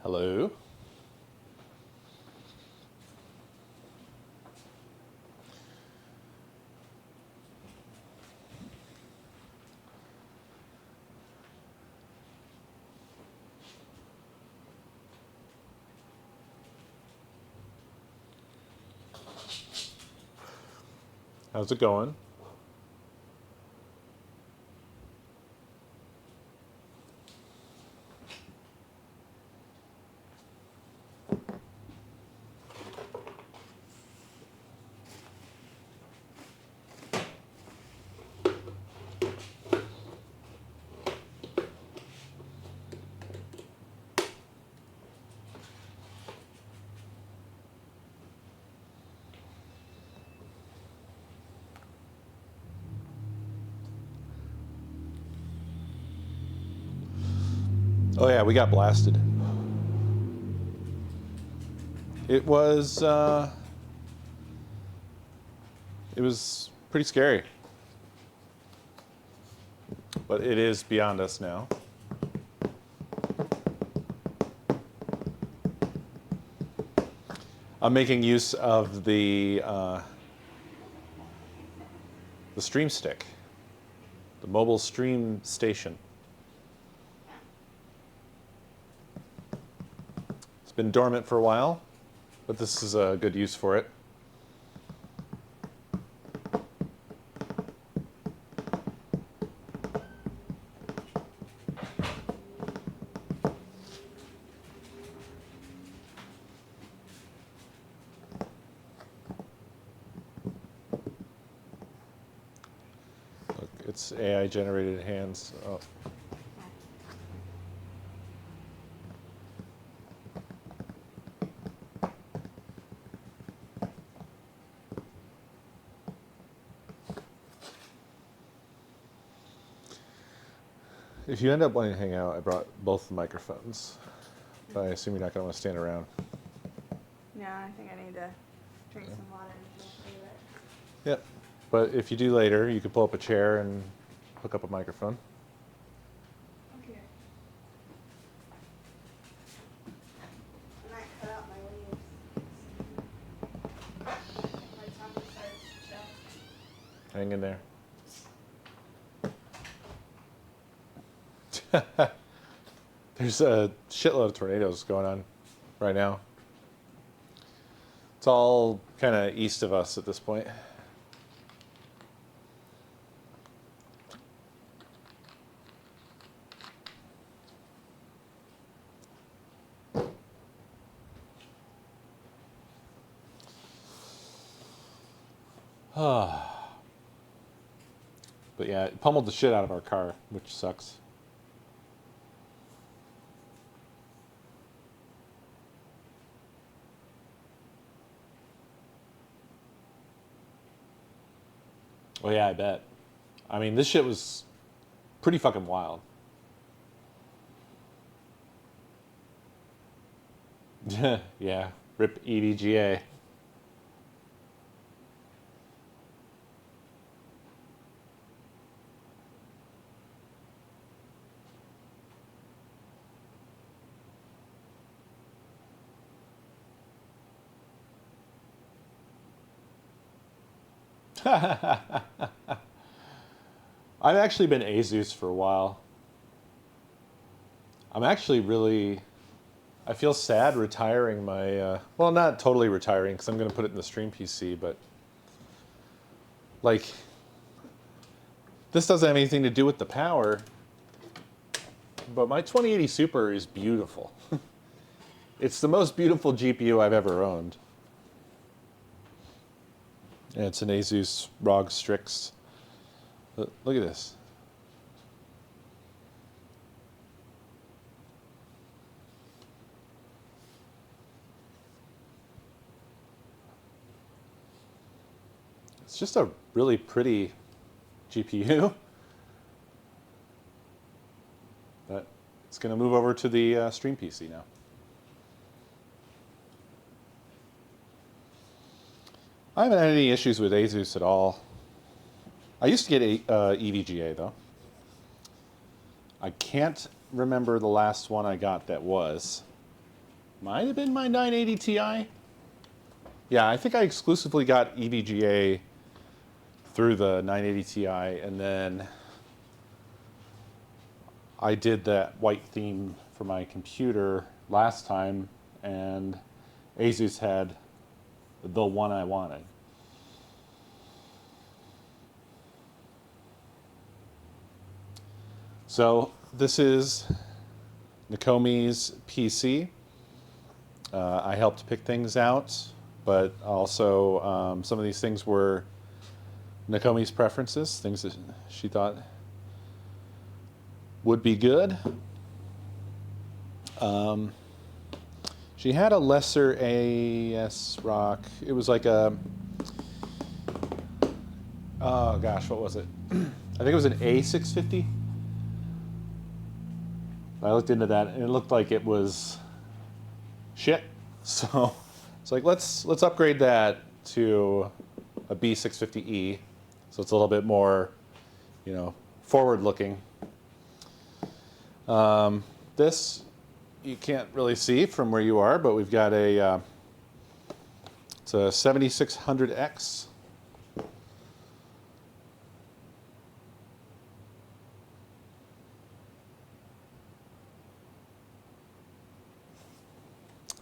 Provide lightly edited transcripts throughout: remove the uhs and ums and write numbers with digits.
Hello. How's it going? Oh yeah, we got blasted. It was pretty scary, but it is beyond us now. I'm making use of the stream stick, the mobile stream station. It's been dormant for a while, but this is a good use for it. Look, it's AI generated hands. Oh. If you end up wanting to hang out, I brought both the microphones, but I assume you're not going to want to stand around. Yeah, I think I need to drink some water and save it. Yep. But if you do later, you could pull up a chair and hook up a microphone. Okay. I might cut out my leaves. My tongue starts to choke. Hang in there. There's a shitload of tornadoes going on right now. It's all kind of east of us at this point. But yeah, it pummeled the shit out of our car, which sucks. Oh yeah, I bet. I mean, this shit was pretty fucking wild. Yeah, rip EVGA. I've actually been Asus for a while. I'm actually really, I feel sad retiring my, well, not totally retiring because I'm going to put it in the stream PC, but like, this doesn't have anything to do with the power, but my 2080 Super is beautiful. It's the most beautiful GPU I've ever owned. And it's an Asus ROG Strix. Look at this. It's just a really pretty GPU. But it's going to move over to the stream PC now. I haven't had any issues with Asus at all. I used to get EVGA though. I can't remember the last one I got that was. might have been my 980 Ti. Yeah, I think I exclusively got EVGA through the 980 Ti, and then I did that white theme for my computer last time, and Asus had the one I wanted. So this is necomi's PC. I helped pick things out, but also some of these things were necomi's preferences, things that she thought would be good. She had a lesser ASRock. It was like a, oh gosh, what was it? I think it was an A650. I looked into that and it looked like it was shit. So it's like, let's upgrade that to a B650E. So it's a little bit more, you know, forward looking. This you can't really see from where you are, but we've got a, it's a 7600X.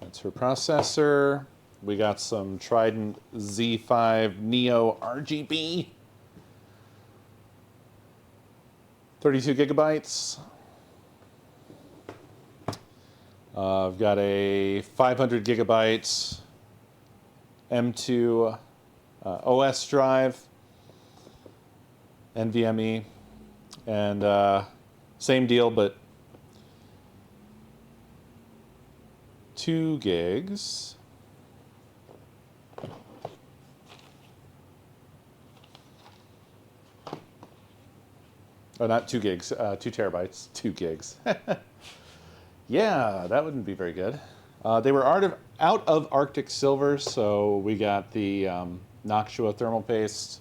That's her processor. We got some Trident Z5 Neo RGB. 32 gigabytes. I've got a 500 gigabytes M2 OS drive, NVMe, and same deal, but 2 gigs. Oh, not 2 gigs, 2 terabytes, 2 gigs. Yeah, that wouldn't be very good. They were out of Arctic Silver, so we got the Noctua thermal paste.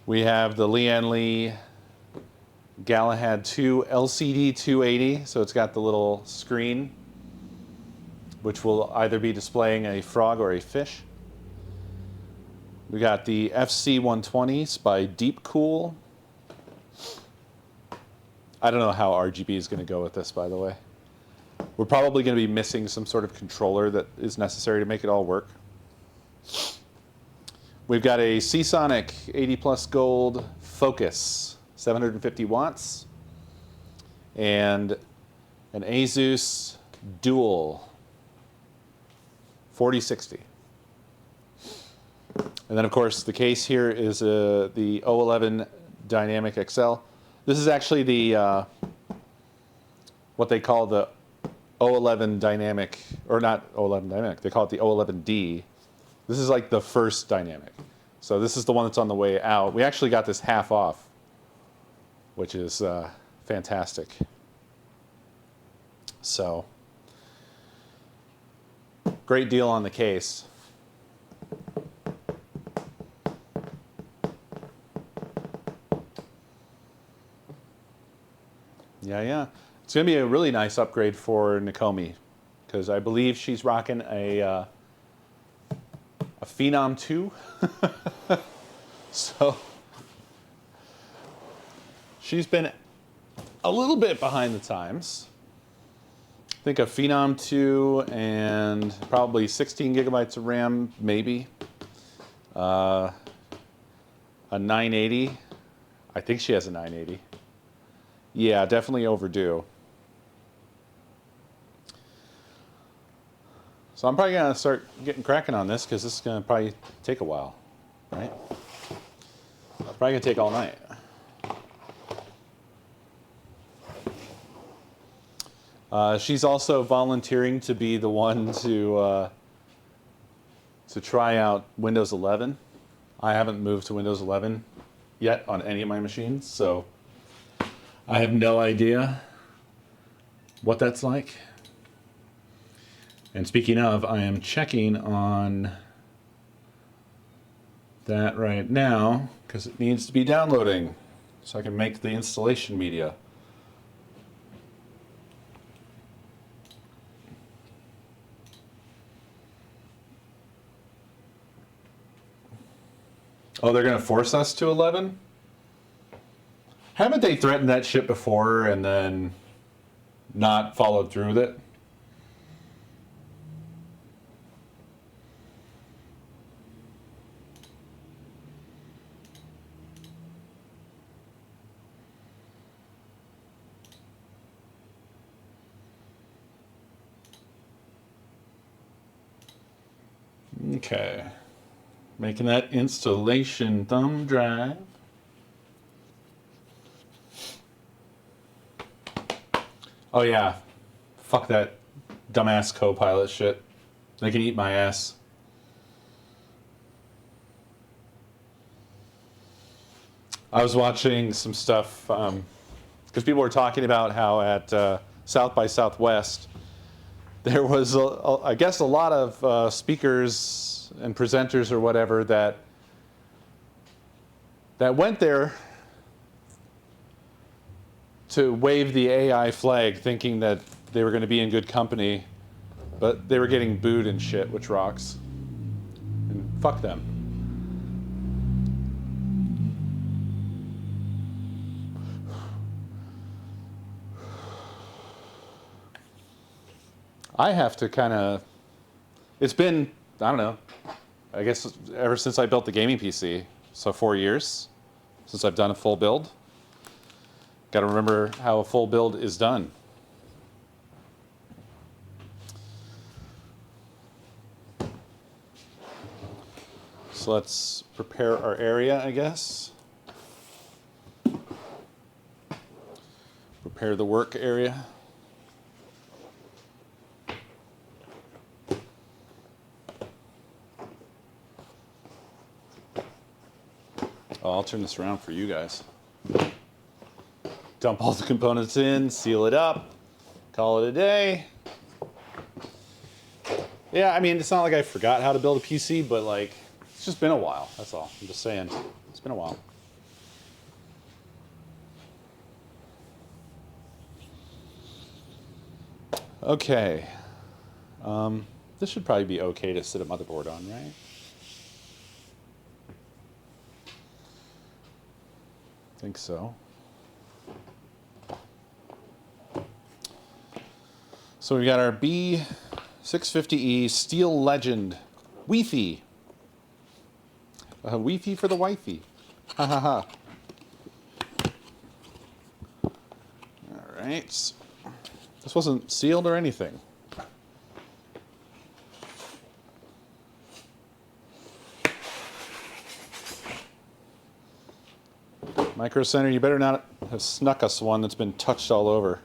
We have the Lian Li Galahad 2 LCD 280, so it's got the little screen, which will either be displaying a frog or a fish. We got the FC 120s by Deepcool. I don't know how RGB is going to go with this, by the way. We're probably going to be missing some sort of controller that is necessary to make it all work. We've got a Seasonic 80 Plus Gold Focus, 750 watts, and an Asus Dual 4060. And then, of course, the case here is the O11 Dynamic XL. This is actually the what they call the O11 Dynamic, or not O11 Dynamic, they call it the O11D. This is like the first Dynamic. So this is the one that's on the way out. We actually got this half off, which is fantastic. So, great deal on the case. Yeah. It's going to be a really nice upgrade for necomi, because I believe she's rocking a Phenom 2. So she's been a little bit behind the times. I think a Phenom 2 and probably 16 gigabytes of RAM, maybe. A 980. I think she has a 980. Yeah, definitely overdue. So I'm probably going to start getting cracking on this, because this is going to probably take a while, right? It's probably going to take all night. She's also volunteering to be the one to try out Windows 11. I haven't moved to Windows 11 yet on any of my machines, so I have no idea what that's like. And speaking of, I am checking on that right now, because it needs to be downloading so I can make the installation media. Oh, they're going to force us to 11? Haven't they threatened that shit before and then not followed through with it? Okay. Making that installation thumb drive. Oh yeah. Fuck that dumbass Copilot shit. They can eat my ass. I was watching some stuff because people were talking about how at South by Southwest there was, I guess, a lot of speakers and presenters or whatever that went there to wave the AI flag, thinking that they were going to be in good company, but they were getting booed and shit, which rocks. And fuck them. I have to kind of, it's been, I don't know, I guess ever since I built the gaming PC, so 4 years since I've done a full build. Got to remember how a full build is done. So let's prepare our area, I guess. Prepare the work area. Oh, I'll turn this around for you guys. Dump all the components in, seal it up, call it a day. Yeah, I mean, it's not like I forgot how to build a PC, but like, it's just been a while, that's all. I'm just saying, it's been a while. Okay. This should probably be okay to sit a motherboard on, right? I think so. So we got our B650E Steel Legend Wi-Fi. Wi-Fi for the wifey. Ha ha ha. All right. This wasn't sealed or anything. Micro Center, you better not have snuck us one that's been touched all over.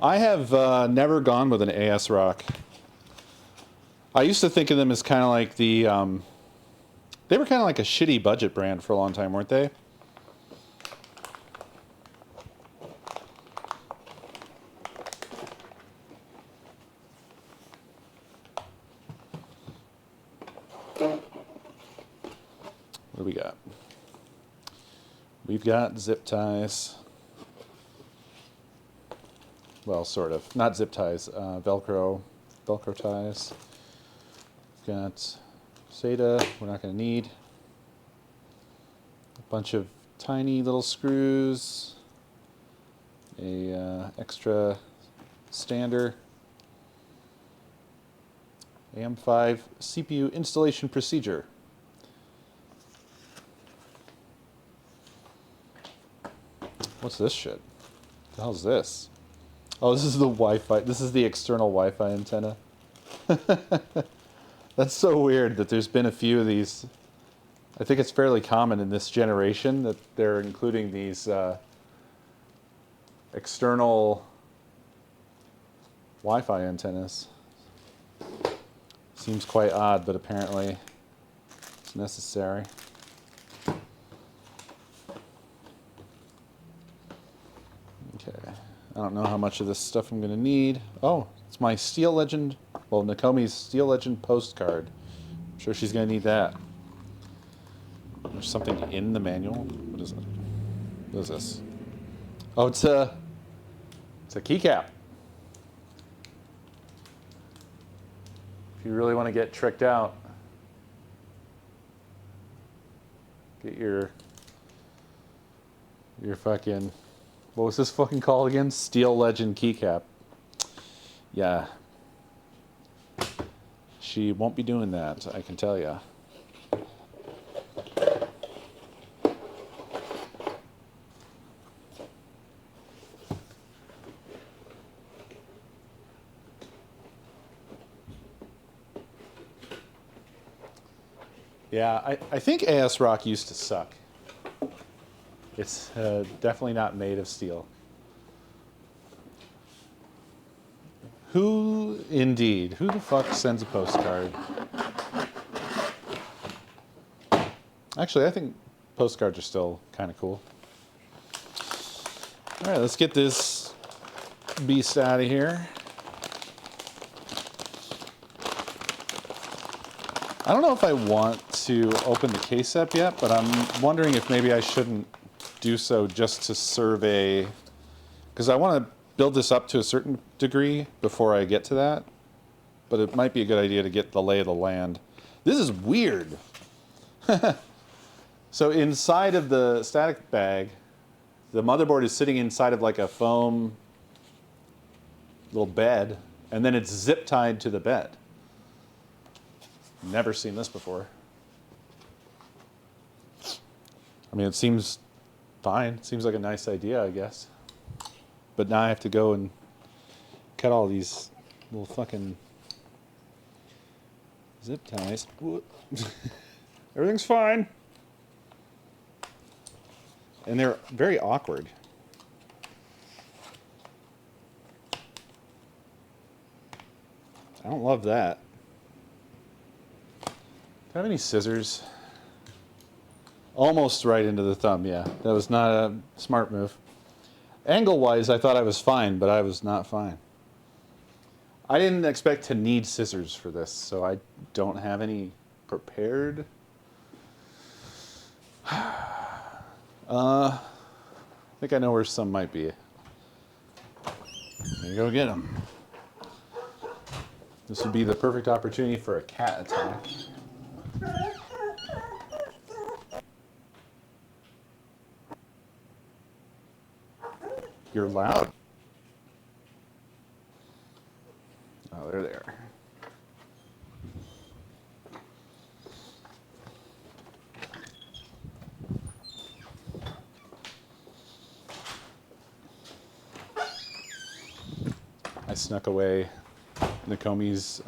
I have never gone with an AS Rock. I used to think of them as kind of like the, they were kind of like a shitty budget brand for a long time, weren't they? What do we got? We've got zip ties. Well, sort of. Not zip ties, Velcro ties. We've got SATA, we're not going to need. A bunch of tiny little screws. A extra stander. AM5 CPU installation procedure. What's this shit? What the hell is this? Oh, this is the Wi-Fi. This is the external Wi-Fi antenna. That's so weird that there's been a few of these. I think it's fairly common in this generation that they're including these external Wi-Fi antennas. Seems quite odd, but apparently it's necessary. Okay, I don't know how much of this stuff I'm going to need. Oh, it's my Steel Legend, well, Necomi's Steel Legend postcard. I'm sure she's going to need that. There's something in the manual. What is it? What is this? Oh, it's a keycap. If you really want to get tricked out, Get your fucking, what was this fucking called again? Steel Legend keycap. Yeah. She won't be doing that, I can tell ya. Yeah, I think AS Rock used to suck. It's definitely not made of steel. Who, indeed, who the fuck sends a postcard? Actually, I think postcards are still kind of cool. All right, let's get this beast out of here. I don't know if I want to open the case up yet, but I'm wondering if maybe I shouldn't do so just to survey, because I want to build this up to a certain degree before I get to that, but it might be a good idea to get the lay of the land. This is weird. So inside of the static bag, the motherboard is sitting inside of like a foam little bed, and then it's zip tied to the bed. Never seen this before. I mean, it seems fine. It seems like a nice idea, I guess. But now I have to go and cut all these little fucking zip ties. Everything's fine. And they're very awkward. I don't love that. Do I have any scissors? Almost right into the thumb, yeah. That was not a smart move. Angle-wise, I thought I was fine, but I was not fine. I didn't expect to need scissors for this, so I don't have any prepared. I think I know where some might be. There you go, get them. This would be the perfect opportunity for a cat attack. You're loud. Oh, they're there. I snuck away Necomi's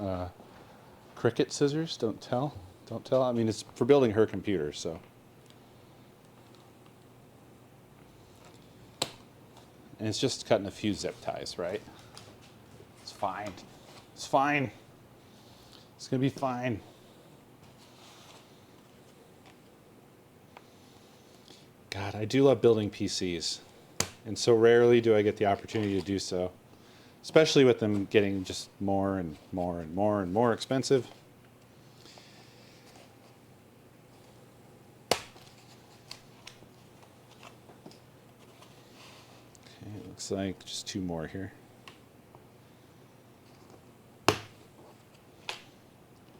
Cricut scissors. Don't tell. Don't tell. I mean, it's for building her computer, so. And it's just cutting a few zip ties, right? It's fine. It's fine. It's gonna be fine. God, I do love building PCs. And so rarely do I get the opportunity to do so. Especially with them getting just more and more and more and more expensive. Okay, it looks like just two more here.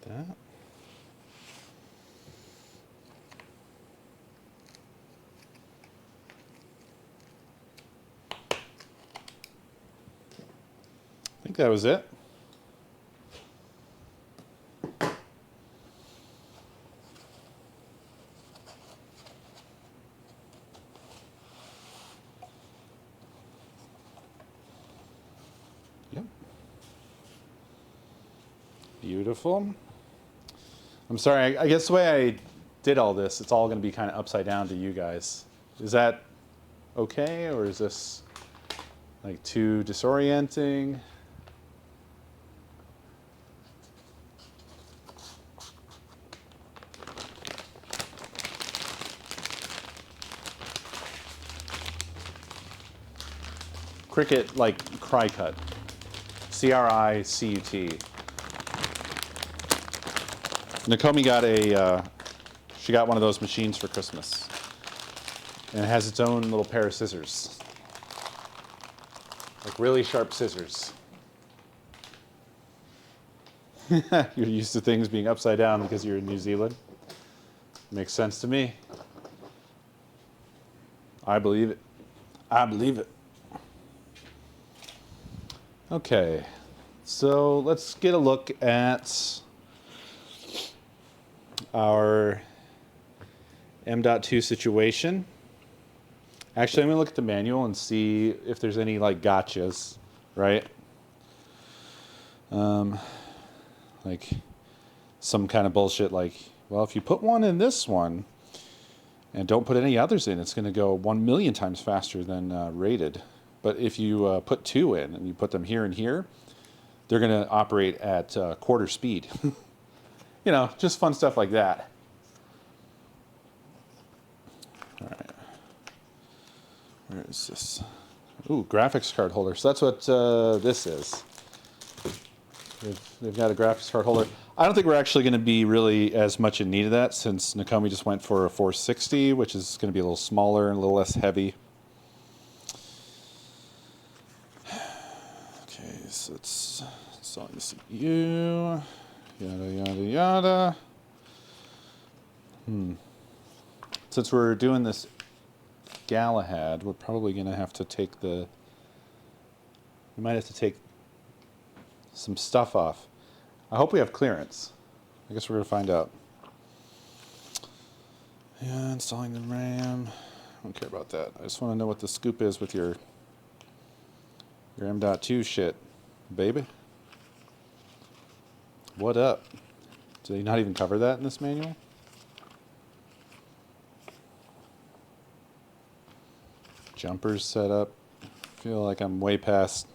That. I think that was it. Yep. Beautiful. I'm sorry, I guess the way I did all this, it's all going to be kind of upside down to you guys. Is that okay, or is this like too disorienting? Cricut, like Cricut. C-R-I-C-U-T. Necomi got she got one of those machines for Christmas. And it has its own little pair of scissors. Like really sharp scissors. You're used to things being upside down because you're in New Zealand. Makes sense to me. I believe it. I believe it. Okay, so let's get a look at our M.2 situation. Actually, I'm going to look at the manual and see if there's any like gotchas, right? Like some kind of bullshit like, well, if you put one in this one and don't put any others in, it's going to go 1,000,000 times faster than rated. But if you put 2 in and you put them here and here, they're going to operate at quarter speed. You know, just fun stuff like that. All right. Where is this? Ooh, graphics card holder. So that's what this is. They've got a graphics card holder. I don't think we're actually going to be really as much in need of that since necomi just went for a 460, which is going to be a little smaller and a little less heavy. Okay, so it's installing the CPU. Yada, yada, yada. Since we're doing this Galahad, we're probably going to have to take we might have to take some stuff off. I hope we have clearance. I guess we're going to find out. Yeah, installing the RAM. I don't care about that. I just want to know what the scoop is with your M.2 shit, baby. What up? Did they not even cover that in this manual? Jumpers set up. I feel like I'm way past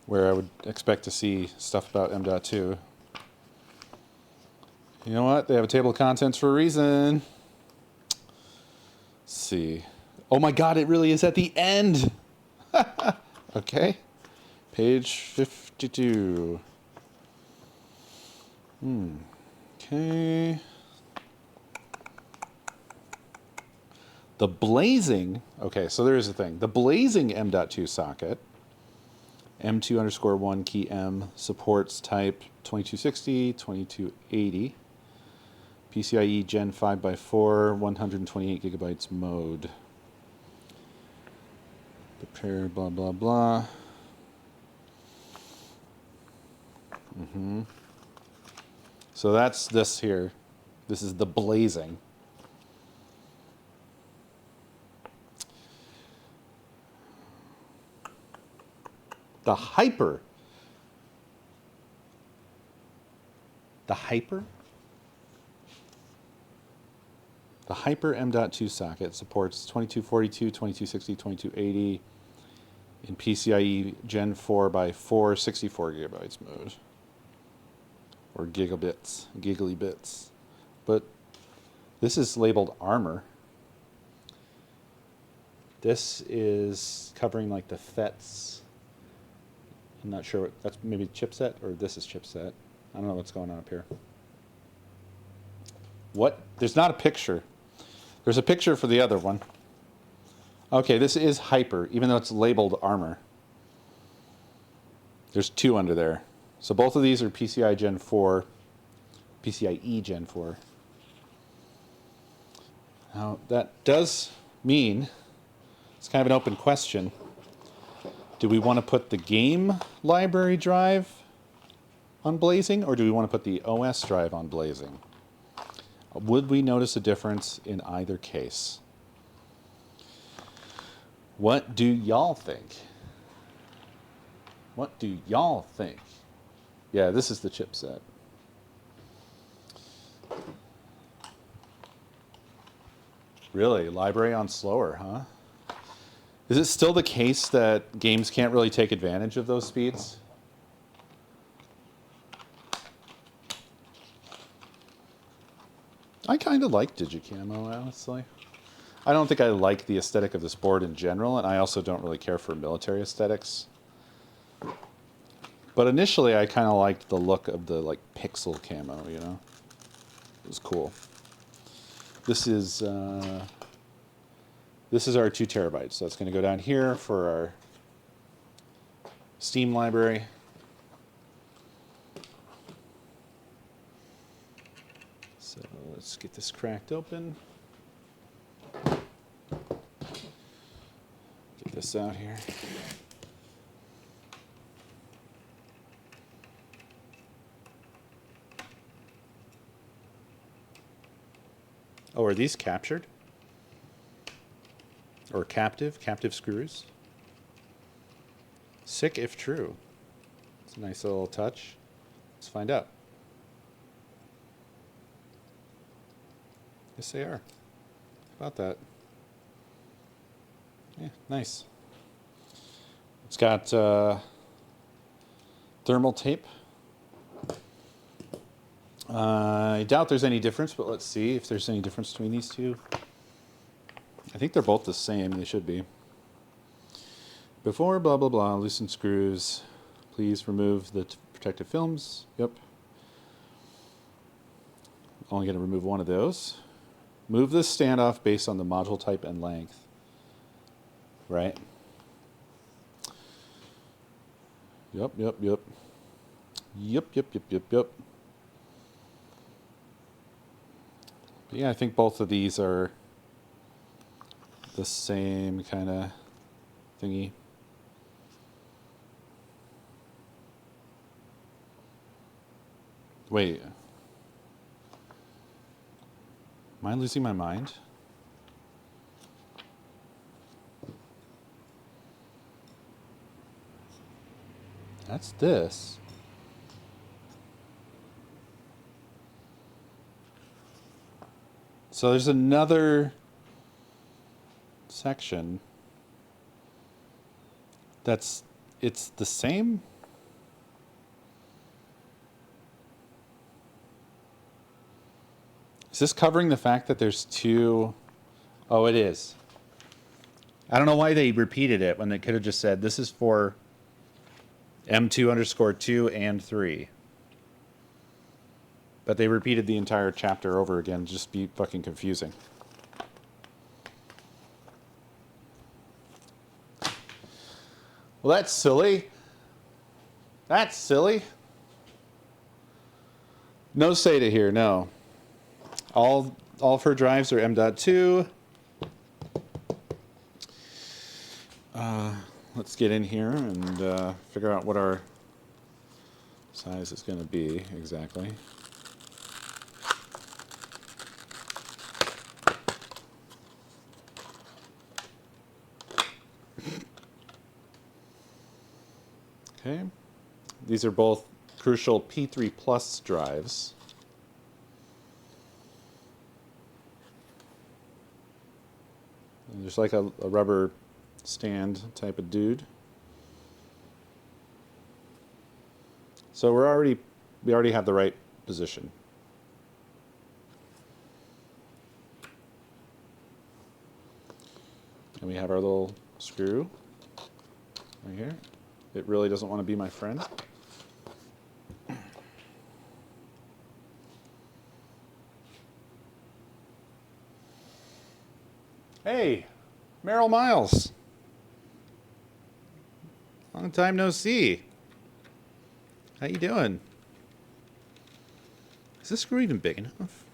where I would expect to see stuff about M.2. You know what? They have a table of contents for a reason. Let's see. Oh my god, it really is at the end! Okay. Page 52. Okay. The blazing, okay, so there is a thing. The blazing M.2 socket, M2_1 key M, supports type 2260, 2280, PCIe Gen 5x4, 128 gigabytes mode. Prepare, blah, blah, blah. So that's this here. This is the blazing. The hyper. The hyper? The hyper M.2 socket supports 2242, 2260, 2280 in PCIe Gen 4x4 64 gigabytes mode. Or gigabits, giggly bits. But this is labeled armor. This is covering like the FETs. I'm not sure what, that's maybe chipset, or this is chipset. I don't know what's going on up here. What? There's not a picture. There's a picture for the other one. Okay, this is hyper, even though it's labeled armor. There's 2 under there. So both of these are PCIe Gen 4. Now, that does mean, it's kind of an open question, do we want to put the game library drive on blazing, or do we want to put the OS drive on blazing? Would we notice a difference in either case? What do y'all think? What do y'all think? Yeah, this is the chipset. Really? Library on slower, huh? Is it still the case that games can't really take advantage of those speeds? I kind of like digicamo, honestly. I don't think I like the aesthetic of this board in general, and I also don't really care for military aesthetics. But initially, I kind of liked the look of the like pixel camo, you know? It was cool. This is our 2 terabytes. So it's going to go down here for our Steam library. So let's get this cracked open. this out here. Oh, are these captured? Or captive? Captive screws? Sick if true. It's a nice little touch. Let's find out. Yes, they are. How about that? Yeah, nice. It's got thermal tape. I doubt there's any difference, but let's see if there's any difference between these two. I think they're both the same. They should be. Before blah, blah, blah, loosen screws. Please remove the protective films. Yep. Only going to remove one of those. Move the standoff based on the module type and length. Right? Yep, yep, yep. Yep, yep, yep, yep, yep. But yeah, I think both of these are the same kind of thingy. Wait. Am I losing my mind? That's this. So there's another section it's the same. Is this covering the fact that there's two? Oh, it is. I don't know why they repeated it when they could have just said this is for M2_2 and 3. But they repeated the entire chapter over again, just be fucking confusing. Well, that's silly. That's silly. No SATA here, no. All of her drives are M.2. Let's get in here and figure out what our size is going to be exactly. Okay. These are both Crucial P3 Plus drives. And there's like a rubber stand type of dude. So we already have the right position. And we have our little screw right here. It really doesn't want to be my friend. Hey, Merrill Miles. Long time no see. How you doing? Is this screw even big enough?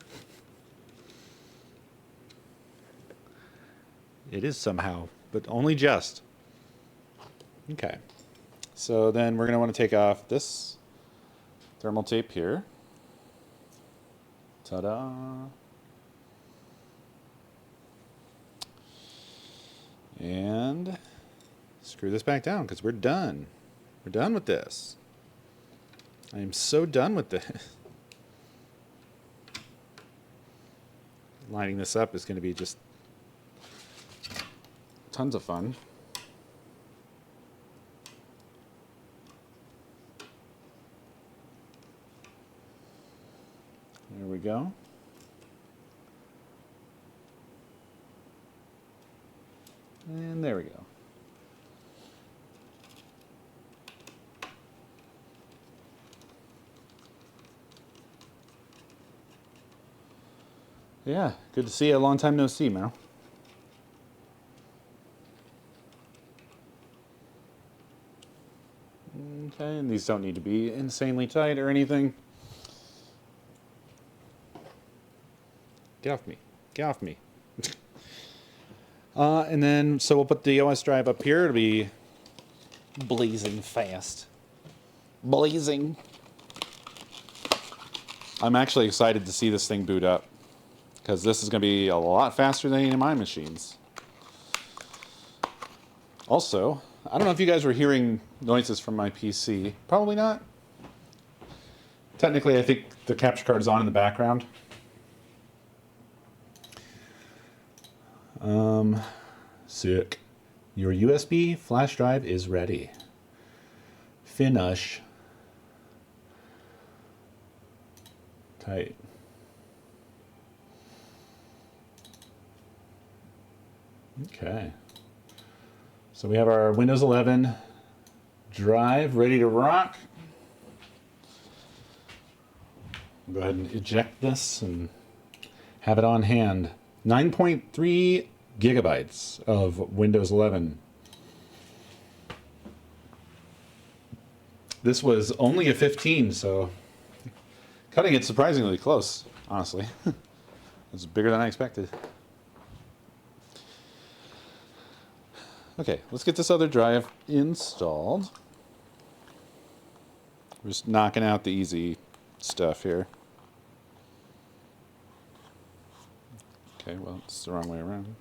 It is somehow, but only just. Okay. So then we're going to want to take off this thermal tape here. Ta-da. And screw this back down because we're done. We're done with this. I am so done with this. Lining this up is going to be just tons of fun. There we go. And there we go. Yeah, good to see you. A long time no see, Meryl. Okay, and these don't need to be insanely tight or anything. Get off me. Get off me. And then, so we'll put the OS drive up here. It'll be blazing fast. Blazing. I'm actually excited to see this thing boot up, because this is going to be a lot faster than any of my machines. Also, I don't know if you guys were hearing noises from my PC. Probably not. Technically, I think the capture card is on in the background. Sick. Your USB flash drive is ready. Finish. Tight. Okay. So we have our Windows 11 drive ready to rock. Go ahead and eject this and have it on hand. 9.3 gigabytes of Windows 11. This was only a 15, so cutting it surprisingly close, honestly. It's bigger than I expected. Okay, let's get this other drive installed. We're just knocking out the easy stuff here. Okay, well, it's the wrong way around.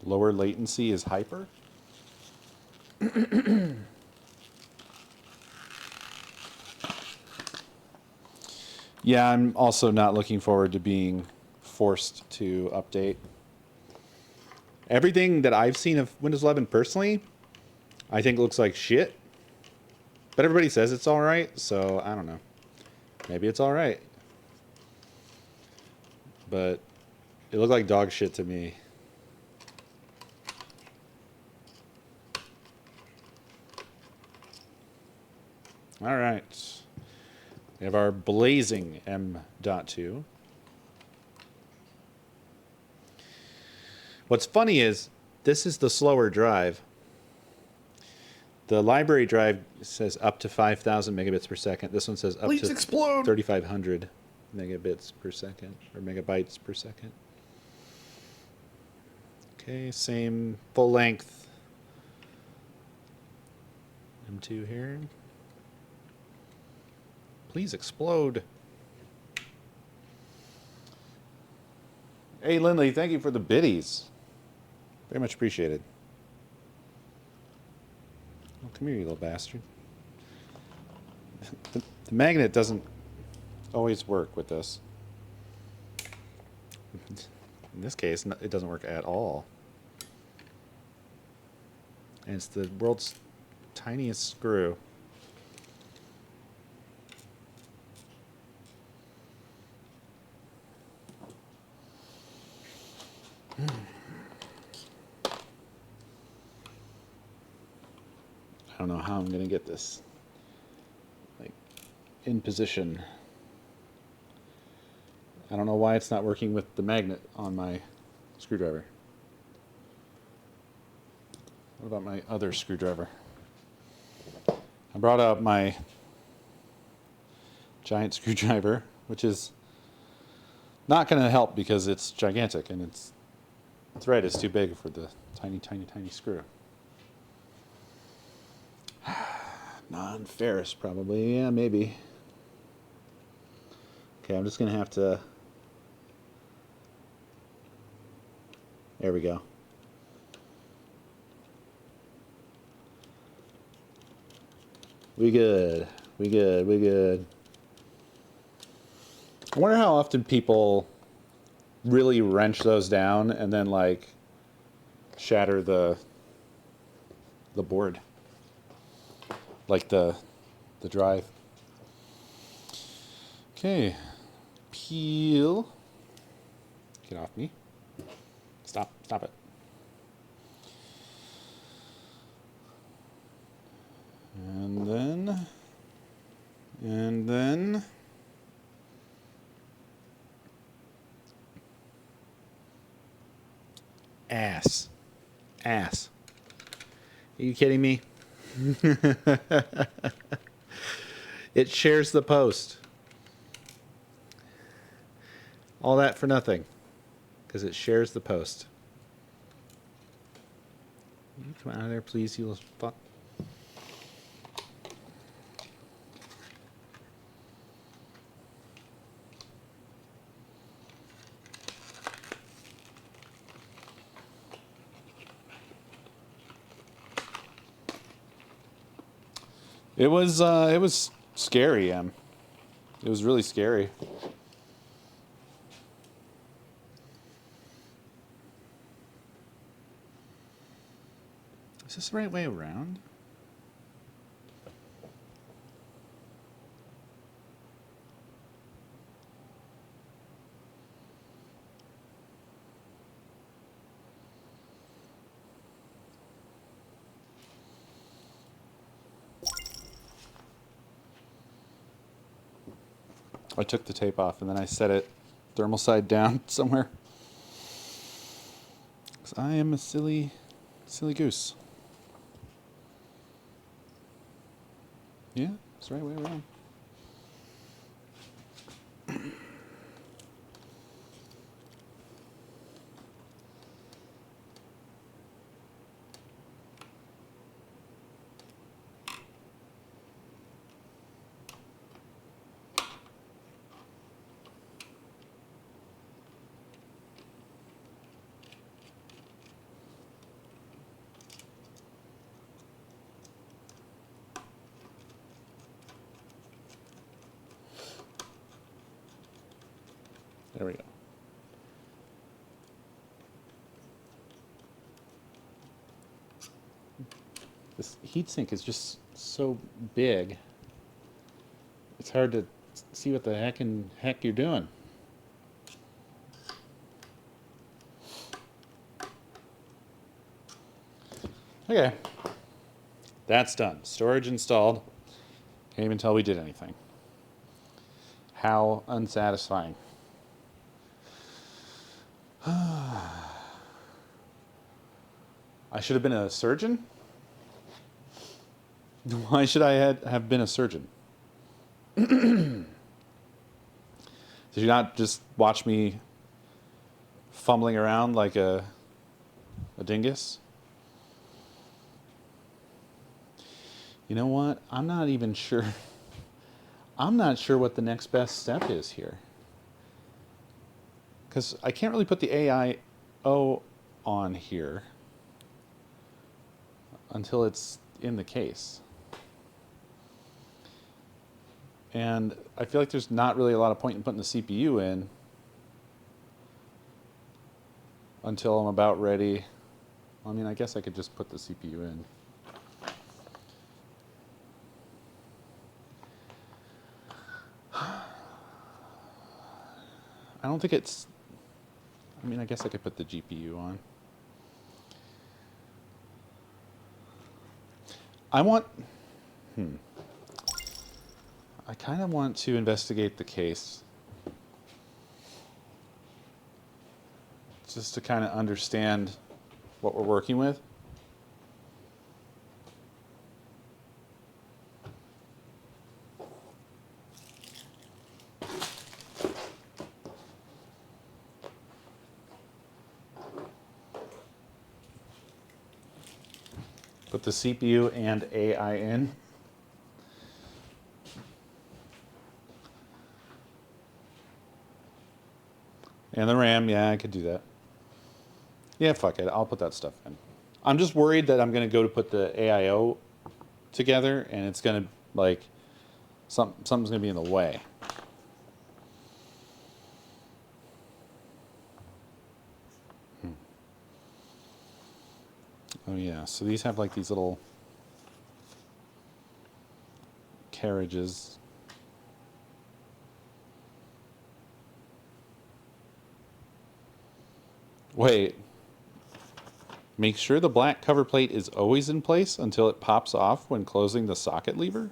Lower latency is hyper. Yeah, I'm also not looking forward to being forced to update. Everything that I've seen of Windows 11 personally, I think looks like shit. But everybody says it's all right, so I don't know. Maybe it's all right. But it looked like dog shit to me. All right. We have our blazing M.2. What's funny is this is the slower drive. The library drive says up to 5,000 megabits per second. This one says up to 3,500 megabits per second, or megabytes per second. Okay, same full length M2 here. Please explode. Hey, Lindley, thank you for the biddies. Very much appreciated. Oh, come here, you little bastard. The magnet doesn't always work with this. In this case, it doesn't work at all. And it's the world's tiniest screw. I don't know how I'm going to get this like in position. I don't know why it's not working with the magnet on my screwdriver. What about my other screwdriver? I brought out my giant screwdriver, which is not going to help because it's gigantic and its thread is too big for the tiny, tiny, tiny screw. Non-ferrous, probably. Yeah, maybe. Okay, I'm just going to have to... There we go. We good. We good. We good. I wonder how often people really wrench those down and then, like, shatter the board. Like the drive. Okay. Peel. Get off me. Stop it. And then ass. ass. Are you kidding me? It shares the post. All that for nothing. Because it shares the post. Can you come out of there, please, you little fuck? It was scary, It was really scary. Is this the right way around? I took the tape off and then I set it thermal side down somewhere. 'Cause I am a silly goose. Yeah, it's the right way around. There we go. This heatsink is just so big. It's hard to see what the heck you're doing. Okay. That's done. Storage installed. Can't even tell we did anything. How unsatisfying. I should have been a surgeon? Why should I have been a surgeon? Did you not just watch me fumbling around like a dingus? You know what? I'm not even sure. I'm not sure what the next best step is here. Because I can't really put the AIO on here until it's in the case. And I feel like there's not really a lot of point in putting the CPU in until I'm about ready. I mean, I guess I could just put the CPU in. I don't think it's... I mean, I guess I could put the GPU on. I want... I kind of want to investigate the case. Just to kind of understand what we're working with. Put the CPU and AI in. And the RAM, yeah, I could do that. Yeah, fuck it, I'll put that stuff in. I'm just worried that I'm going to go to put the AIO together and it's going to, like, something's going to be in the way. Oh yeah, so these have like these little carriages. Wait. Make sure the black cover plate is always in place until it pops off when closing the socket lever?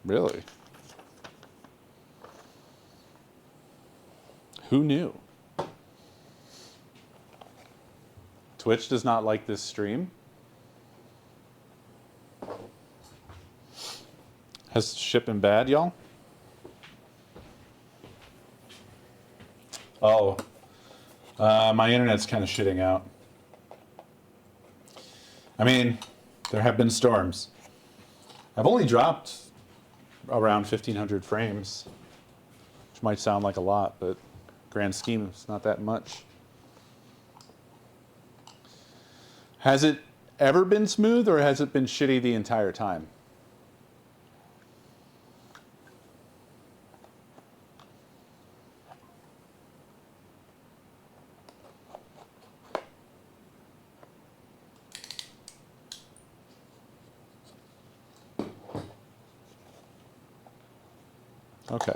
Really? Who knew? Twitch does not like this stream. Has shit been bad, y'all? Oh, my internet's kind of shitting out. I mean, there have been storms. I've only dropped around 1,500 frames, which might sound like a lot, but grand scheme, it's not that much. Has it ever been smooth, or has it been shitty the entire time? Okay.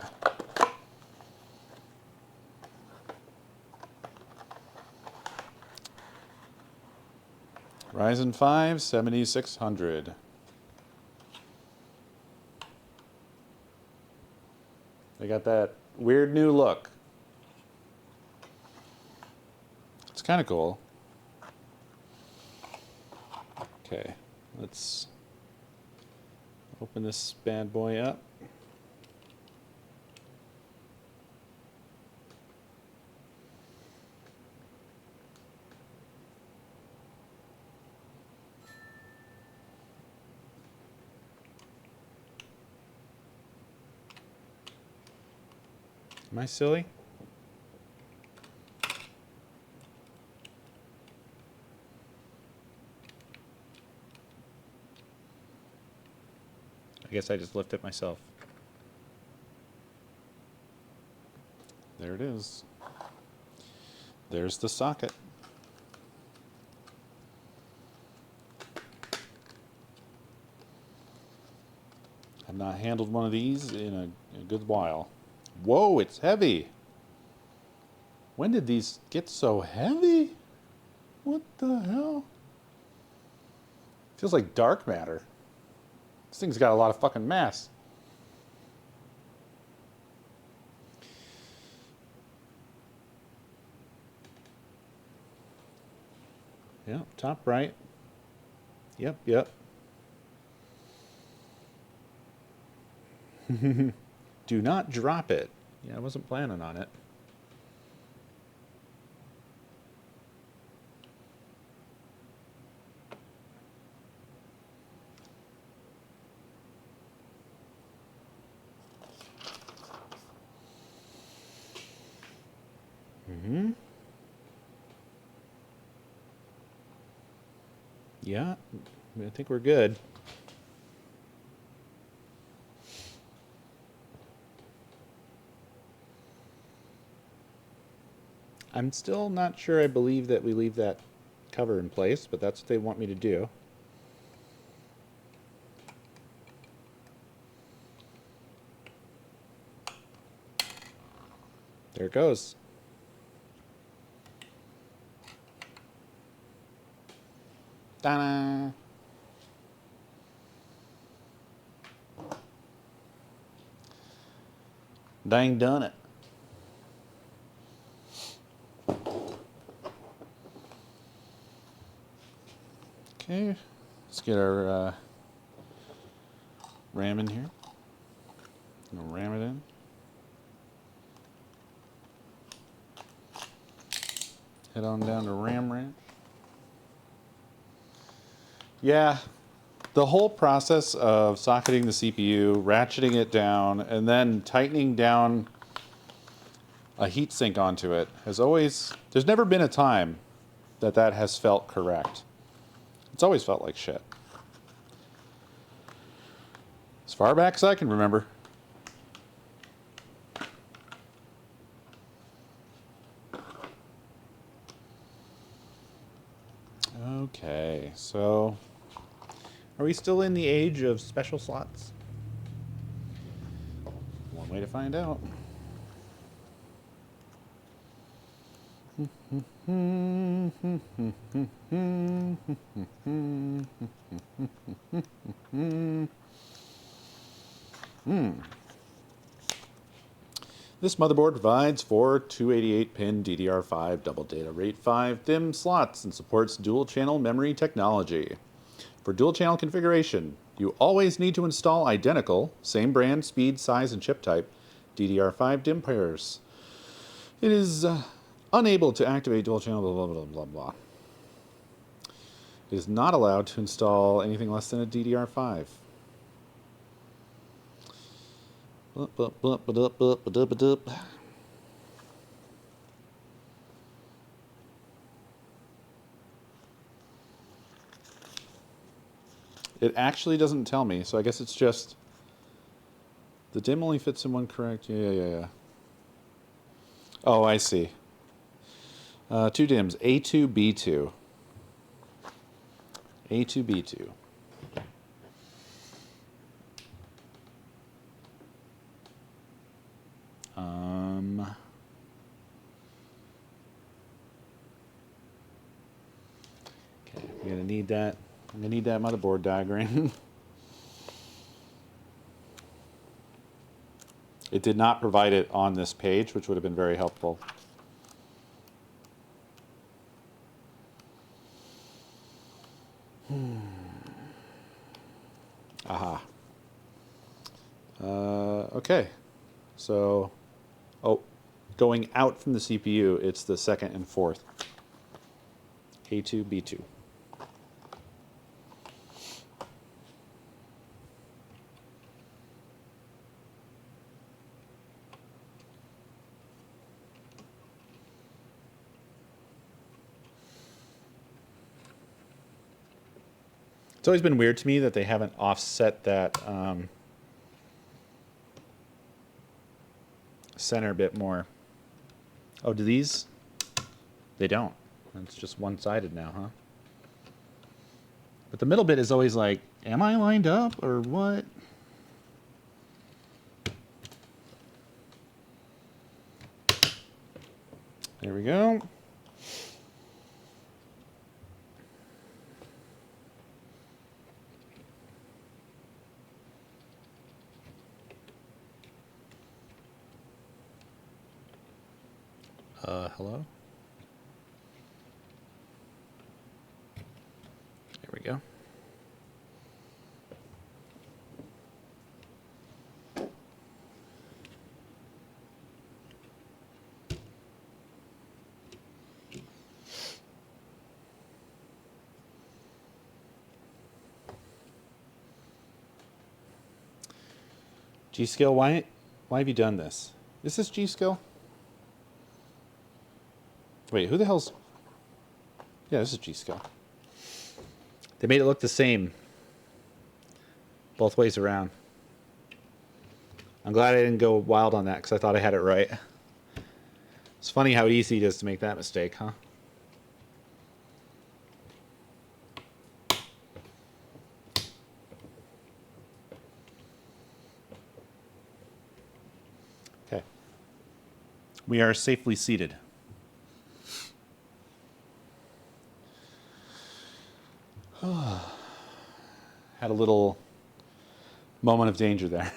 Ryzen 5 7600. They got that weird new look. It's kind of cool. Okay, let's open this bad boy up. Am I silly? I guess I just lift it myself. There it is. There's the socket. I've not handled one of these in a good while. Whoa, it's heavy. When did these get so heavy? What the hell? Feels like dark matter. This thing's got a lot of fucking mass. Yep, top right. Yep, yep. Do not drop it. Yeah, I wasn't planning on it. Yeah, I think we're good. I'm still not sure I believe that we leave that cover in place, but that's what they want me to do. There it goes. Ta-da! Dang done it. Okay, let's get our RAM in here. I'm gonna ram it in. Head on down to RAM Ranch. Yeah, the whole process of socketing the CPU, ratcheting it down, and then tightening down a heatsink onto it has always, there's never been a time that that has felt correct. It's always felt like shit. As far back as I can remember. Okay, so are we still in the age of special slots? One way to find out. This This motherboard provides 4 288-pin DDR5 double data rate 5 DIMM slots and supports dual-channel memory technology. For dual-channel configuration, you always need to install identical, same brand, speed, size, and chip type DDR5 DIMM pairs. It is unable to activate dual-channel blah, blah, blah, blah, blah. It is not allowed to install anything less than a DDR5. It actually doesn't tell me, so I guess it's just the DIMM only fits in one correct. Yeah. Oh, I see. 2 DIMMs, A2, B2. A2, B2. Okay, I'm gonna need that. I'm gonna need that motherboard diagram. It did not provide it on this page, which would have been very helpful. Aha. Okay. So, going out from the CPU, it's the second and fourth. A2, B2. It's always been weird to me that they haven't offset that center a bit more. Oh, do these? They don't. It's just one-sided now, huh? But the middle bit is always like, am I lined up or what? There we go. Hello? There we go. G-Skill, why have you done this? Is this G-Skill? Wait, who the hell's... Yeah, this is G-Skill. They made it look the same both ways around. I'm glad I didn't go wild on that because I thought I had it right. It's funny how easy it is to make that mistake, huh? Okay. We are safely seated. Had a little moment of danger there.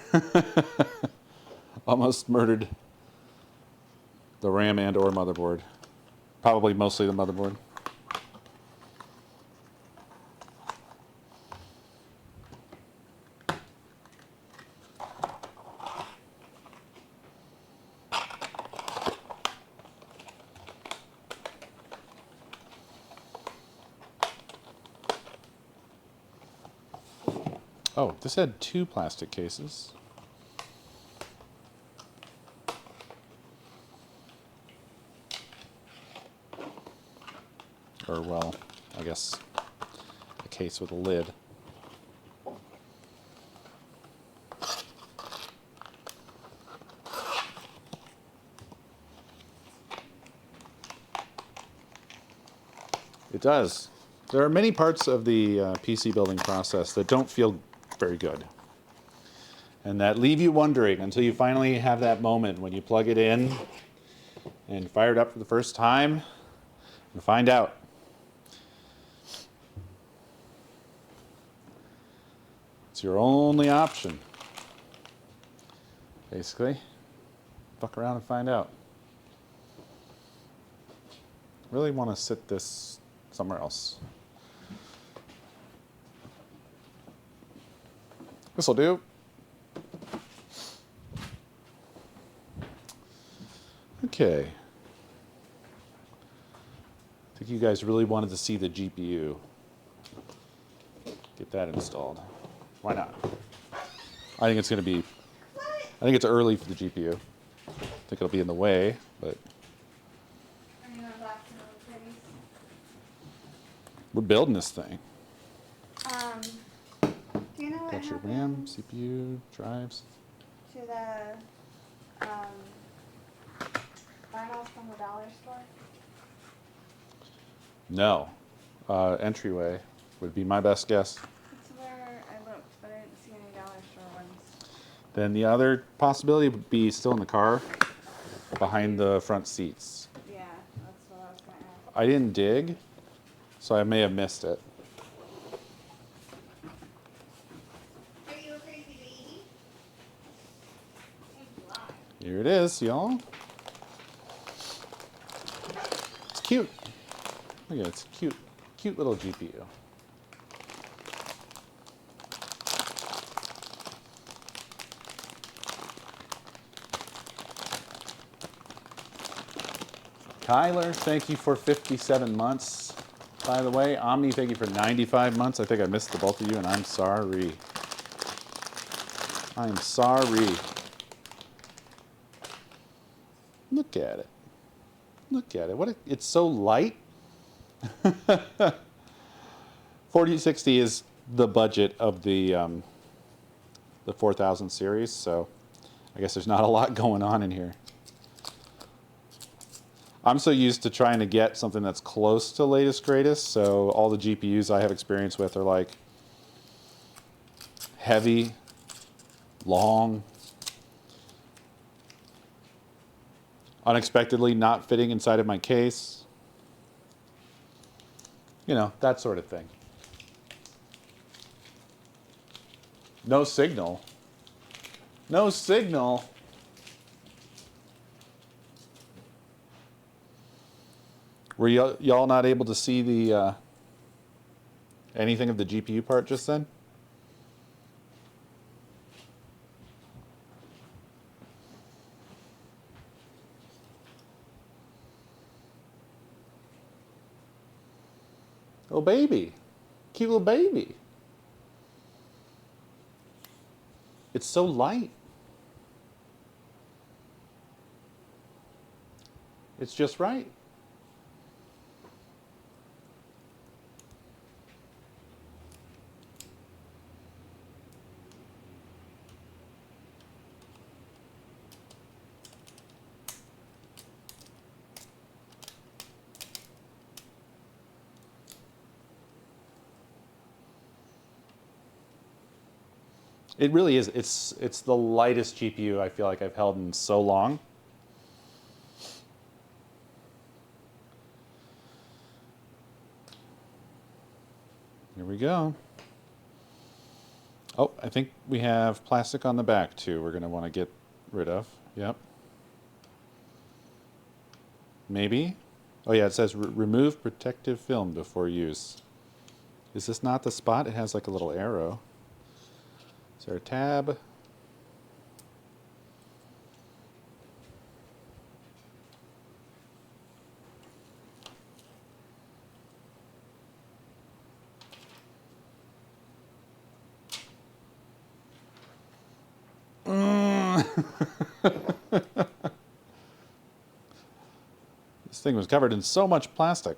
Almost murdered the RAM and or motherboard. Probably mostly the motherboard. Oh, this had 2 plastic cases. Or, well, I guess a case with a lid. It does. There are many parts of the PC building process that don't feel very good. And that leave you wondering until you finally have that moment when you plug it in and fire it up for the first time and find out. It's your only option, basically. fuck around and find out. Really want to sit this somewhere else. This'll do. Okay. I think you guys really wanted to see the GPU. Get that installed. Why not? I think it's going to be, I think it's early for the GPU. I think it'll be in the way, but Are you going back to the pretties? we're building this thing. Do you know what Got your happened RAM, CPU, drives. to the vinyls from the dollar store? No. Entryway would be my best guess. That's where I looked, but I didn't see any dollar store ones. Then the other possibility would be still in the car, behind the front seats. Yeah, that's what I was going to ask. I didn't dig, so I may have missed it. Are you a crazy baby? Here it is, y'all. It's cute. Look at it, it's cute. Cute little GPU. Kyler, thank you for 57 months. By the way, Omni, thank you for 95 months. I think I missed the both of you, and I'm sorry. I'm sorry. Look at it. Look at it. It's so light. 4060 is the budget of the 4000 series, so I guess there's not a lot going on in here. I'm so used to trying to get something that's close to latest greatest, so all the GPUs I have experience with are like heavy, long, unexpectedly not fitting inside of my case. You know, that sort of thing. No signal. No signal. Were y'all not able to see the anything of the GPU part just then? Oh baby, cute little baby. It's so light. It's just right. It really is. It's the lightest GPU I feel like I've held in so long. Here we go. Oh, I think we have plastic on the back too. We're going to want to get rid of. Yep. Maybe. Oh yeah, it says remove protective film before use. Is this not the spot? It has like a little arrow. Is there a tab? This thing was covered in so much plastic.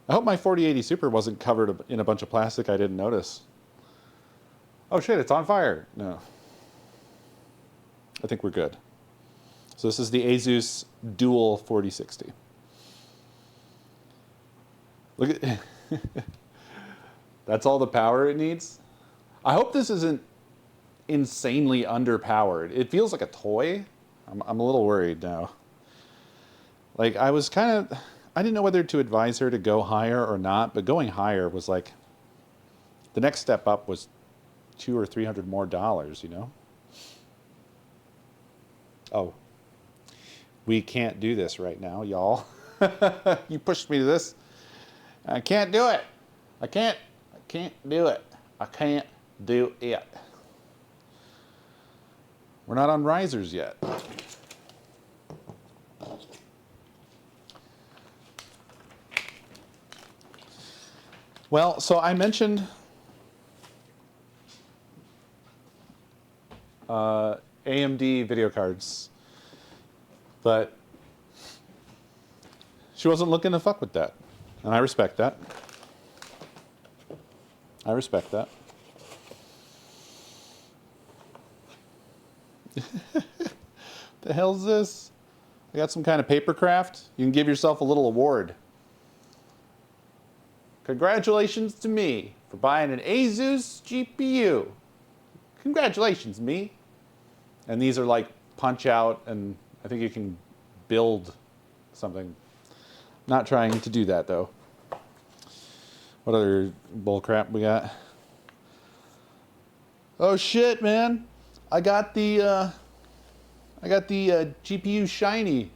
I hope my 4080 Super wasn't covered in a bunch of plastic I didn't notice. Oh shit, it's on fire. No. I think we're good. So this is the Asus Dual 4060. Look at that's all the power it needs. I hope this isn't insanely underpowered. It feels like a toy. I'm a little worried now. Like I didn't know whether to advise her to go higher or not, but going higher was like, the next step up was $200 or $300 more, you know? Oh, we can't do this right now, y'all. You pushed me to this. I can't do it. I can't do it. I can't do it. We're not on risers yet. Well, so I mentioned AMD video cards, but she wasn't looking to fuck with that, and I respect that. I respect that. The hell's this? I got some kind of paper craft. You can give yourself a little award. Congratulations to me for buying an Asus GPU. Congratulations, me. And these are like punch out, and I think you can build something. Not trying to do that though. What other bull crap we got? Oh shit, man! I got the GPU shiny.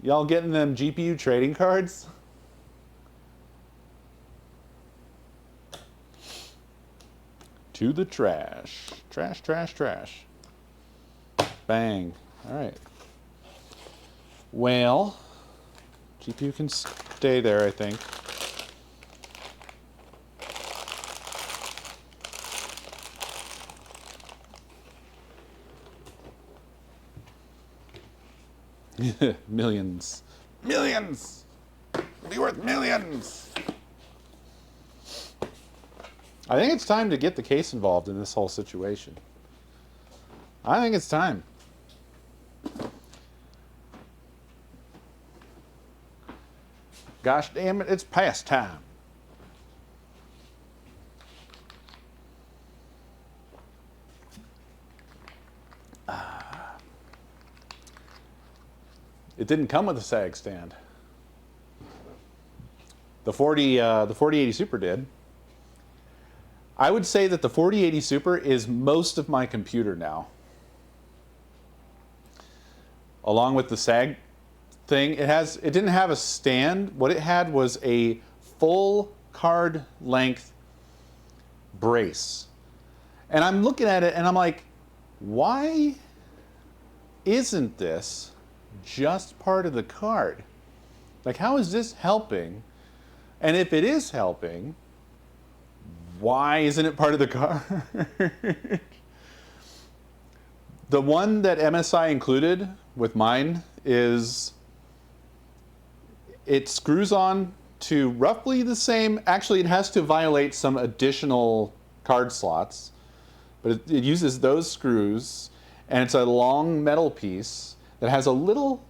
Y'all getting them GPU trading cards? To the trash. Trash, trash, trash. Bang. All right. Well, GPU can stay there, I think. Millions. Millions! It'll be worth millions! I think it's time to get the case involved in this whole situation. I think it's time. Gosh damn it, it's past time. It didn't come with a sag stand. The 4080 Super did. I would say that the 4080 Super is most of my computer now. Along with the sag thing, it didn't have a stand. What it had was a full card length brace. And I'm looking at it and I'm like, why isn't this just part of the card? Like, how is this helping? And if it is helping, why isn't it part of the card? The one that MSI included with mine is, it screws on to roughly the same. Actually, it has to violate some additional card slots, but it uses those screws, and it's a long metal piece that has a little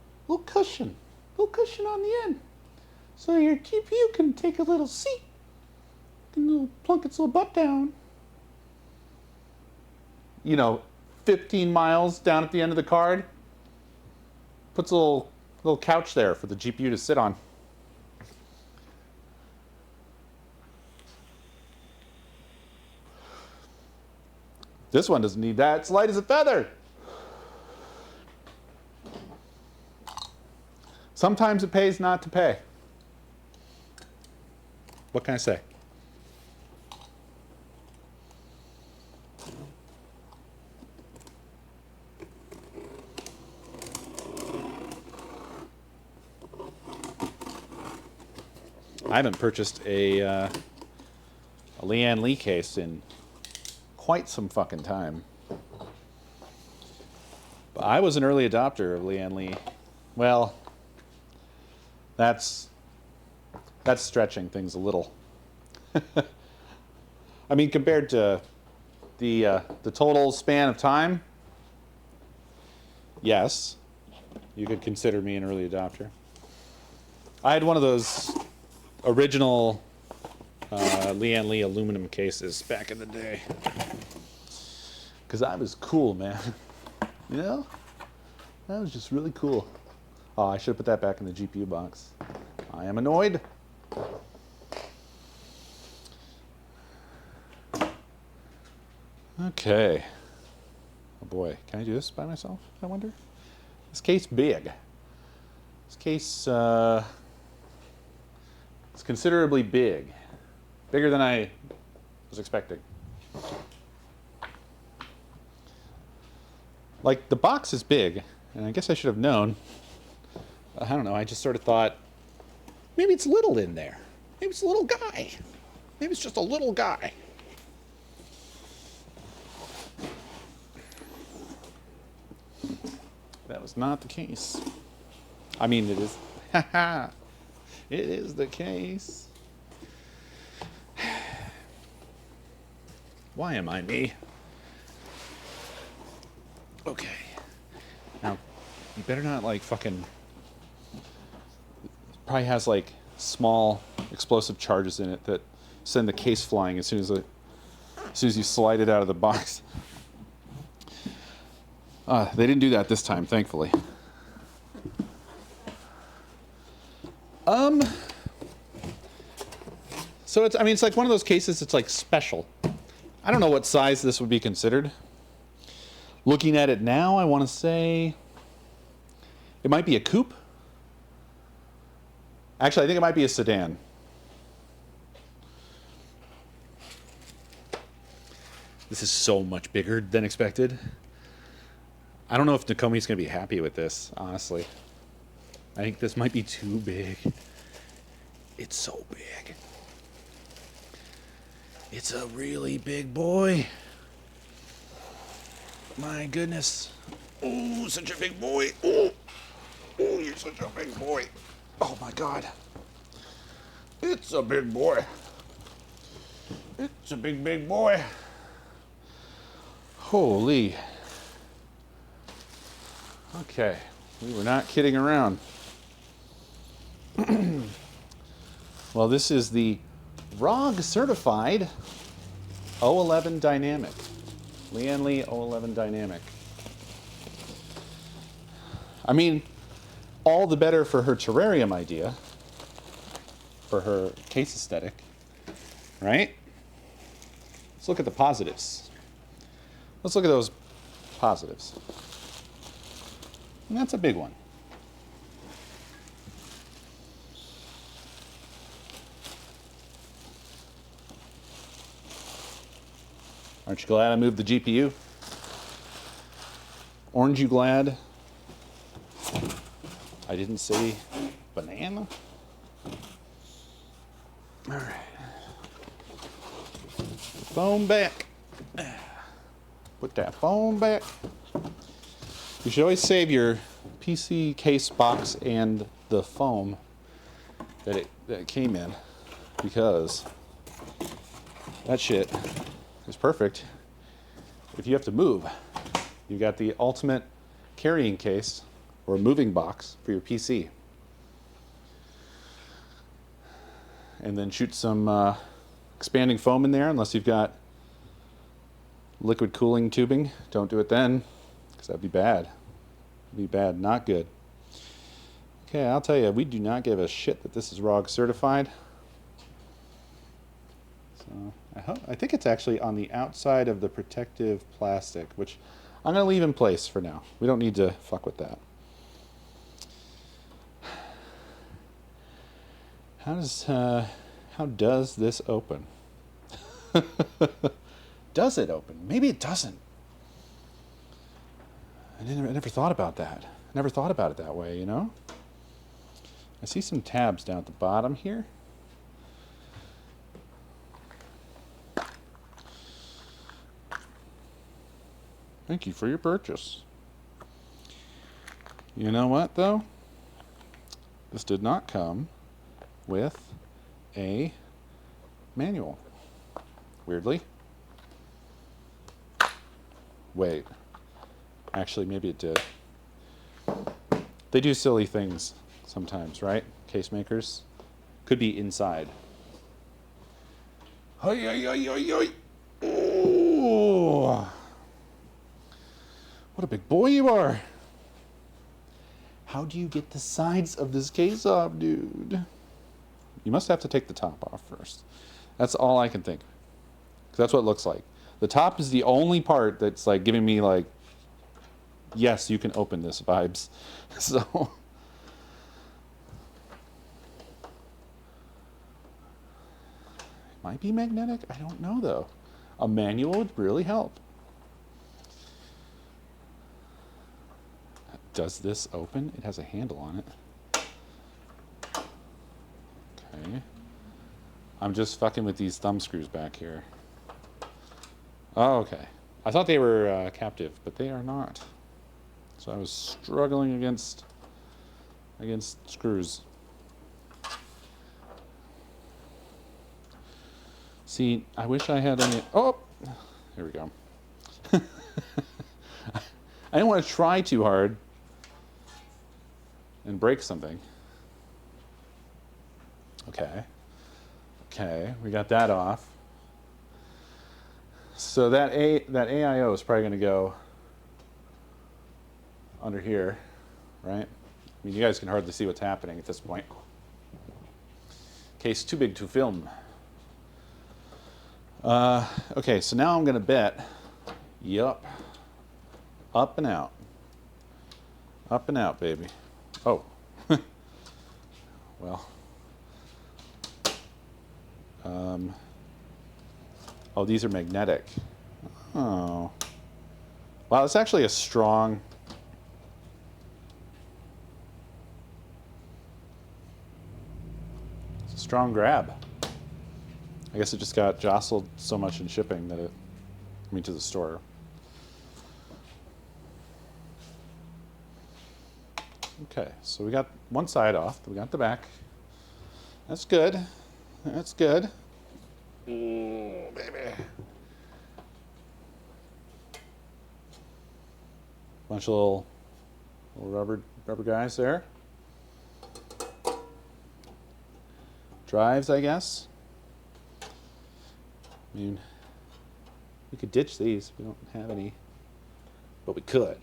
cushion on the end, so your GPU can take a little seat, can plunk its little butt down. 15 miles down at the end of the card, puts a little couch there for the GPU to sit on. This one doesn't need that. It's light as a feather. Sometimes it pays not to pay. What can I say? I haven't purchased a Lian Li case in quite some fucking time. But I was an early adopter of Lian Li. Well, that's stretching things a little. I mean, compared to the total span of time, yes, you could consider me an early adopter. I had one of those original Lian Li aluminum cases back in the day. Because I was cool, man. You know? That was just really cool. Oh, I should have put that back in the GPU box. I am annoyed. Okay. boy. Can I do this by myself, I wonder? This case big. This case is considerably big. Bigger than I was expecting. Like, the box is big, and I guess I should have known. I don't know, I just sort of thought, maybe it's little in there. Maybe it's a little guy. Maybe it's just a little guy. That was not the case. I mean, it is. Haha. It is the case. Why am I me? Okay. Now, you better not, like, fucking... It probably has, like, small explosive charges in it that send the case flying as soon as you slide it out of the box. They didn't do that this time, thankfully. So it's like one of those cases. It's like special. I don't know what size this would be considered. Looking at it now, I want to say it might be a coupe. Actually, I think it might be a sedan. This is so much bigger than expected. I don't know if necomi's going to be happy with this, honestly. I think this might be too big. It's so big. It's a really big boy. My goodness. Oh, such a big boy. Oh, you're such a big boy. Oh my God. It's a big boy. It's a big, big boy. Holy. Okay, we were not kidding around. Well, this is the ROG certified 011 Dynamic. Leanne Lee 011 Dynamic. I mean, all the better for her terrarium idea, for her case aesthetic, right? Let's look at the positives. Let's look at those positives. And that's a big one. Aren't you glad I moved the GPU? Aren't you glad I didn't say banana? All right. Phone back. Put that phone back. You should always save your PC case box and the foam that it came in, because that shit is perfect if you have to move. You've got the ultimate carrying case or moving box for your PC. And then shoot some expanding foam in there, unless you've got liquid cooling tubing. Don't do it then, because that'd be bad. It'd be bad, not good. Okay, I'll tell you, we do not give a shit that this is ROG certified. So I think it's actually on the outside of the protective plastic, which I'm going to leave in place for now. We don't need to fuck with that. How does this open? Does it open? Maybe it doesn't. I never thought about that. I never thought about it that way, you know? I see some tabs down at the bottom here. Thank you for your purchase. You know what, though? This did not come with a manual. Weirdly. Wait. Actually, maybe it did. They do silly things sometimes, right? Case makers. Could be inside. Hoi, hoi, hoi, hoi, hoi. Oh. What a big boy you are. How do you get the sides of this case off, dude? You must have to take the top off first. That's all I can think. Because that's what it looks like. The top is the only part that's like giving me like yes, you can open this vibes. So might be magnetic. I don't know though. A manual would really help. Does this open? It has a handle on it. Okay. I'm just fucking with these thumb screws back here. Oh, okay. I thought they were captive, but they are not. So I was struggling against screws. See, I wish I had any. Oh, here we go. I didn't want to try too hard and break something. Okay. Okay, we got that off. So that AIO is probably going to go under here, right? I mean, you guys can hardly see what's happening at this point. Case too big to film. Okay, so now I'm going to bet, yup, up and out. Up and out, baby. Oh. Well. Oh, these are magnetic. Oh. Wow, it's actually a strong... It's a strong grab. I guess it just got jostled so much in shipping that it... I mean, to the store. Okay, so we got one side off. We got the back. That's good. That's good. Ooh, baby. Bunch of little rubber guys there. Drives, I guess. I mean, we could ditch these. We don't have any, but we could.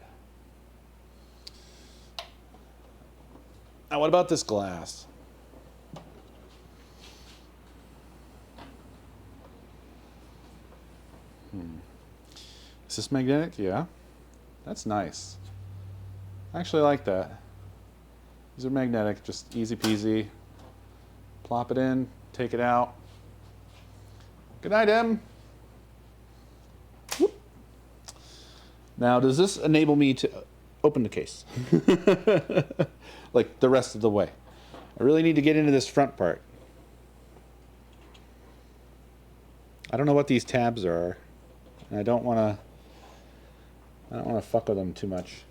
Now, what about this glass? Is this magnetic? Yeah. That's nice. I actually like that. These are magnetic, just easy peasy. Plop it in, take it out. Good night, Em. Whoop. Now, does this enable me to open the case? Like the rest of the way. I really need to get into this front part. I don't know what these tabs are, and I don't want to fuck with them too much.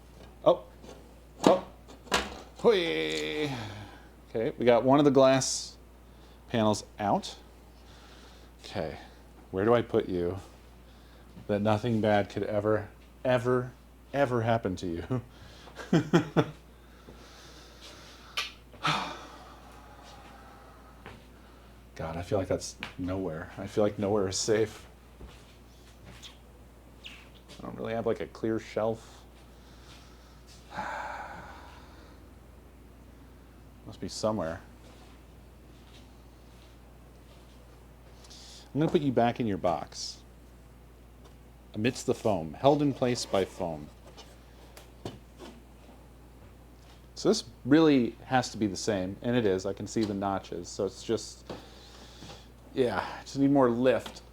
Oh, hoi. Okay, we got one of the glass panels out. Okay, where do I put you that nothing bad could ever happen to you? God, I feel like that's nowhere. I feel like nowhere is safe. I don't really have like a clear shelf. Must be somewhere. I'm going to put you back in your box. Amidst the foam, held in place by foam. So this really has to be the same, and it is. I can see the notches, so it's just, yeah, just need more lift.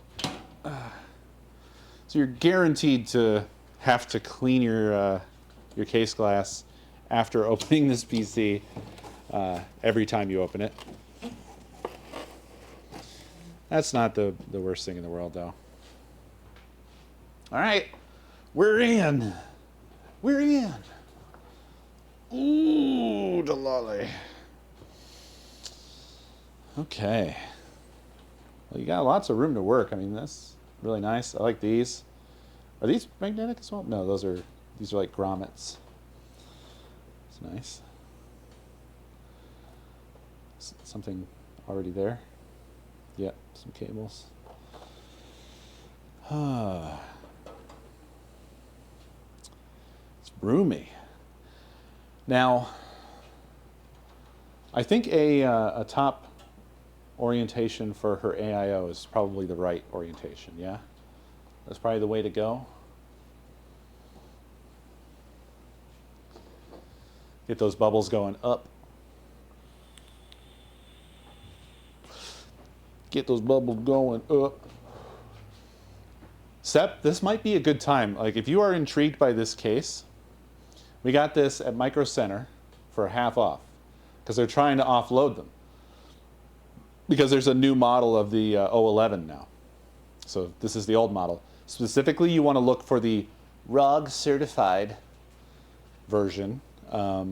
So you're guaranteed to have to clean your case glass after opening this PC every time you open it. That's not the worst thing in the world, though. All right, we're in. We're in. Ooh, Delali. Okay. Well, you got lots of room to work. I mean, that's really nice. I like these. Are these magnetic as well? No, these are like grommets. It's nice. Something already there. Yep, some cables. It's roomy. Now, I think a top orientation for her AIO is probably the right orientation, yeah? That's probably the way to go. Get those bubbles going up. Get those bubbles going up. Sep, this might be a good time. Like, if you are intrigued by this case, we got this at Micro Center for half off because they're trying to offload them. Because there's a new model of the 011 now. So this is the old model. Specifically, you want to look for the ROG certified version. But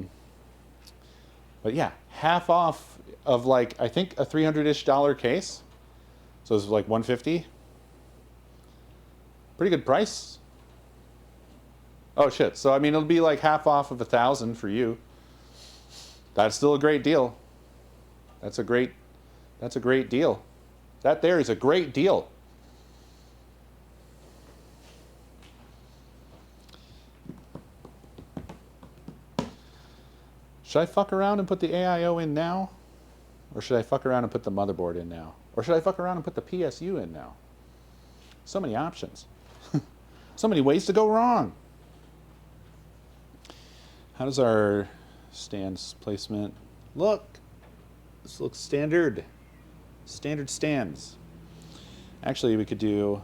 yeah, half off of like, I think a $300-ish case. So it's like $150. Pretty good price. Oh shit, so I mean, it'll be like half off of $1,000 for you. That's still a great deal. That's a great deal. That there is a great deal. Should I fuck around and put the AIO in now? Or should I fuck around and put the motherboard in now? Or should I fuck around and put the PSU in now? So many options. So many ways to go wrong. How does our stands placement look? This looks standard. Standard stands. Actually, we could do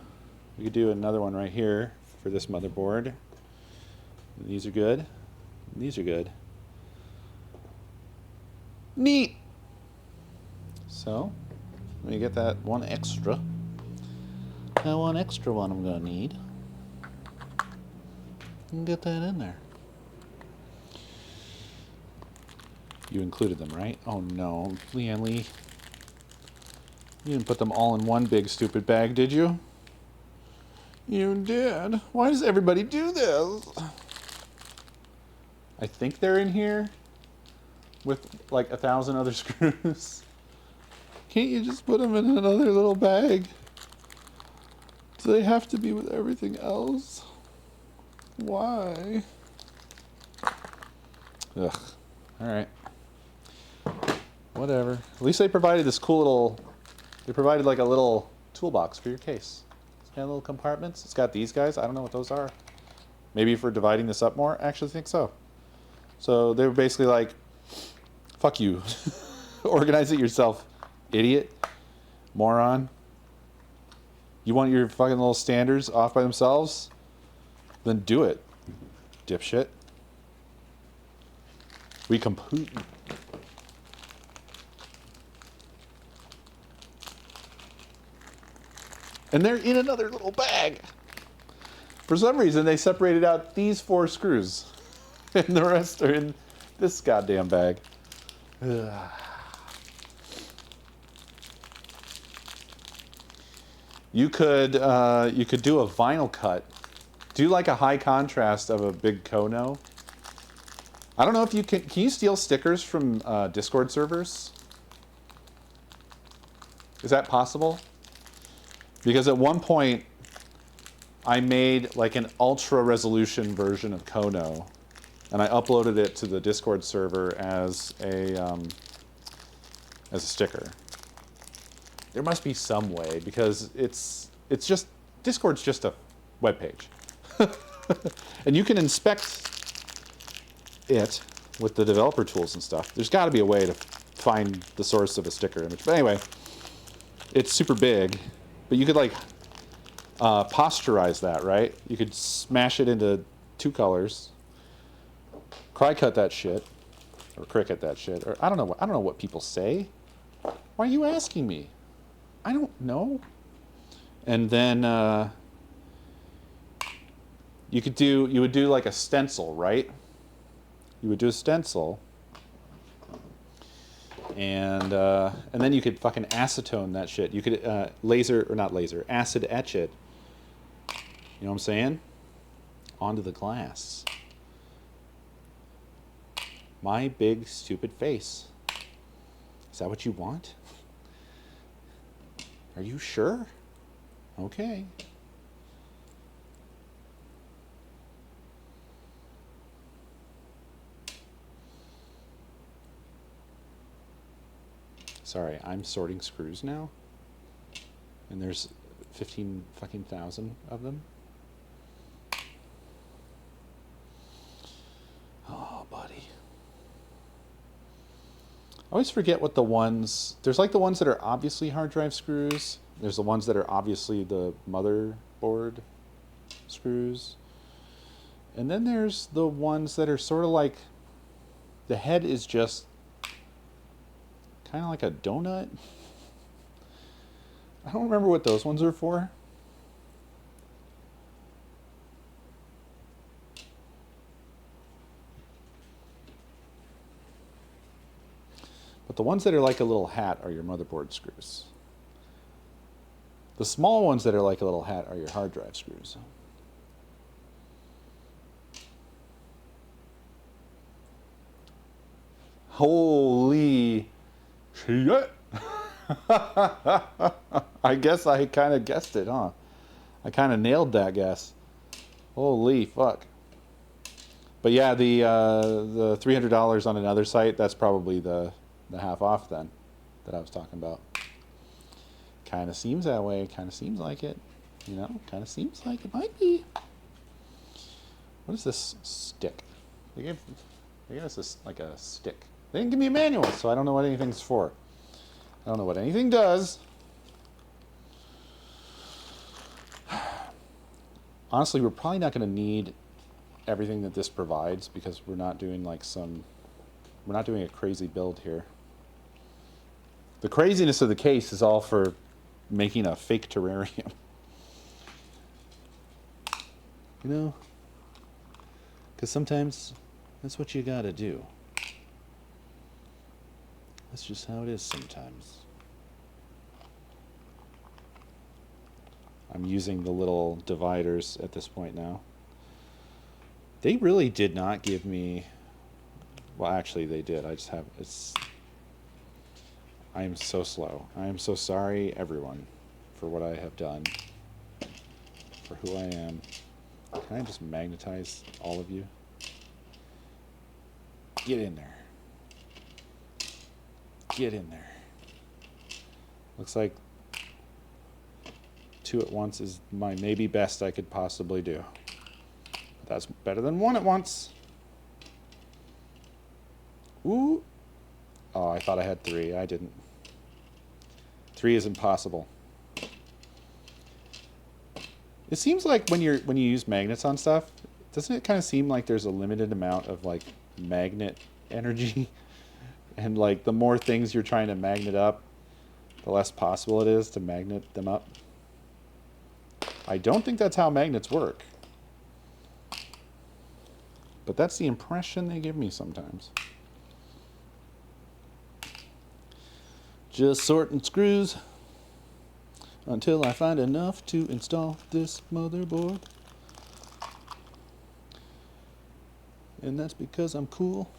another one right here for this motherboard. These are good. These are good. Neat. So, let me get that one extra. That one extra one I'm gonna need. And get that in there. You included them, right? Oh no, Leanne Lee. You didn't put them all in one big stupid bag, did you? You did. Why does everybody do this? I think they're in here with like 1,000 other screws. Can't you just put them in another little bag? Do they have to be with everything else? Why? Ugh. Alright. Whatever. At least they provided this cool little... They provided like a little toolbox for your case. It's got little compartments. It's got these guys. I don't know what those are. Maybe for dividing this up more? I actually think so. So they were basically like, fuck you. Organize it yourself, idiot. Moron. You want your fucking little standards off by themselves? Then do it, dipshit. We compute. And they're in another little bag. For some reason, they separated out these 4 screws. And the rest are in this goddamn bag. Ugh. You could do a vinyl cut. Do like a high contrast of a big Kono. I don't know if you can you steal stickers from Discord servers? Is that possible? Because at one point, I made like an ultra resolution version of Kono, and I uploaded it to the Discord server as a sticker. There must be some way, because it's just, Discord's just a web page. And you can inspect it with the developer tools and stuff. There's got to be a way to find the source of a sticker image. But anyway, it's super big, but you could like posterize that, right? You could smash it into 2 colors, cry cut that shit, or cricket that shit, or I don't know what people say. Why are you asking me? I don't know. And then you would do like a stencil, right? You would do a stencil, and then you could fucking acetone that shit. You could acid etch it. You know what I'm saying? Onto the glass. My big stupid face. Is that what you want? Are you sure? Okay. Sorry, I'm sorting screws now. And there's 15 fucking thousand of them. Oh, buddy. always forget what the ones, there's like the ones that are obviously hard drive screws. There's the ones that are obviously the motherboard screws. And then there's the ones that are sort of like, the head is just kind of like a donut. I don't remember what those ones are for. But the ones that are like a little hat are your motherboard screws. The small ones that are like a little hat are your hard drive screws. Holy shit. I guess I kind of guessed it, huh? I kind of nailed that guess. Holy fuck. But yeah, the $300 on another site, that's probably the half off then that I was talking about. Kind of seems that way. Kind of seems like it. You know, kind of seems like it might be. What is this stick? They gave us this like a stick. They didn't give me a manual, so I don't know what anything's for. I don't know what anything does. Honestly, we're probably not going to need everything that this provides because we're not doing like we're not doing a crazy build here. The craziness of the case is all for making a fake terrarium. You know? Because sometimes that's what you gotta do. That's just how it is sometimes. I'm using the little dividers at this point now. They really did not give me... Well, actually they did. I just have... I am so slow. I am so sorry, everyone, for what I have done. For who I am. Can I just magnetize all of you? Get in there. Get in there. Looks like 2 at once is my maybe best I could possibly do. But that's better than 1 at once. Ooh. Oh, I thought I had 3. I didn't. 3 is impossible. It seems like when you use magnets on stuff, doesn't it kind of seem like there's a limited amount of like magnet energy? And like the more things you're trying to magnet up, the less possible it is to magnet them up. I don't think that's how magnets work. But that's the impression they give me sometimes. Just sorting screws until I find enough to install this motherboard. And that's because I'm cool.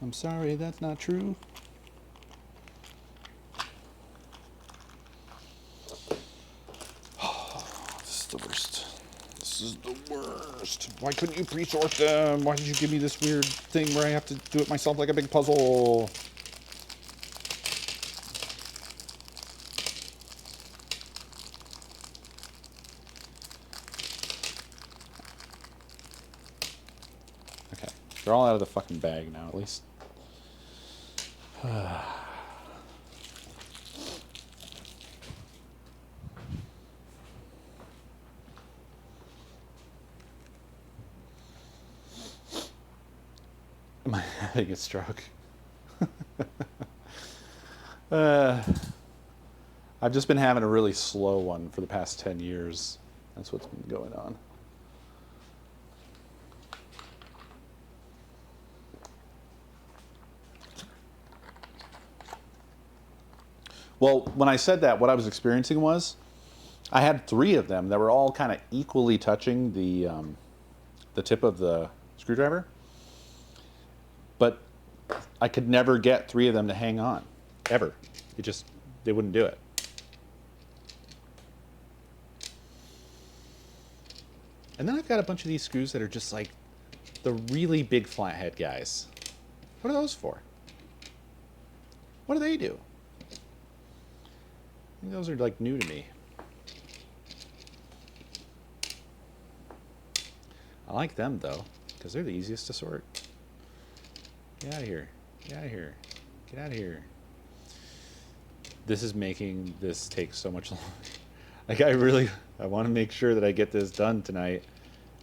I'm sorry, that's not true. This is the worst. This is the worst. Why couldn't you pre-sort them? Why did you give me this weird thing where I have to do it myself like a big puzzle? Okay, they're all out of the fucking bag now, at least. Am I having a stroke? I've just been having a really slow one for the past 10 years. That's what's been going on. Well, when I said that, what I was experiencing was I had 3 of them that were all kind of equally touching the tip of the screwdriver. But I could never get 3 of them to hang on, ever. They wouldn't do it. And then I've got a bunch of these screws that are just like the really big flathead guys. What are those for? What do they do? I think those are like new to me. I like them though, because they're the easiest to sort. Get out of here. Get out of here. Get out of here. This is making this take so much longer. Like, I want to make sure that I get this done tonight.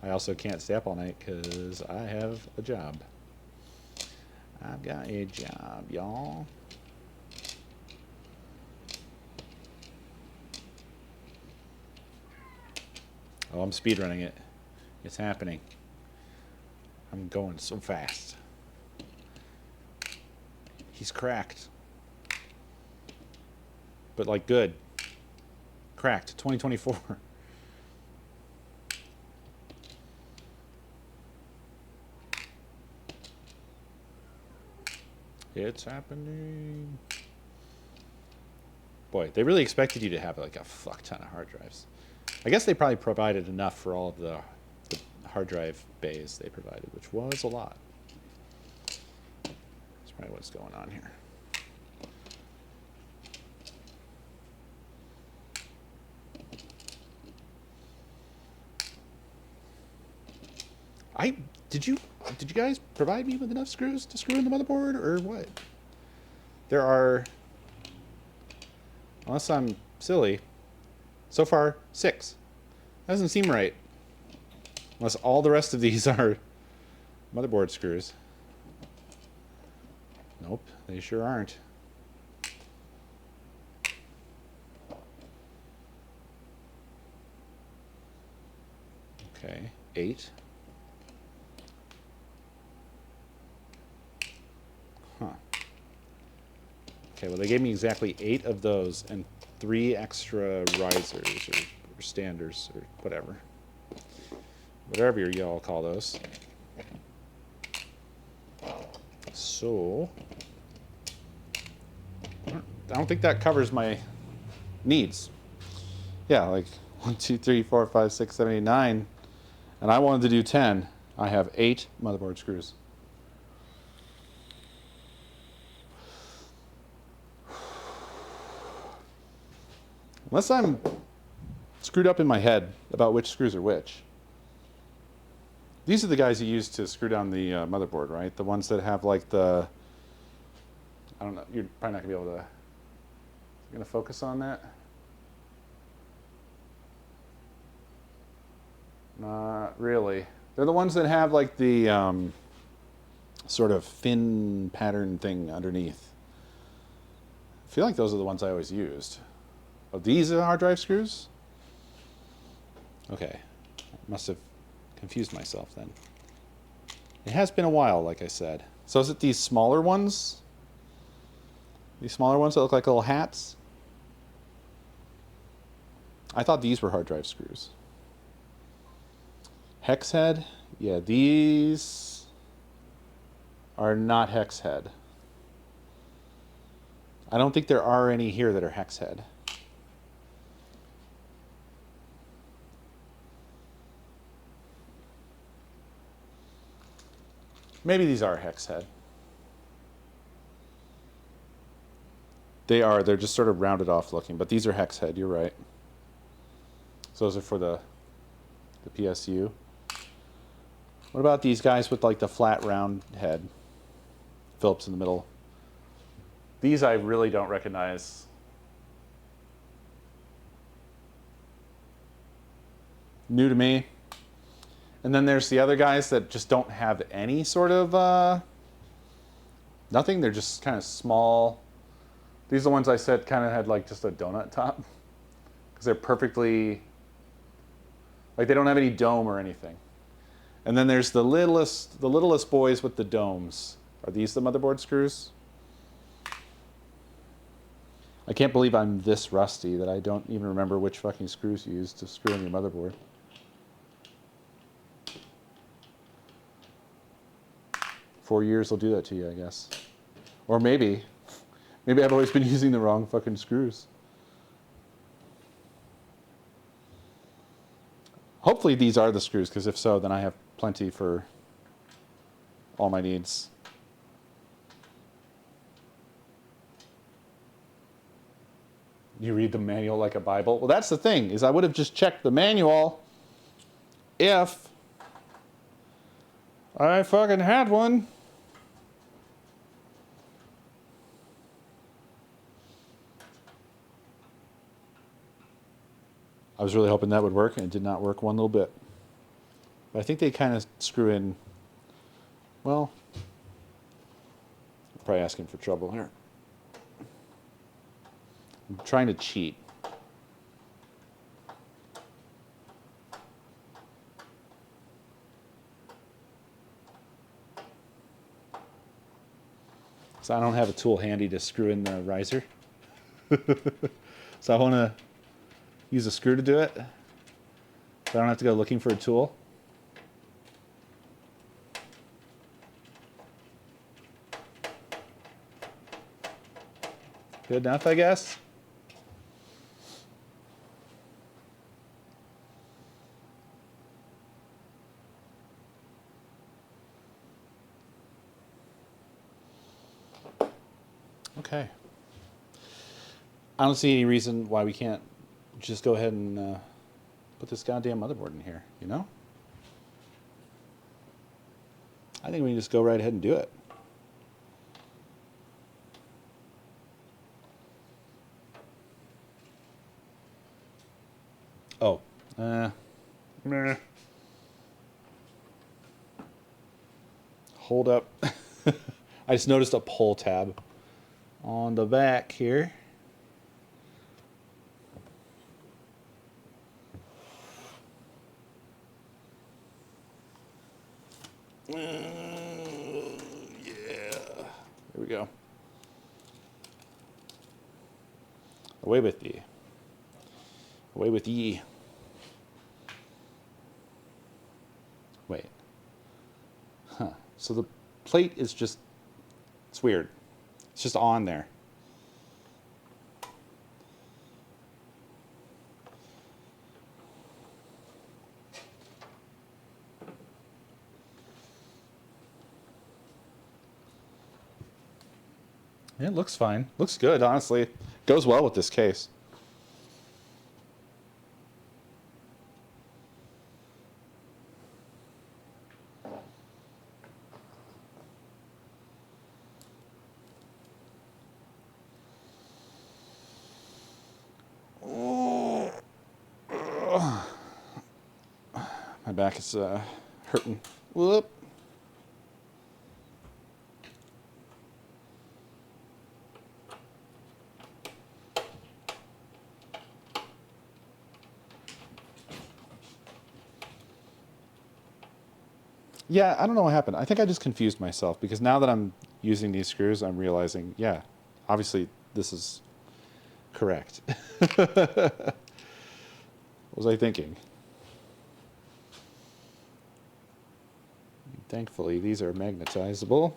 I also can't stay up all night because I have a job. I've got a job, y'all. Oh, I'm speedrunning it. It's happening. I'm going so fast. He's cracked. But like good. Cracked. 2024. It's happening. Boy, they really expected you to have like a fuck ton of hard drives. I guess they probably provided enough for all of the hard drive bays they provided, which was a lot. That's probably what's going on here. Did you guys provide me with enough screws to screw in the motherboard or what? There are, unless I'm silly, so far 6. That doesn't seem right. Unless all the rest of these are motherboard screws. Nope, they sure aren't. Okay, 8. Huh. Okay, well they gave me exactly 8 of those and 3 extra risers or standers or whatever. Whatever y'all call those. So, I don't think that covers my needs. Yeah, like 1, 2, 3, 4, 5, 6, 7, 8, 9. And I wanted to do 10. I have 8 motherboard screws. Unless I'm screwed up in my head about which screws are which. These are the guys you use to screw down the motherboard, right? The ones that have like the, I don't know, you're probably not going to be able to, you're going to focus on that? Not really. They're the ones that have like the sort of fin pattern thing underneath. I feel like those are the ones I always used. Oh, these are hard drive screws? Okay. Must have confused myself then. It has been a while, like I said. So is it these smaller ones? These smaller ones that look like little hats? I thought these were hard drive screws. Hex head? Yeah, these are not hex head. I don't think there are any here that are hex head. Maybe these are hex head. They are. They're just sort of rounded off looking, but these are hex head. You're right. So those are for the PSU. What about these guys with like the flat round head? Phillips in the middle. These I really don't recognize. New to me. And then there's the other guys that just don't have any sort of nothing. They're just kind of small. These are the ones I said kind of had like just a donut top. Because they're perfectly, like they don't have any dome or anything. And then there's the littlest boys with the domes. Are these the motherboard screws? I can't believe I'm this rusty that I don't even remember which fucking screws you use to screw in your motherboard. Four years will do that to you, I guess. Or maybe I've always been using the wrong fucking screws. Hopefully these are the screws, because if so, then I have plenty for all my needs. You read the manual like a Bible? Well, that's the thing, is I would have just checked the manual if I fucking had one. I was really hoping that would work, and it did not work one little bit. But I think they kind of screw in, well, I'm probably asking for trouble here. I'm trying to cheat. So I don't have a tool handy to screw in the riser. So I want to use a screw to do it. So I don't have to go looking for a tool. Good enough, I guess. Okay. I don't see any reason why we can't just go ahead and put this goddamn motherboard in here, you know? I think we can just go right ahead and do it. Oh. Meh. Hold up. I just noticed a pull tab on the back here. Yeah. There we go. Away with ye. Away with ye. Wait. Huh. So the plate is just, it's weird. It's just on there. It looks fine. Looks good, honestly. Goes well with this case. My back is hurting. Whoop. Yeah, I don't know what happened. I think I just confused myself because now that I'm using these screws, I'm realizing, yeah, obviously this is correct. What was I thinking? Thankfully, these are magnetizable.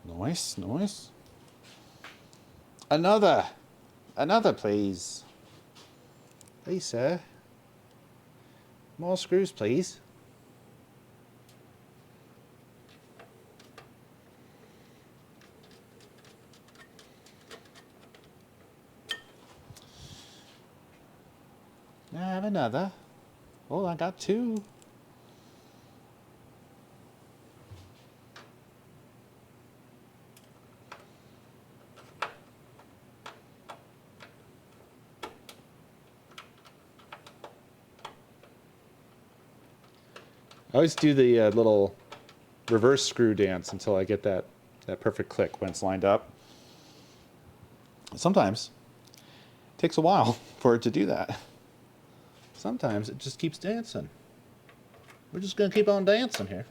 Nice, nice. Another, please. Please, sir. More screws, please. I have another. Oh, I got two. I always do the little reverse screw dance until I get that perfect click when it's lined up. Sometimes it takes a while for it to do that. Sometimes it just keeps dancing. We're just going to keep on dancing here.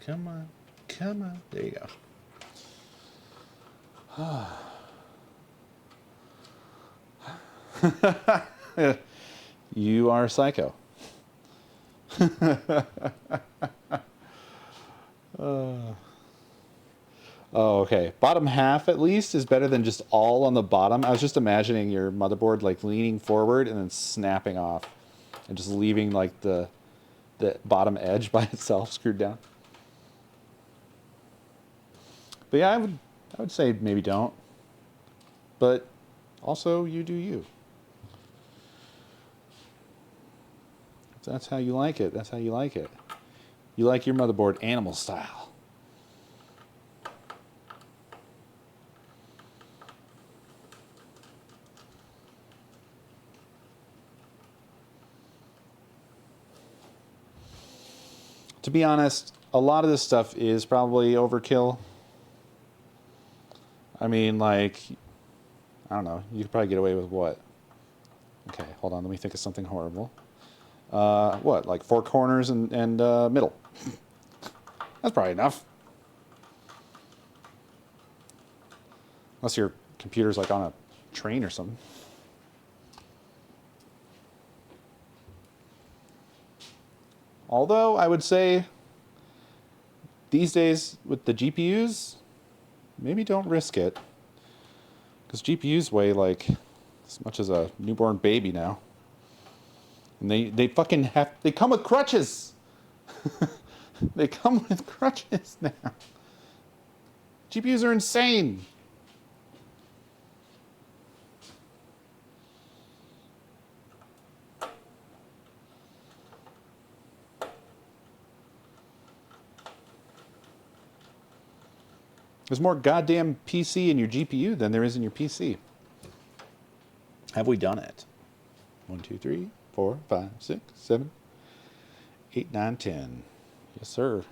Come on. Come on. There you go. You are a psycho. Oh, okay. Bottom half, at least, is better than just all on the bottom. I was just imagining your motherboard, like, leaning forward and then snapping off. And just leaving, like, the bottom edge by itself screwed down. But yeah, I would say maybe don't. But also, you do you. If that's how you like it, that's how you like it. You like your motherboard animal style. To be honest, a lot of this stuff is probably overkill. I mean, like, I don't know. You could probably get away with what? Okay, hold on. Let me think of something horrible. What? Like 4 corners and middle. That's probably enough. Unless your computer's like on a train or something. Although I would say these days with the GPUs, maybe don't risk it. Because GPUs weigh like as much as a newborn baby now. And they fucking have, they come with crutches. They come with crutches now. GPUs are insane. There's more goddamn PC in your GPU than there is in your PC. Have we done it? 1, 2, 3, 4, 5, 6, 7, 8, 9, 10. Yes, sir.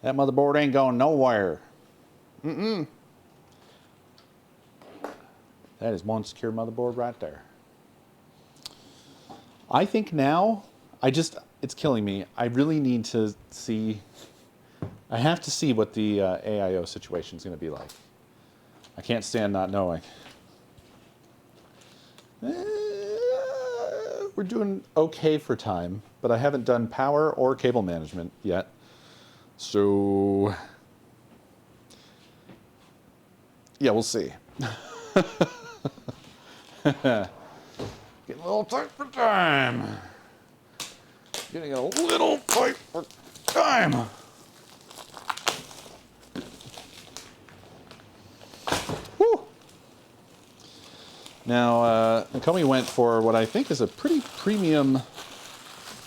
That motherboard ain't going nowhere. Mm-mm. That is one secure motherboard right there. I think now, it's killing me. I really need to see, I have to see what the AIO situation is going to be like. I can't stand not knowing. We're doing okay for time, but I haven't done power or cable management yet. So, yeah, we'll see. Getting a little tight for time. Getting a little tight for time. Woo! Now, necomi went for what I think is a pretty premium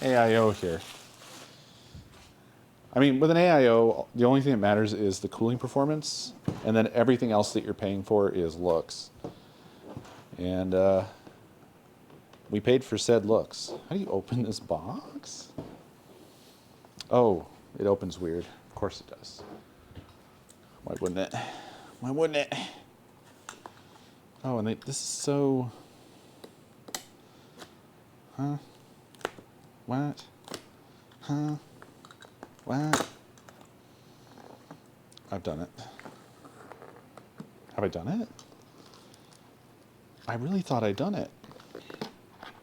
AIO here. I mean, with an AIO, the only thing that matters is the cooling performance, and then everything else that you're paying for is looks. And we paid for said looks. How do you open this box? Oh, it opens weird. Of course it does. Why wouldn't it? Why wouldn't it? Oh, and this is so... Huh? What? Huh? What? I've done it. Have I done it? I really thought I'd done it.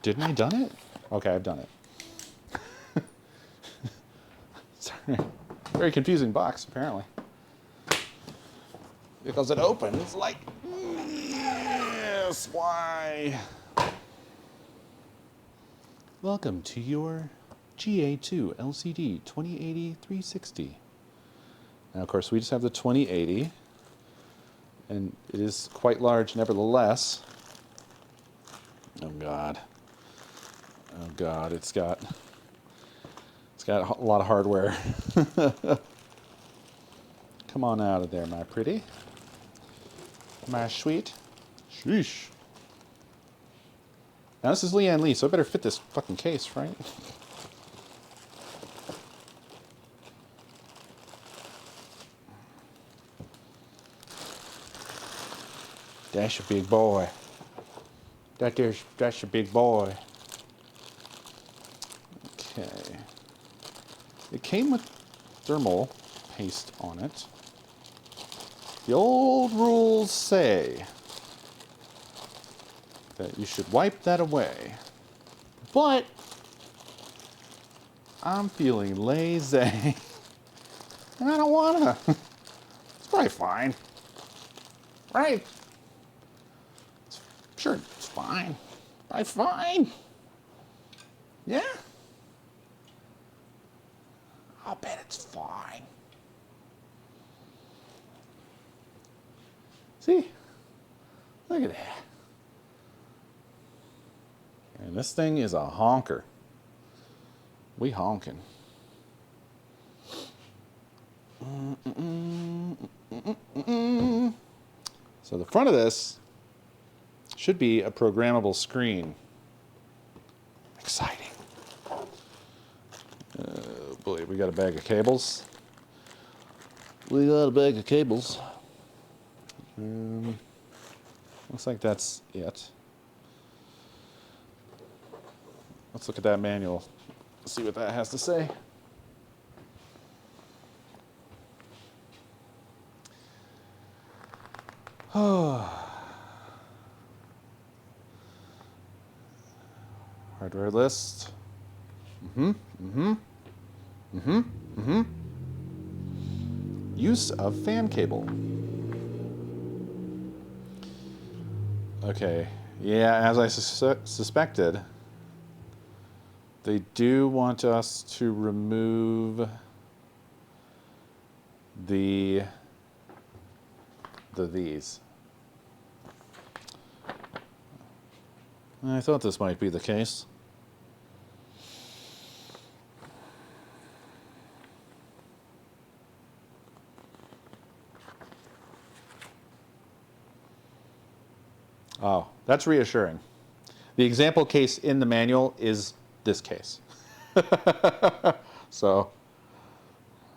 Didn't I done it? Okay, I've done it. Sorry. Very confusing box, apparently. Because it opens like this. Why? Welcome to your GA2 LCD 2080-360. Now, of course, we just have the 2080, and it is quite large nevertheless. Oh God. Oh God, it's got a lot of hardware. Come on out of there, my pretty. My sweet. Sheesh. Now this is Leanne Lee, so I better fit this fucking case, right? That's your big boy. That's your big boy. Okay. It came with thermal paste on it. The old rules say that you should wipe that away. But I'm feeling lazy. And I don't wanna. It's probably fine. Right? Sure, it's fine. Probably fine. Yeah? I'll bet it's fine. See? Look at that. And this thing is a honker. We honking. So the front of this should be a programmable screen. Exciting. Boy, we got a bag of cables. We got a bag of cables. Looks like that's it. Let's look at that manual. See what that has to say. Hardware list. Use of fan cable. Okay, yeah, as I suspected, they do want us to remove these. I thought this might be the case. Oh, that's reassuring. The example case in the manual is this case. So,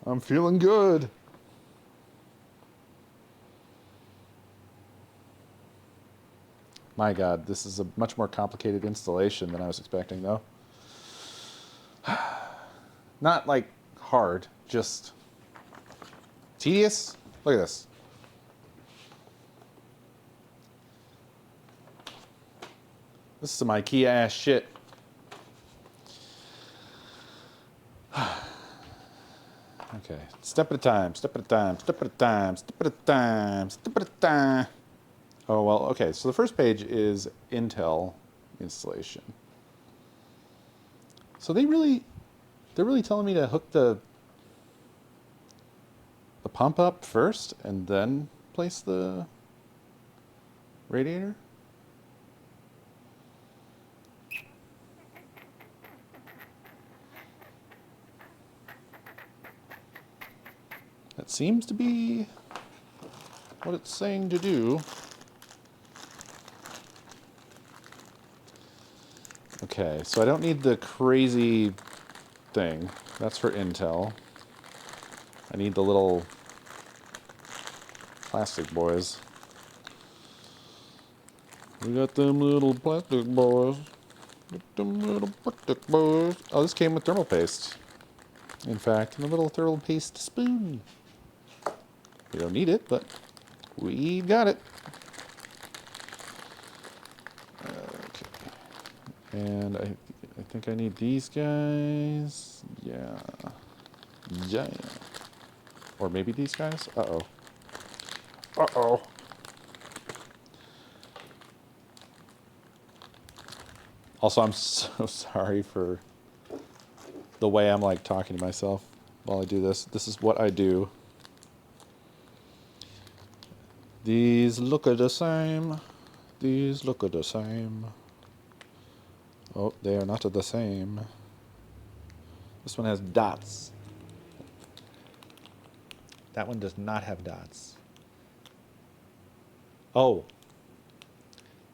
I'm feeling good. My God, this is a much more complicated installation than I was expecting, though. Not like hard, just tedious. Look at this. This is some IKEA ass shit. Okay, step at a time, step at a time, step at a time, step at a time, step at a time. Oh, well, okay, so the first page is Intel installation. So they're really telling me to hook the pump up first and then place the radiator? That seems to be what it's saying to do. Okay, so I don't need the crazy thing. That's for Intel. I need the little plastic boys. We got them little plastic boys. Get them little plastic boys. Oh, this came with thermal paste. In fact, in a little thermal paste spoon. We don't need it, but we got it. Okay. And I think I need these guys. Yeah. Yeah. Or maybe these guys? Uh-oh. Uh-oh. Also, I'm so sorry for the way I'm like talking to myself while I do this. This is what I do. These look the same. These look the same. Oh, they are not the same. This one has dots. That one does not have dots. Oh.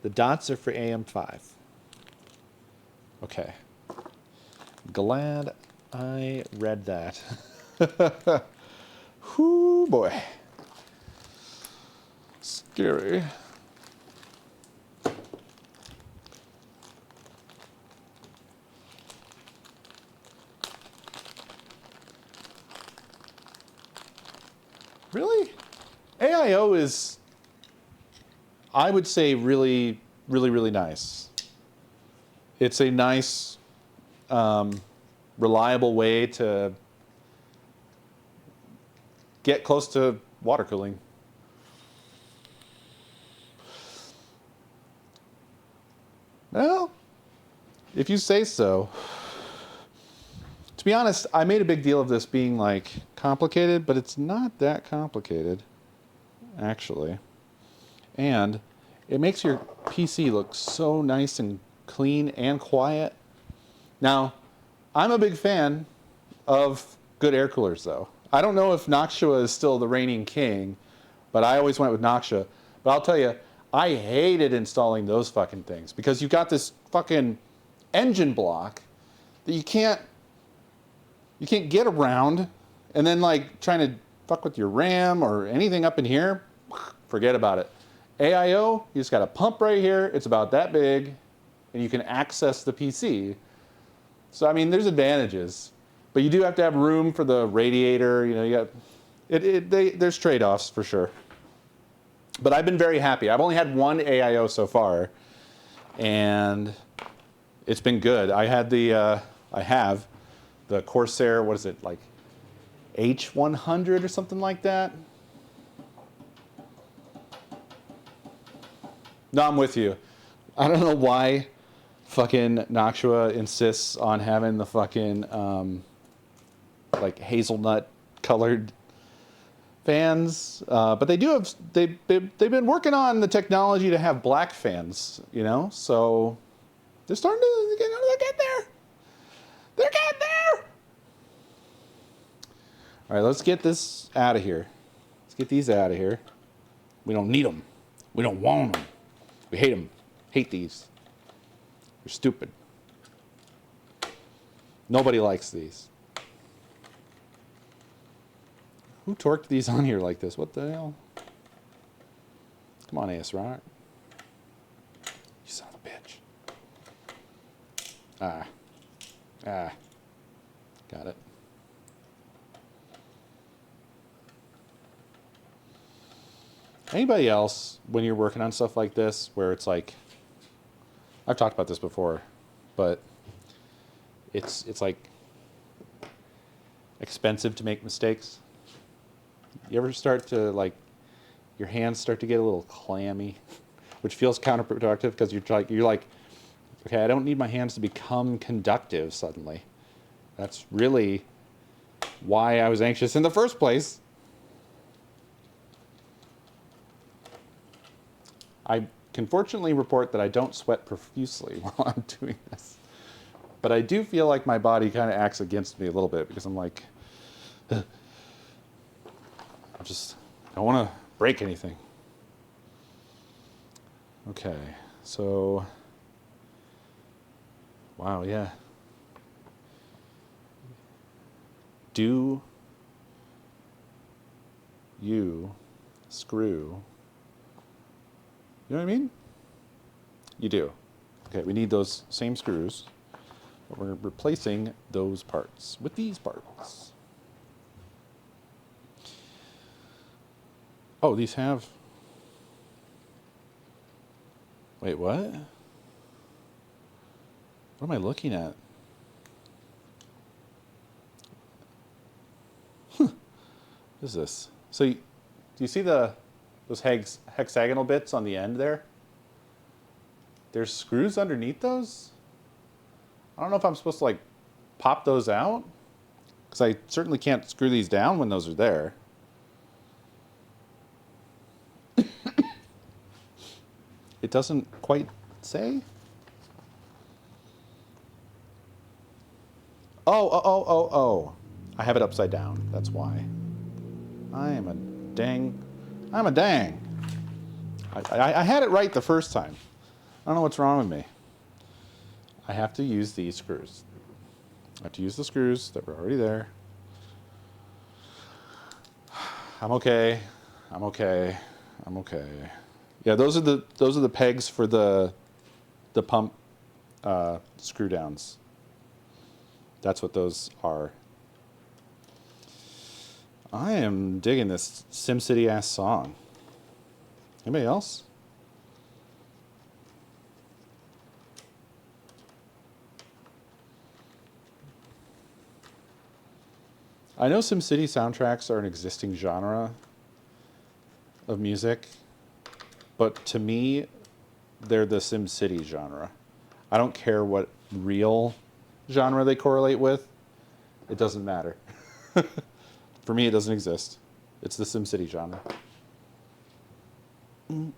The dots are for AM5. Okay. Glad I read that. Whoo, boy. Scary. Really? AIO is, I would say, really, really, really nice. It's a nice, reliable way to get close to water cooling. Well, if you say so. To be honest, I made a big deal of this being like complicated, but it's not that complicated, actually. And it makes your PC look so nice and clean and quiet. Now, I'm a big fan of good air coolers, though. I don't know if Noctua is still the reigning king, but I always went with Noctua. But I'll tell you, I hated installing those fucking things because you've got this fucking engine block that you can't get around, and then like trying to fuck with your RAM or anything up in here, forget about it. AIO, you just got a pump right here. It's about that big, and you can access the PC. So I mean, there's advantages, but you do have to have room for the radiator. You know, you got there's trade-offs for sure. But I've been very happy. I've only had one AIO so far, and it's been good. I have the Corsair, what is it, like H100 or something like that? No, I'm with you. I don't know why fucking Noctua insists on having the fucking like hazelnut colored fans, but they do have they've been working on the technology to have black fans, you know, so they're starting to get there. They're getting there. All right, let's get this out of here. Let's get these out of here. We don't need them. We don't want them. We hate them. Hate these. They're stupid. Nobody likes these. Who torqued these on here like this? What the hell? Come on, AS Rock. You son of a bitch. Got it. Anybody else, when you're working on stuff like this, where it's like, I've talked about this before, but it's like expensive to make mistakes. You ever start to like, your hands start to get a little clammy, which feels counterproductive because you're like, okay, I don't need my hands to become conductive suddenly. That's really why I was anxious in the first place. I can fortunately report that I don't sweat profusely while I'm doing this. But I do feel like my body kind of acts against me a little bit because I'm like, I don't want to break anything. Okay, so, wow, yeah. Do you screw? You know what I mean? You do. Okay, we need those same screws, but we're replacing those parts with these parts. Oh, these have... Wait, what? What am I looking at? What is this? So, do you see those hexagonal bits on the end there? There's screws underneath those? I don't know if I'm supposed to like pop those out, because I certainly can't screw these down when those are there. It doesn't quite say. Oh. I have it upside down. That's why. I'm a dang. I had it right the first time. I don't know what's wrong with me. I have to use these screws. I have to use the screws that were already there. I'm okay. Yeah, those are the pegs for the pump screw downs. That's what those are. I am digging this SimCity ass song. Anybody else? I know SimCity soundtracks are an existing genre of music, but to me, they're the SimCity genre. I don't care what real genre they correlate with. It doesn't matter. For me, it doesn't exist. It's the SimCity genre. Okie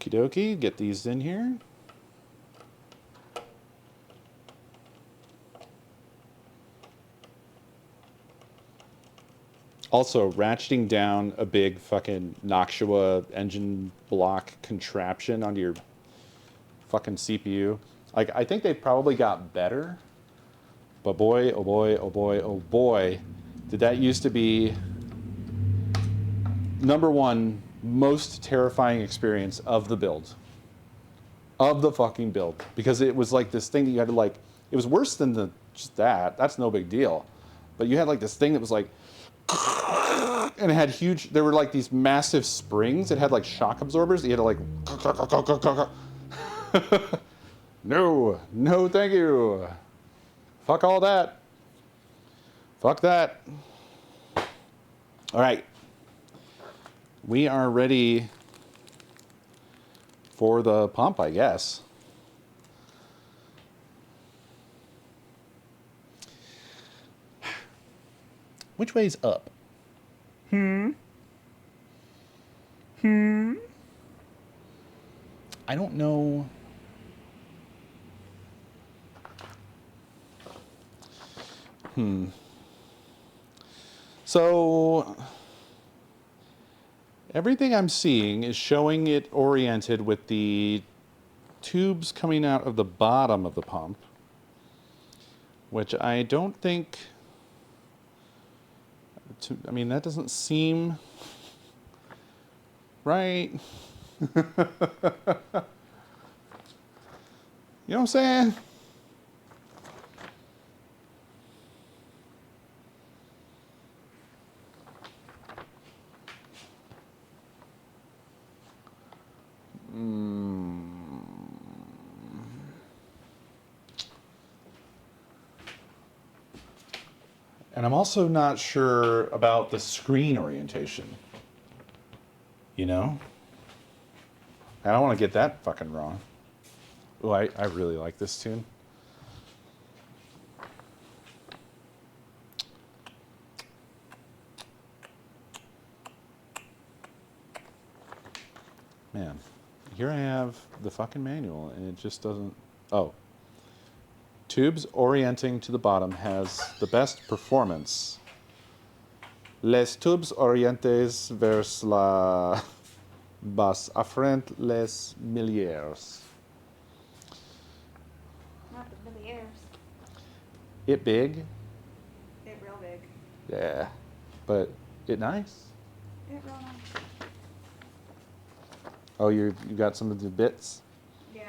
dokie, get these in here. Also, ratcheting down a big fucking Noctua engine block contraption onto your fucking CPU. Like, I think they probably got better, but boy, oh boy, oh boy, oh boy, did that used to be number one most terrifying experience of the build. Of the fucking build. Because it was like this thing that you had to like, it was worse than just that. That's no big deal. But you had like this thing that was like, and it had huge, there were like these massive springs. It had like shock absorbers. You had to like, no, thank you. Fuck all that. Fuck that. All right. We are ready for the pump, I guess. Which way's up? I don't know. So everything I'm seeing is showing it oriented with the tubes coming out of the bottom of the pump, which I don't think, I mean, that doesn't seem right. You know what I'm saying? And I'm also not sure about the screen orientation. You know? I don't want to get that fucking wrong. Oh, I really like this tune. Man, here I have the fucking manual and it just doesn't... Oh. Tubes orienting to the bottom has the best performance. Les tubes orientes vers la base affront les milliers. Not the milliers. It big? It real big. Yeah. But it nice? It real nice. Oh, you got some of the bits? Yeah.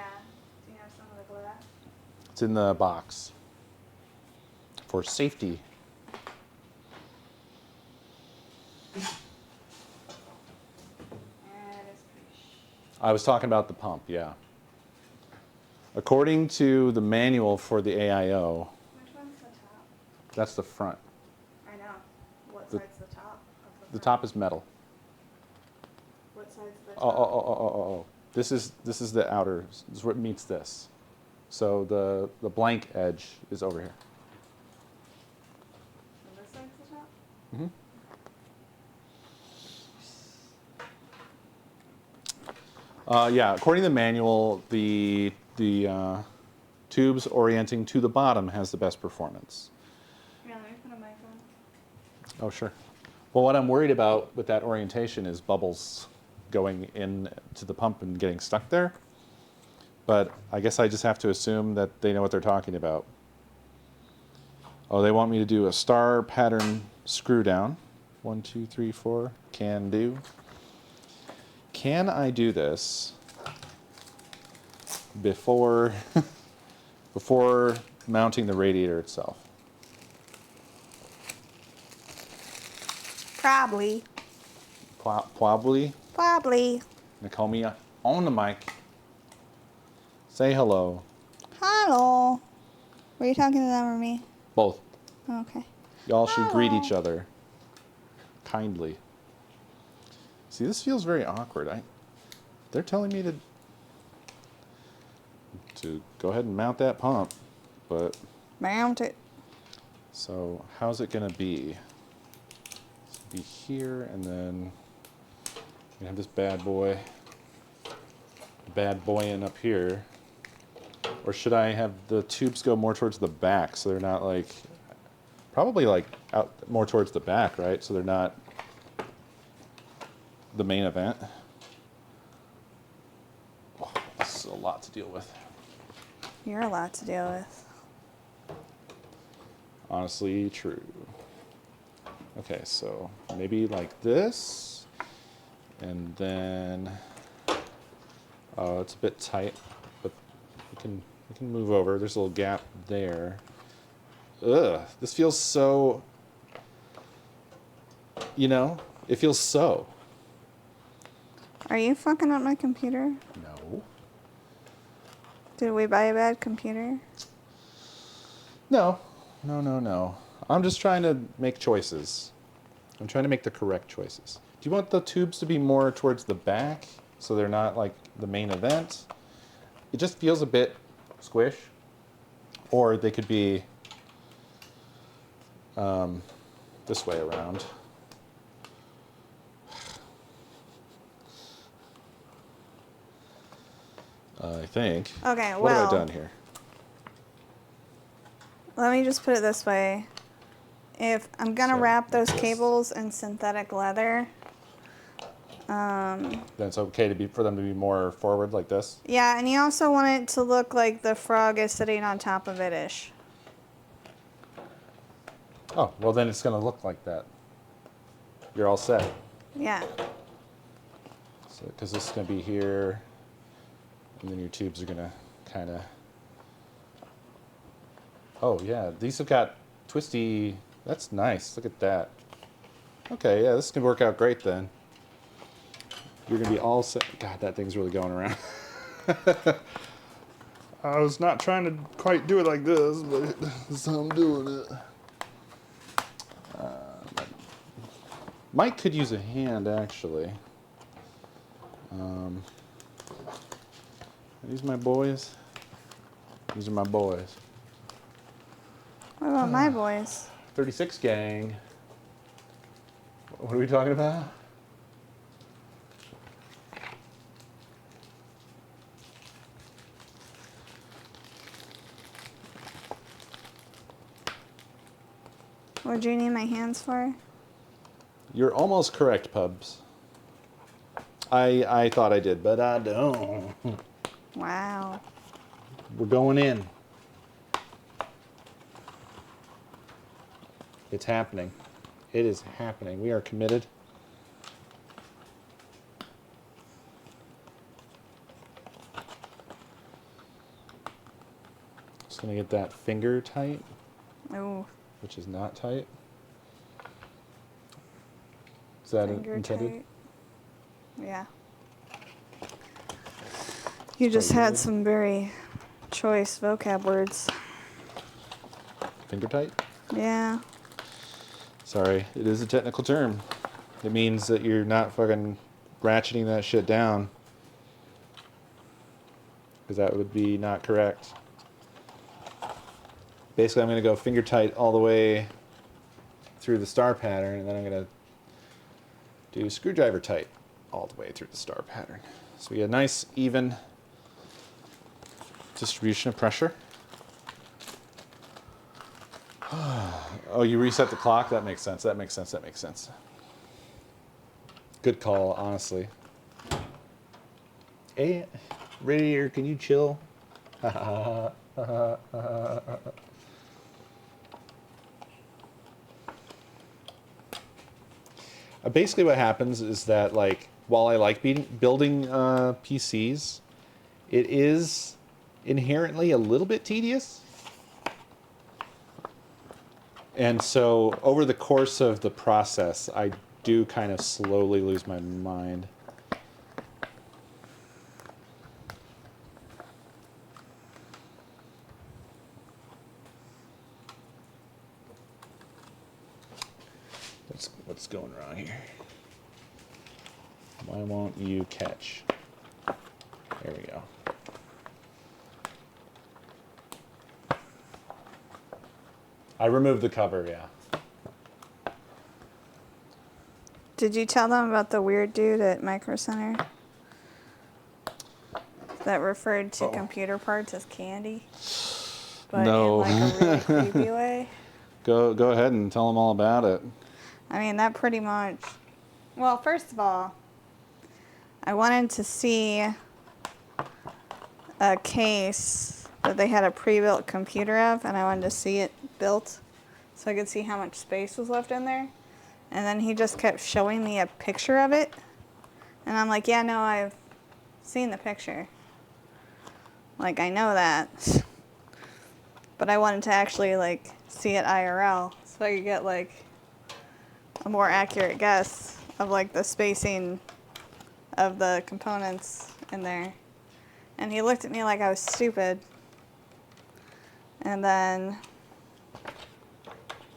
Do you have some of the glass? It's in the box. For safety. That is pretty I was talking about the pump, yeah. According to the manual for the AIO, Which one's the top? that's the front. I know. What The- side's the top of The front? top is metal. What side's the Oh, top? oh. This is the outer. This is where it meets this. So the blank edge is over here. And this side's the top? Mm-hmm. Yeah, according to the manual, the tubes orienting to the bottom has the best performance. Yeah, let me put a mic on. Oh, sure. Well, what I'm worried about with that orientation is bubbles going in to the pump and getting stuck there. But I guess I just have to assume that they know what they're talking about. Oh, they want me to do a star pattern screw down. 1, 2, 3, 4. Can do. Can I do this before before mounting the radiator itself? Probably. Probably. Probably. Necomi on the mic. Say hello. Hello. Were you talking to them or me? Both. Okay. Y'all should greet Hello. each other kindly. See, this feels very awkward. They're telling me to to go ahead and mount that pump, but Mount it. so how's it gonna be? It's gonna be here, and then you have this bad boy in up here. Or should I have the tubes go more towards the back so they're not like, probably like out more towards the back, right? So they're not the main event. Oh, this is a lot to deal with. You're a lot to deal with. Honestly, true. Okay, so maybe like this, and then, oh, it's a bit tight, but we can move over. There's a little gap there. Ugh, this feels so, you know, it feels so. Are you fucking up my computer? No. Did we buy a bad computer? No. I'm just trying to make choices. I'm trying to make the correct choices. Do you want the tubes to be more towards the back so they're not like the main event? It just feels a bit squish. Or they could be this way around. I think. Okay, What have I well, done here? let me just put it this way. If I'm gonna So, wrap those this. cables in synthetic leather, Then it's okay for them to be more forward like this. yeah, and you also want it to look like the frog is sitting on top of it-ish. Oh, well then it's gonna look like that. You're all set. Yeah. So, because this is gonna be here, and then your tubes are gonna kind of. Oh yeah, these have got twisty. That's nice. Look at that. Okay, yeah, this can work out great then. You're gonna be all set. God, that thing's really going around. I was not trying to quite do it like this, but that's how I'm doing it. Mike could use a hand, actually. Are these my boys? These are my boys. What about my boys? 36 gang. What are we talking about? What do you need my hands for? You're almost correct, Pubs. I thought I did, but I don't. Wow. We're going in. It's happening. It is happening. We are committed. Just gonna get that finger tight, Ooh. which is not tight. Is that Finger intended? tight. Yeah. You just Probably had good. some very choice vocab words. Finger tight? Yeah. Sorry, it is a technical term. It means that you're not fucking ratcheting that shit down. Because that would be not correct. Basically, I'm going to go finger tight all the way through the star pattern, and then I'm going to do screwdriver tight all the way through the star pattern. So we get a nice, even distribution of pressure. Oh, you reset the clock? That makes sense. That makes sense. Good call, honestly. Hey, radiator, can you chill? Basically what happens is that, like, while I like building PCs, it is inherently a little bit tedious. And so over the course of the process, I do kind of slowly lose my mind. What's going wrong here? Why won't you catch? There we go. I removed the cover, yeah. Did you tell them about the weird dude at Micro Center that referred to computer parts as candy? But No. in like a really creepy way? Go ahead and tell them all about it. I mean, that pretty much... Well, first of all, I wanted to see a case that they had a pre-built computer of, and I wanted to see it built so I could see how much space was left in there. And then he just kept showing me a picture of it. And I'm like, yeah, no, I've seen the picture. Like, I know that. But I wanted to actually, like, see it IRL so I could get, like, a more accurate guess of, like, the spacing of the components in there. And he looked at me like I was stupid. And then...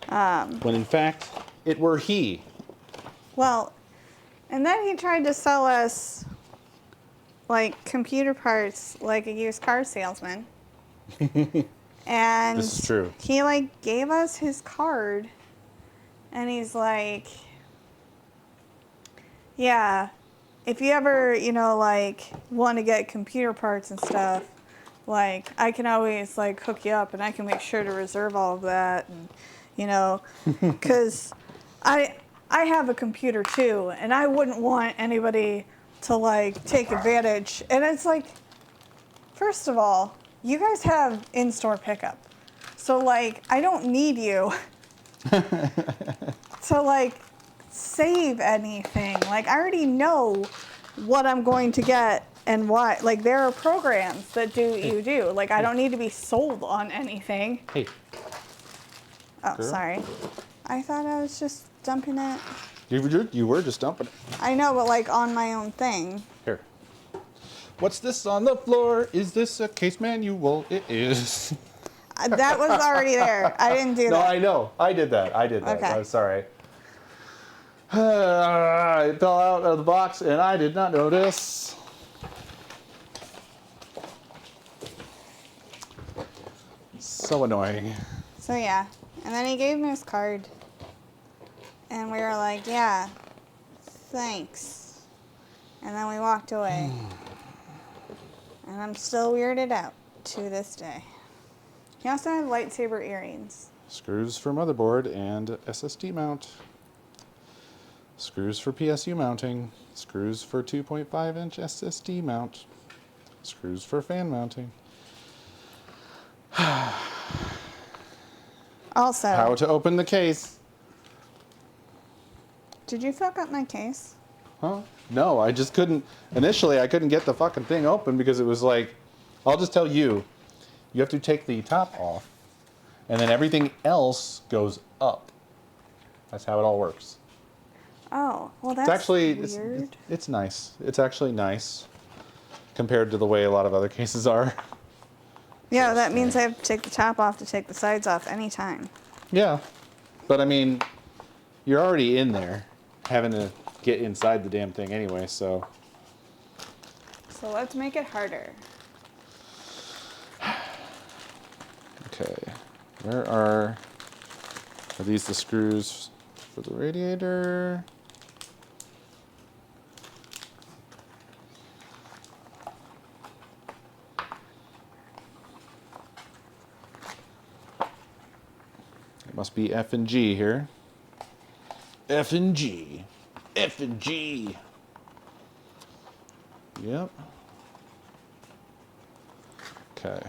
when in fact, it were he. Well, and then he tried to sell us, like, computer parts like a used car salesman. And This is true. he, like, gave us his card, and he's like, yeah, if you ever, you know, like, want to get computer parts and stuff, like, I can always, like, hook you up, and I can make sure to reserve all of that, and, you know, because I have a computer, too, and I wouldn't want anybody to, like, take advantage. And it's like, first of all, you guys have in-store pickup. So, like, I don't need you to, like, save anything. Like, I already know what I'm going to get and why. Like, there are programs that do what you do. Like, I don't need to be sold on anything. Hey. Oh, Girl. sorry. I thought I was just dumping it. You were just dumping it. I know, but, like, on my own thing. Here. What's this on the floor? Is this a case manual? It is. That was already there. I didn't do No, that. I know. I did that. Okay. I'm sorry. It fell out of the box and I did not notice. So annoying. So, yeah. And then he gave me his card. And we were like, yeah, thanks. And then we walked away. And I'm still weirded out to this day. He also had lightsaber earrings. Screws for motherboard and SSD mount. Screws for PSU mounting. Screws for 2.5-inch SSD mount. Screws for fan mounting. Also, How to open the case. did you fuck up my case? Huh? No, I just couldn't. Initially, I couldn't get the fucking thing open because it was like, I'll just tell you, you have to take the top off, and then everything else goes up. That's how it all works. Oh, well, that's It's actually, weird. it's nice. It's actually nice compared to the way a lot of other cases are. Yeah, that means I have to take the top off to take the sides off anytime. Yeah, but I mean, you're already in there, having to get inside the damn thing anyway, so. So let's make it harder. Okay, where are these the screws for the radiator? It must be F and G here. F and G. F and G. Yep. Okay.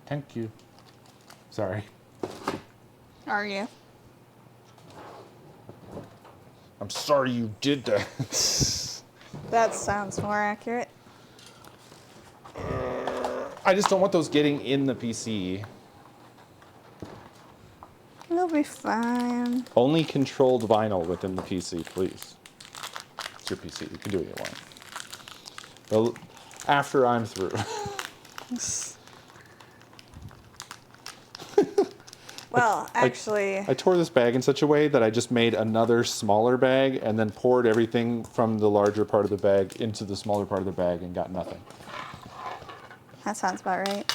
Thank you. Sorry. Are you? I'm sorry you did that. That sounds more accurate. I just don't want those getting in the PC. It'll be fine. Only controlled vinyl within the PC, please. It's your PC. You can do what you want. Well, after I'm through. Well, actually, I tore this bag in such a way that I just made another smaller bag and then poured everything from the larger part of the bag into the smaller part of the bag and got nothing. that sounds about right.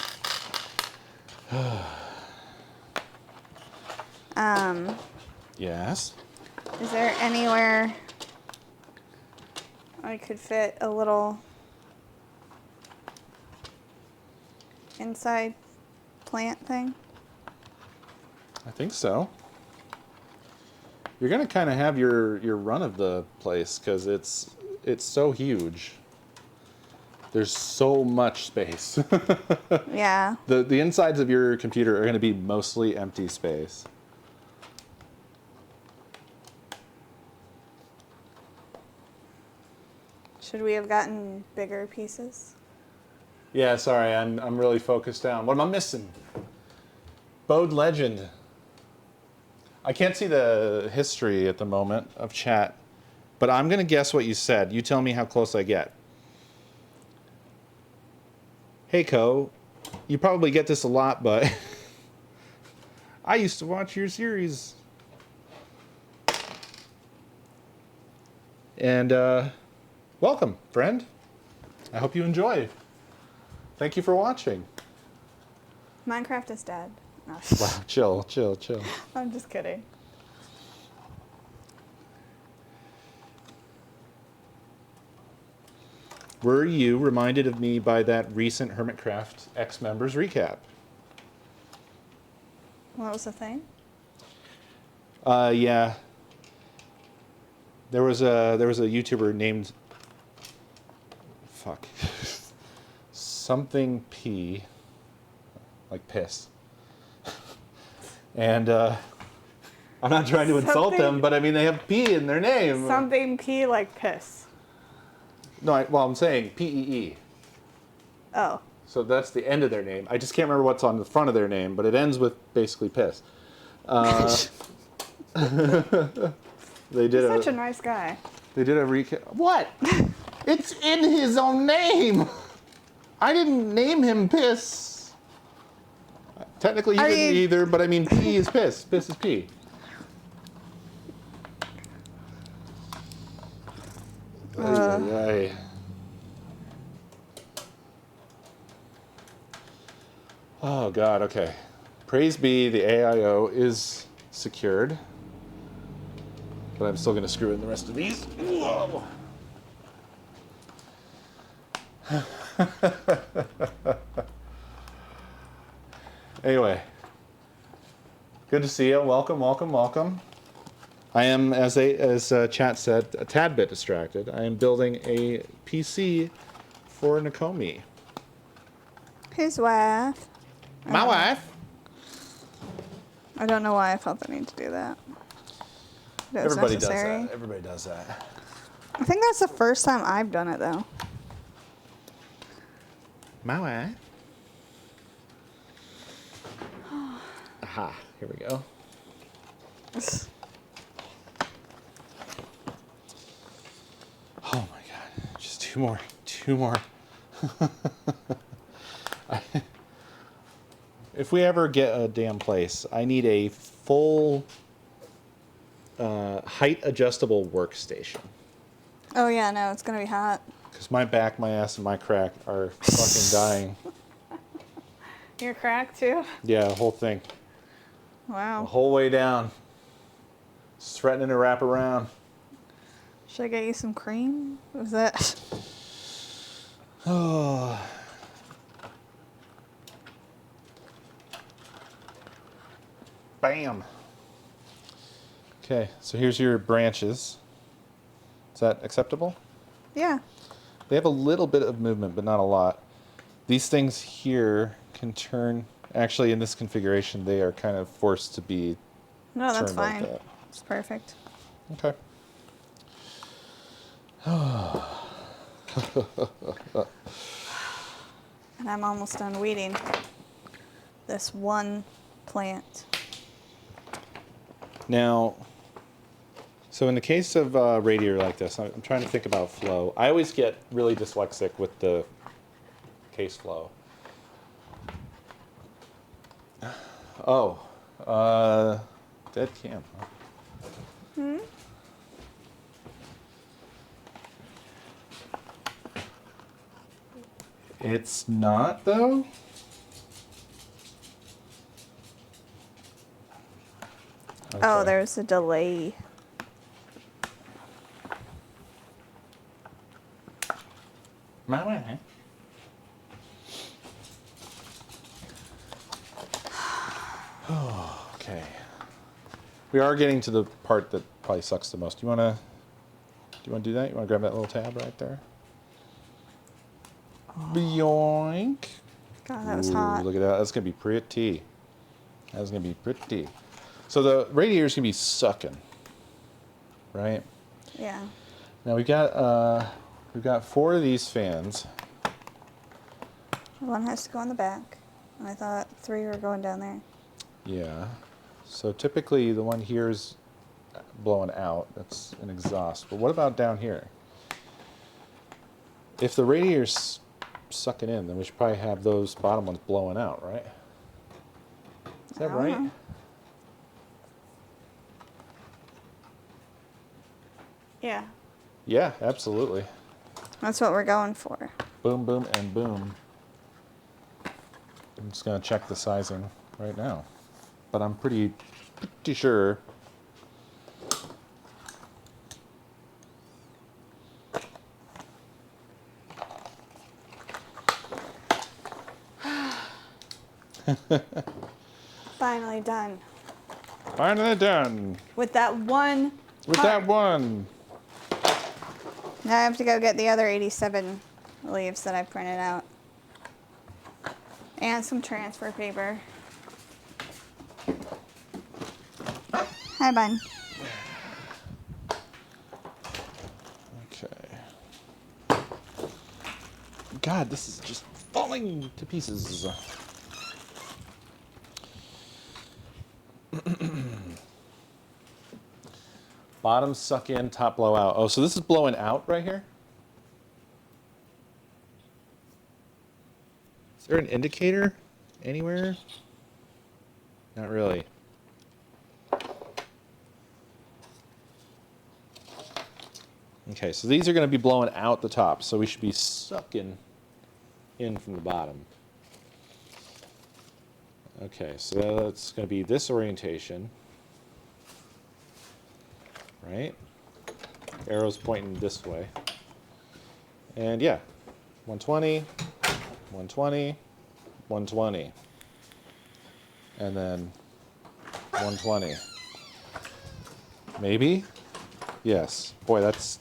Yes. Is there anywhere I could fit a little inside plant thing? I think so. You're gonna kind of have your run of the place because it's so huge. There's so much space. Yeah. The insides of your computer are gonna be mostly empty space. Should we have gotten bigger pieces? Yeah, sorry, I'm really focused down. What am I missing? Bode Legend. I can't see the history at the moment of chat, but I'm gonna guess what you said. You tell me how close I get. Hey, Co, you probably get this a lot, but I used to watch your series. And welcome, friend. I hope you enjoy. Thank you for watching. Minecraft is dead. No. Wow, chill, chill, chill. I'm just kidding. Were you reminded of me by that recent Hermitcraft X-Members recap? What was the thing? Yeah. There was a YouTuber named something P, like piss. And I'm not trying to insult them, but I mean they have P in their name. Something P like piss. No, I'm saying P-E-E. Oh. So that's the end of their name. I just can't remember what's on the front of their name, but it ends with basically piss. They did Such a nice guy. They did a recap. What? It's in his own name. I didn't name him Piss. Technically, you didn't either, but I mean, P is piss. Piss is P. Ay, ay, ay. Oh, God, okay. Praise be, the AIO is secured. But I'm still going to screw in the rest of these. Whoa. Anyway, good to see you. Welcome, welcome, welcome. I am, as chat said, a tad bit distracted. I am building a PC for necomi. His wife. My wife. I don't know why I felt the need to do that. It was Everybody necessary. does that. Everybody does that. I think that's the first time I've done it, though. My wife. Aha, here we go. Oh my God, just two more. If we ever get a damn place, I need a full height adjustable workstation. Oh, yeah, no, it's going to be hot. Because my back, my ass, and my crack are fucking dying. Your crack, too? Yeah, the whole thing. The Wow. whole way down. It's threatening to wrap around. Should I get you some cream? What was that? Oh. Bam. Okay, so here's your branches. Is that acceptable? Yeah. They have a little bit of movement, but not a lot. These things here can turn. Actually, in this configuration, they are kind of forced to be No, that's turned like fine. that. It's perfect. Okay. And I'm almost done weeding this one plant. Now, so in the case of radiator like this, I'm trying to think about flow. I always get really dyslexic with the case flow. Oh, dead cam. Huh? It's not though. Oh, Okay. there's a delay. Mama. Okay. We are getting to the part that probably sucks the most. Do you wanna do that? You wanna grab that little tab right there? Boink. God, that was Ooh, hot. look at that. That's gonna be pretty. That's gonna be pretty. So the radiator's gonna be sucking, right? Yeah. Now we've got 4 of these fans. One has to go on the back. And I thought 3 were going down there. Yeah. So typically the one here is blowing out. That's an exhaust. But what about down here? If the radiator's sucking in, then we should probably have those bottom ones blowing out, right? Is that I don't right? know. Yeah. Yeah, absolutely. That's what we're going for. Boom, boom, and boom. I'm just gonna check the sizing right now, but I'm pretty sure. Finally done. Finally done With that one with part. that one. Now I have to go get the other 87 leaves that I printed out. And some transfer paper. Hi, Bun. Okay. God, this is just falling to pieces. Bottom suck in, top blow out. Oh, so this is blowing out right here? Is there an indicator anywhere? Not really. Okay, so these are going to be blowing out the top, so we should be sucking in from the bottom. Okay, so that's going to be this orientation, right? Arrow's pointing this way. And yeah, 120, 120, 120. And then 120. Maybe? Yes. Boy, that's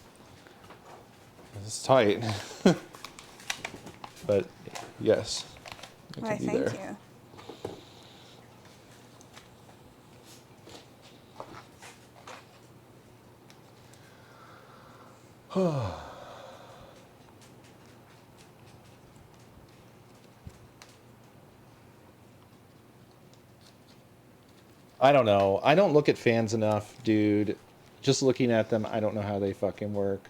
tight. But yes, it Why, could be thank there. you. I don't know. I don't look at fans enough, dude. Just looking at them, I don't know how they fucking work.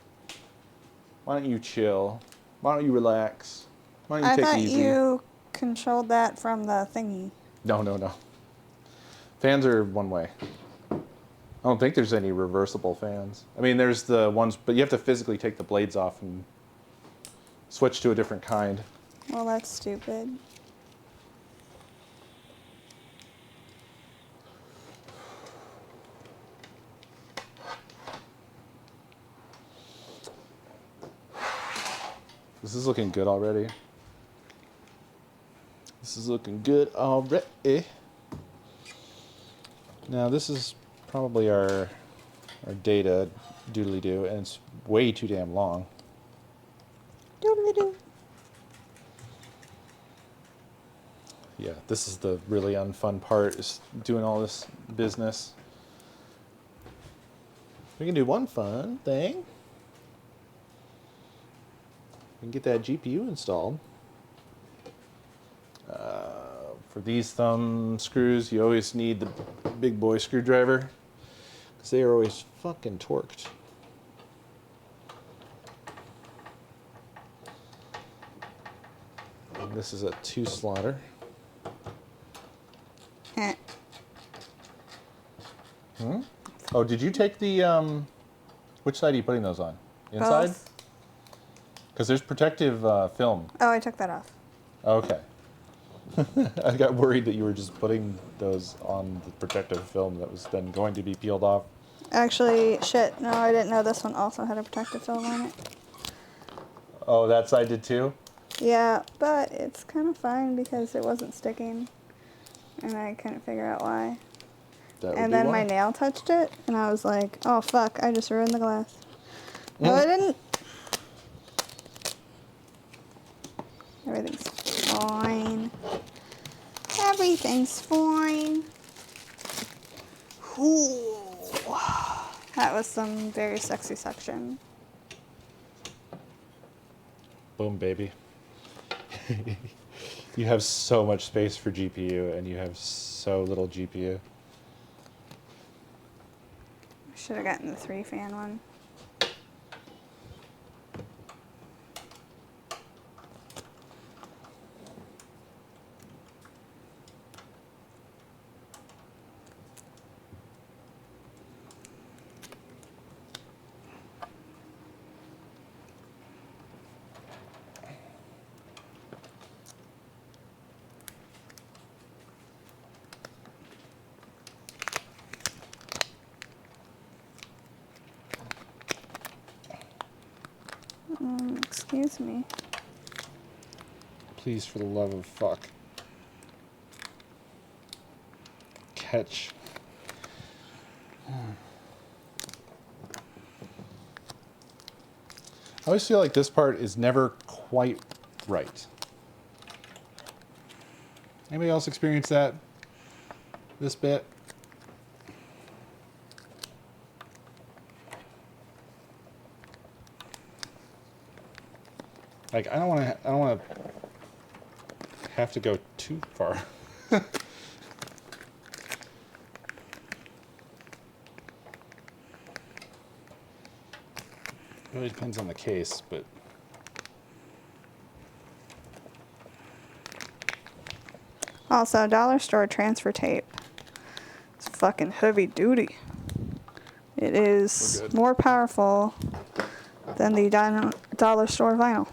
Why don't you chill? Why don't you relax? Why don't you I take thought it easy? you controlled that from the thingy. No, no, no. Fans are one way. I don't think there's any reversible fans. I mean, there's the ones, but you have to physically take the blades off and switch to a different kind. Well, that's stupid. This is looking good already. This is looking good already. Now this is probably our data doodly-doo, and it's way too damn long. Doodly-doo. Yeah, this is the really unfun part, is doing all this business. We can do one fun thing. We can get that GPU installed. For these thumb screws, you always need the big boy screwdriver, because they are always fucking torqued. And this is a 2-slotter. Eh. Oh, did you take the, which side are you putting those on? Inside? Both. Because there's protective film. Oh, I took that off. Okay. I got worried that you were just putting those on the protective film that was then going to be peeled off. Actually, shit, no, I didn't know this one also had a protective film on it. Oh, that side did too? Yeah, but it's kind of fine because it wasn't sticking. And I couldn't figure out why. That would And be then why. my nail touched it, and I was like, oh fuck, I just ruined the glass. No, I didn't. Everything's fine. Everything's fine. Ooh. That was some very sexy suction. Boom, baby. You have so much space for GPU, and you have so little GPU. Should have gotten the 3-fan one. Excuse me. Please, for the love of fuck. Catch. I always feel like this part is never quite right. Anybody else experience that? This bit? Like, I don't want to have to go too far. Really depends on the case, but Also, dollar store transfer tape. It's fucking heavy duty. It is We're good. more powerful than the dollar store vinyl.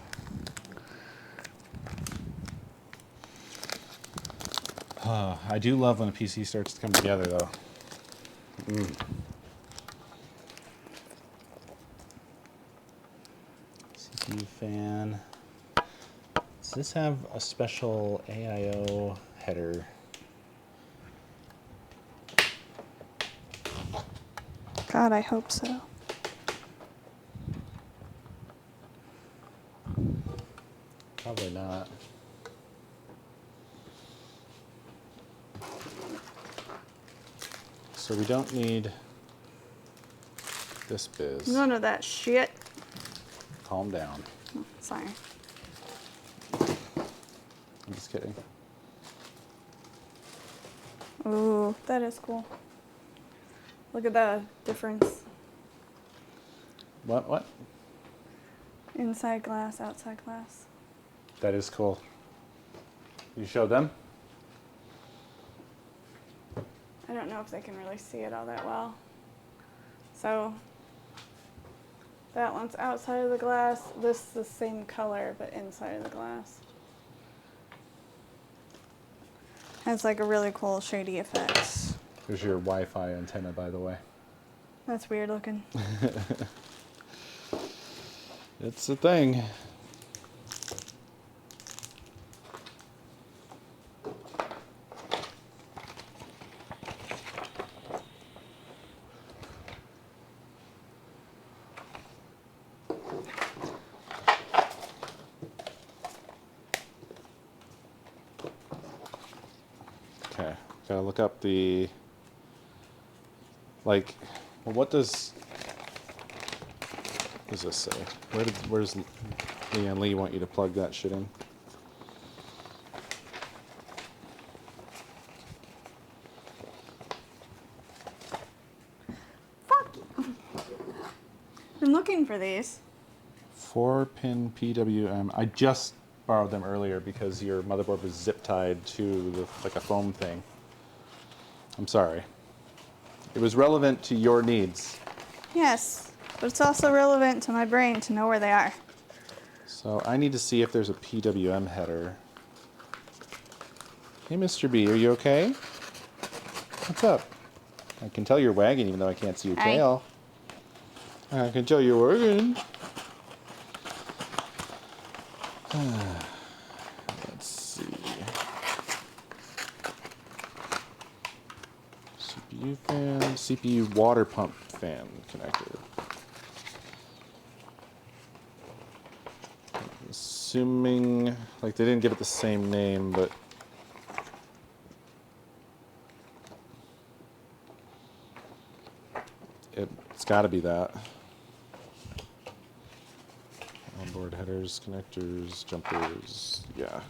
I do love when a PC starts to come together, though. CPU fan. Does this have a special AIO header? God, I hope so. Probably not. So we don't need this biz. None of that shit. Calm down. Sorry. I'm just kidding. Ooh, that is cool. Look at the difference. What? Inside glass, outside glass. that is cool. You showed them? I don't know if they can really see it all that well. So that one's outside of the glass. This is the same color, but inside of the glass. Has like a really cool shady effects. There's your Wi-Fi antenna, by the way. That's weird looking. It's a thing. Okay, gotta look up the, like, well, what does this say? Where's Leanne Lee want you to plug that shit in? Fuck you. I'm looking for these. 4-pin PWM. I just borrowed them earlier because your motherboard was zip tied to the, like a foam thing. I'm sorry. It was relevant to your needs. Yes, but it's also relevant to my brain to know where they are. So I need to see if there's a PWM header. Hey, Mr. B, are you okay? What's up? I can tell you're wagging even though I can't see your Hi. tail. I can tell you're wagging. Let's see. CPU fan, CPU water pump fan connector. Assuming, like, they didn't give it the same name, but it's got to be that. Onboard headers, connectors, jumpers, yeah.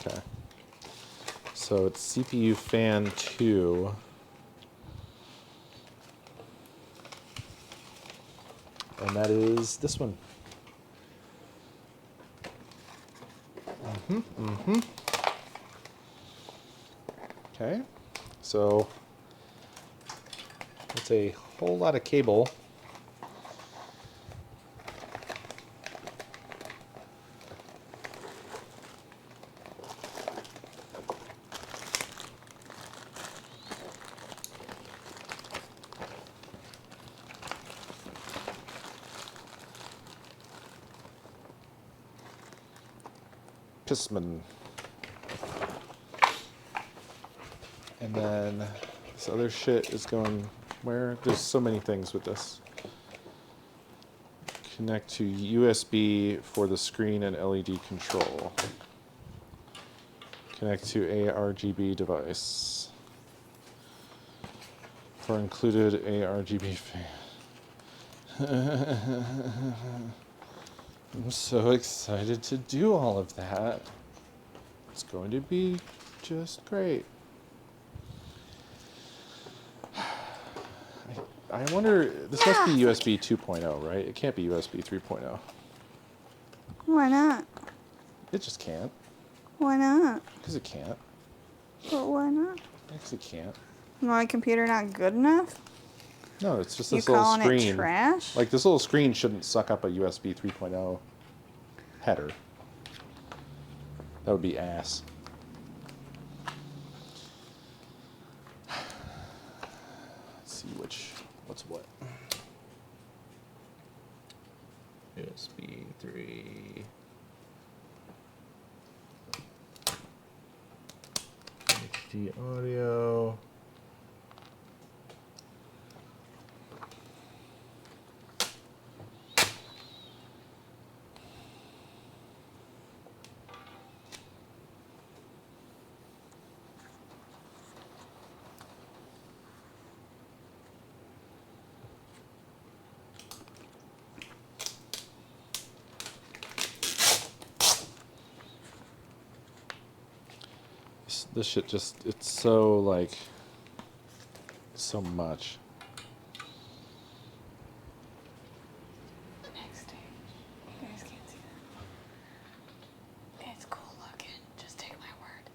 Okay. So it's CPU fan 2. And that is this one. Okay. So it's a whole lot of cable. Pissman. And then this other shit is going where? There's so many things with this. Connect to USB for the screen and LED control. Connect to ARGB device. For included ARGB fan. I'm so excited to do all of that. It's going to be just great. I wonder, this must be USB 2.0, right? It can't be USB 3.0. Why not? It just can't. Why not? Because it can't. But why not? Because it can't. My computer not good enough? No, it's just You this little calling screen. it trash? Like, this little screen shouldn't suck up a USB 3.0 header. That would be ass. Let's see what's what. USB 3. HD audio. This shit just, it's so, like, so much. The next stage. You guys can't see that. It's cool looking. Just take my word.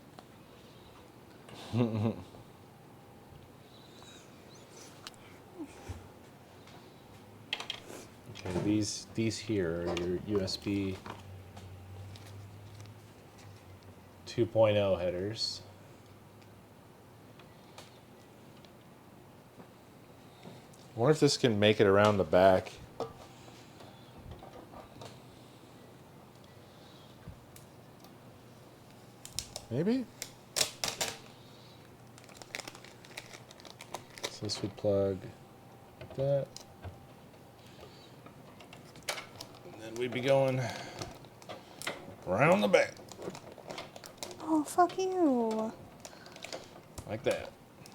Okay, these here are your USB 2.0 headers. I wonder if this can make it around the back. Maybe? So this would plug like that. And then we'd be going around the back. Oh, fuck you. Like that.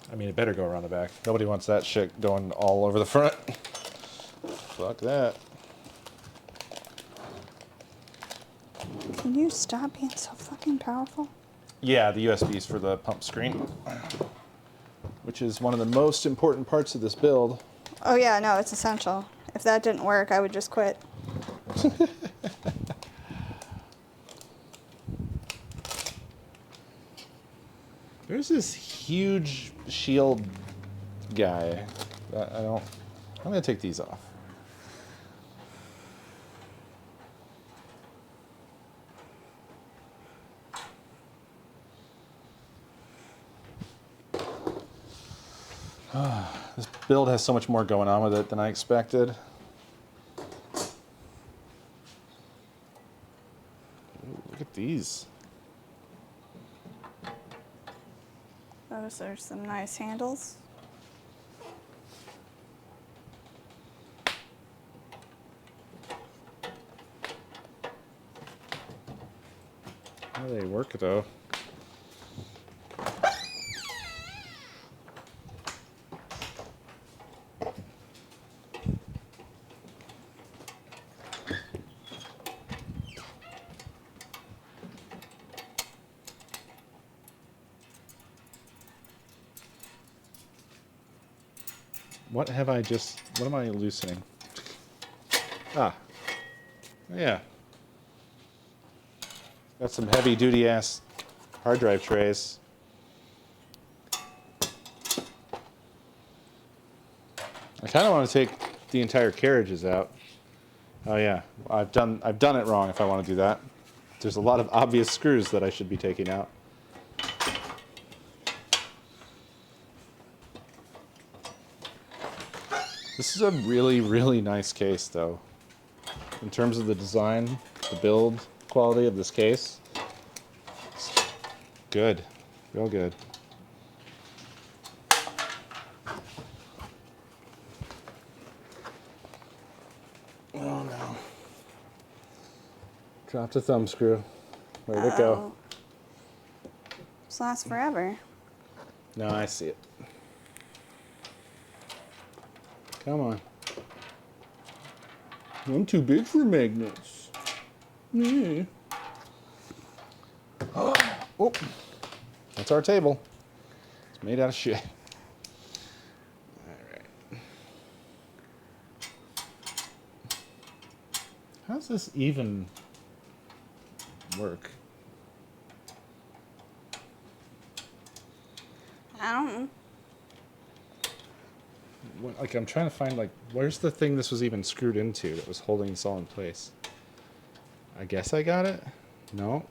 I mean, it better go around the back. Nobody wants that shit going all over the front. Fuck that. Can you stop being so fucking powerful? Yeah, the USBs for the pump screen, which is one of the most important parts of this build. Oh yeah, no, it's essential. If that didn't work, I would just quit. There's this huge shield guy. I don't. I'm gonna take these off. This build has so much more going on with it than I expected. Ooh, look at these. Those are some nice handles. How do they work though? What have I just... What am I loosening? Ah. Yeah. Got some heavy duty ass hard drive trays. I kind of want to take the entire carriages out. Oh yeah, I've done it wrong if I want to do that. There's a lot of obvious screws that I should be taking out. This is a really, really nice case, though. In terms of the design, the build quality of this case, it's good, real good. Oh no. Dropped a thumb screw. Where'd it go? This lasts forever. No, I see it. Come on. I'm too big for magnets. Yeah. Oh, that's our table. It's made out of shit. All right. How does this even work? I don't know. Like, I'm trying to find, like, where's the thing this was even screwed into that was holding this all in place? I guess I got it? No.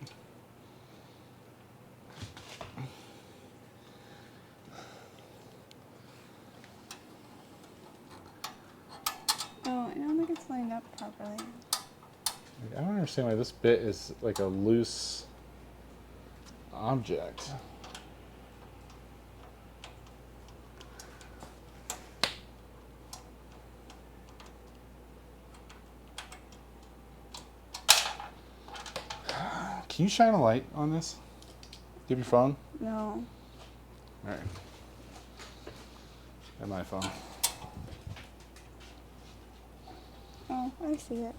Oh, I don't think it's lined up properly. I don't understand why this bit is like a loose object. Can you shine a light on this? Do you have your phone? No. All right. And my phone. Oh, I see it.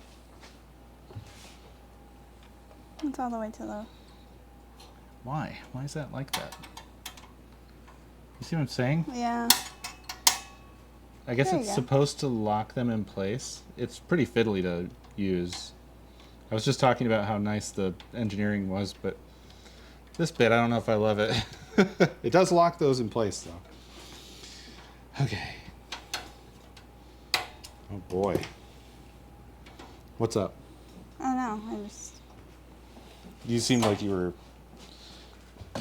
It's all the way to the... Why? Why is that like that? You see what I'm saying? Yeah. I guess There it's you go. supposed to lock them in place. It's pretty fiddly to use. I was just talking about how nice the engineering was, but this bit, I don't know if I love it. It does lock those in place, though. Okay. Oh, boy. What's up? I don't know. I just... You seemed like you were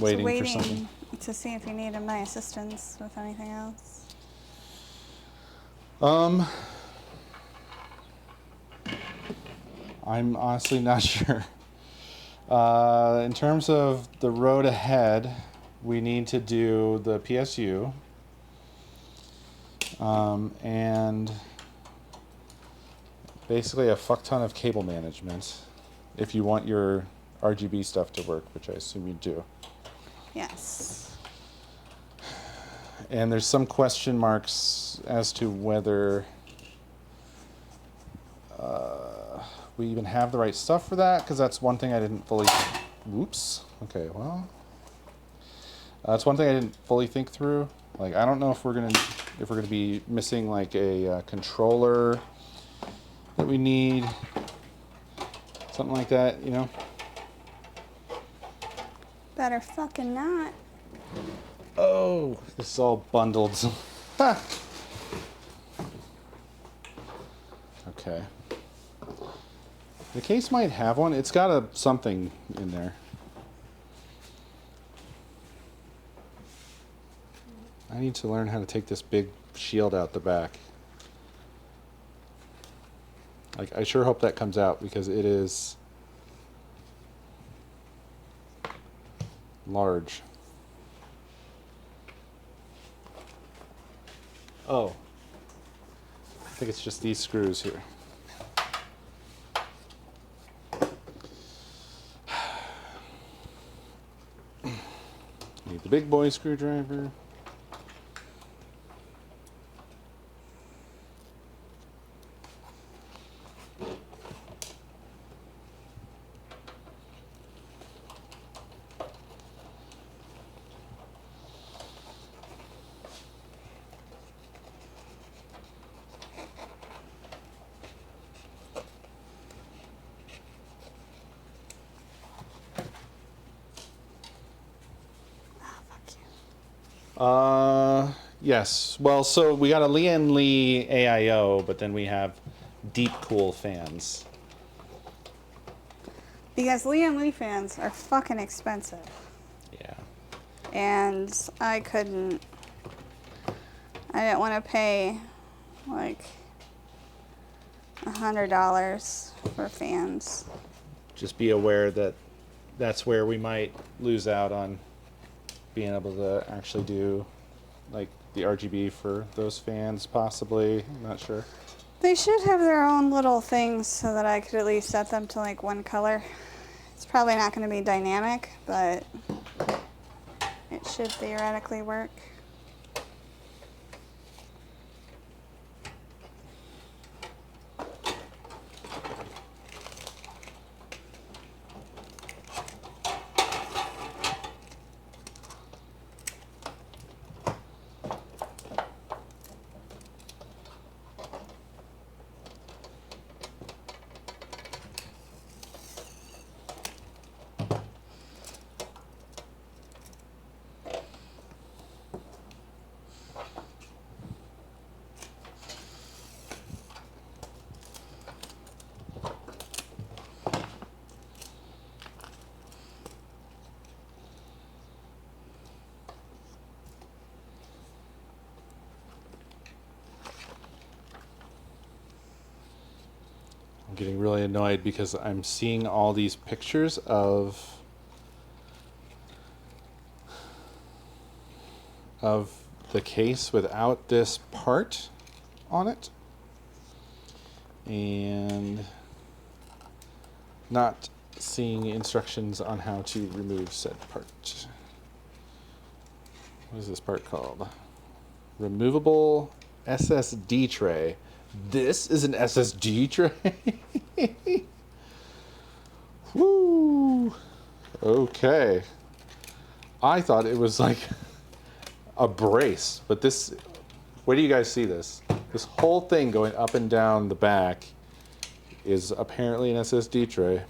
waiting for something. to see if you needed my assistance with anything else. I'm honestly not sure. In terms of the road ahead, we need to do the PSU. And basically a fuck ton of cable management if you want your RGB stuff to work, which I assume you do. Yes. And there's some question marks as to whether we even have the right stuff for that, because that's one thing I didn't fully... Whoops. Okay, well... that's one thing I didn't fully think through. Like, I don't know if we're gonna be missing like a controller that we need, something like that, you know. Better fucking not. Oh, this is all bundled. Ha! Okay. The case might have one. It's got something in there. I need to learn how to take this big shield out the back. Like, I sure hope that comes out because it is large. Oh. I think it's just these screws here. Need the big boy screwdriver. Yes. Well, so we got a Lian Li AIO, but then we have deep cool fans. Because Liam Lee fans are fucking expensive. Yeah. And I didn't want to pay like $100 for fans. Just be aware that that's where we might lose out on being able to actually do like the RGB for those fans, possibly. I'm not sure. They should have their own little things so that I could at least set them to like one color. It's probably not going to be dynamic, but it should theoretically work. I'm getting really annoyed because I'm seeing all these pictures of the case without this part on it, and not seeing instructions on how to remove said part. What is this part called? Removable SSD tray. This is an SSD tray? Woo! Okay. I thought it was like a brace, but this, where do you guys see this? This whole thing going up and down the back is apparently an SSD tray.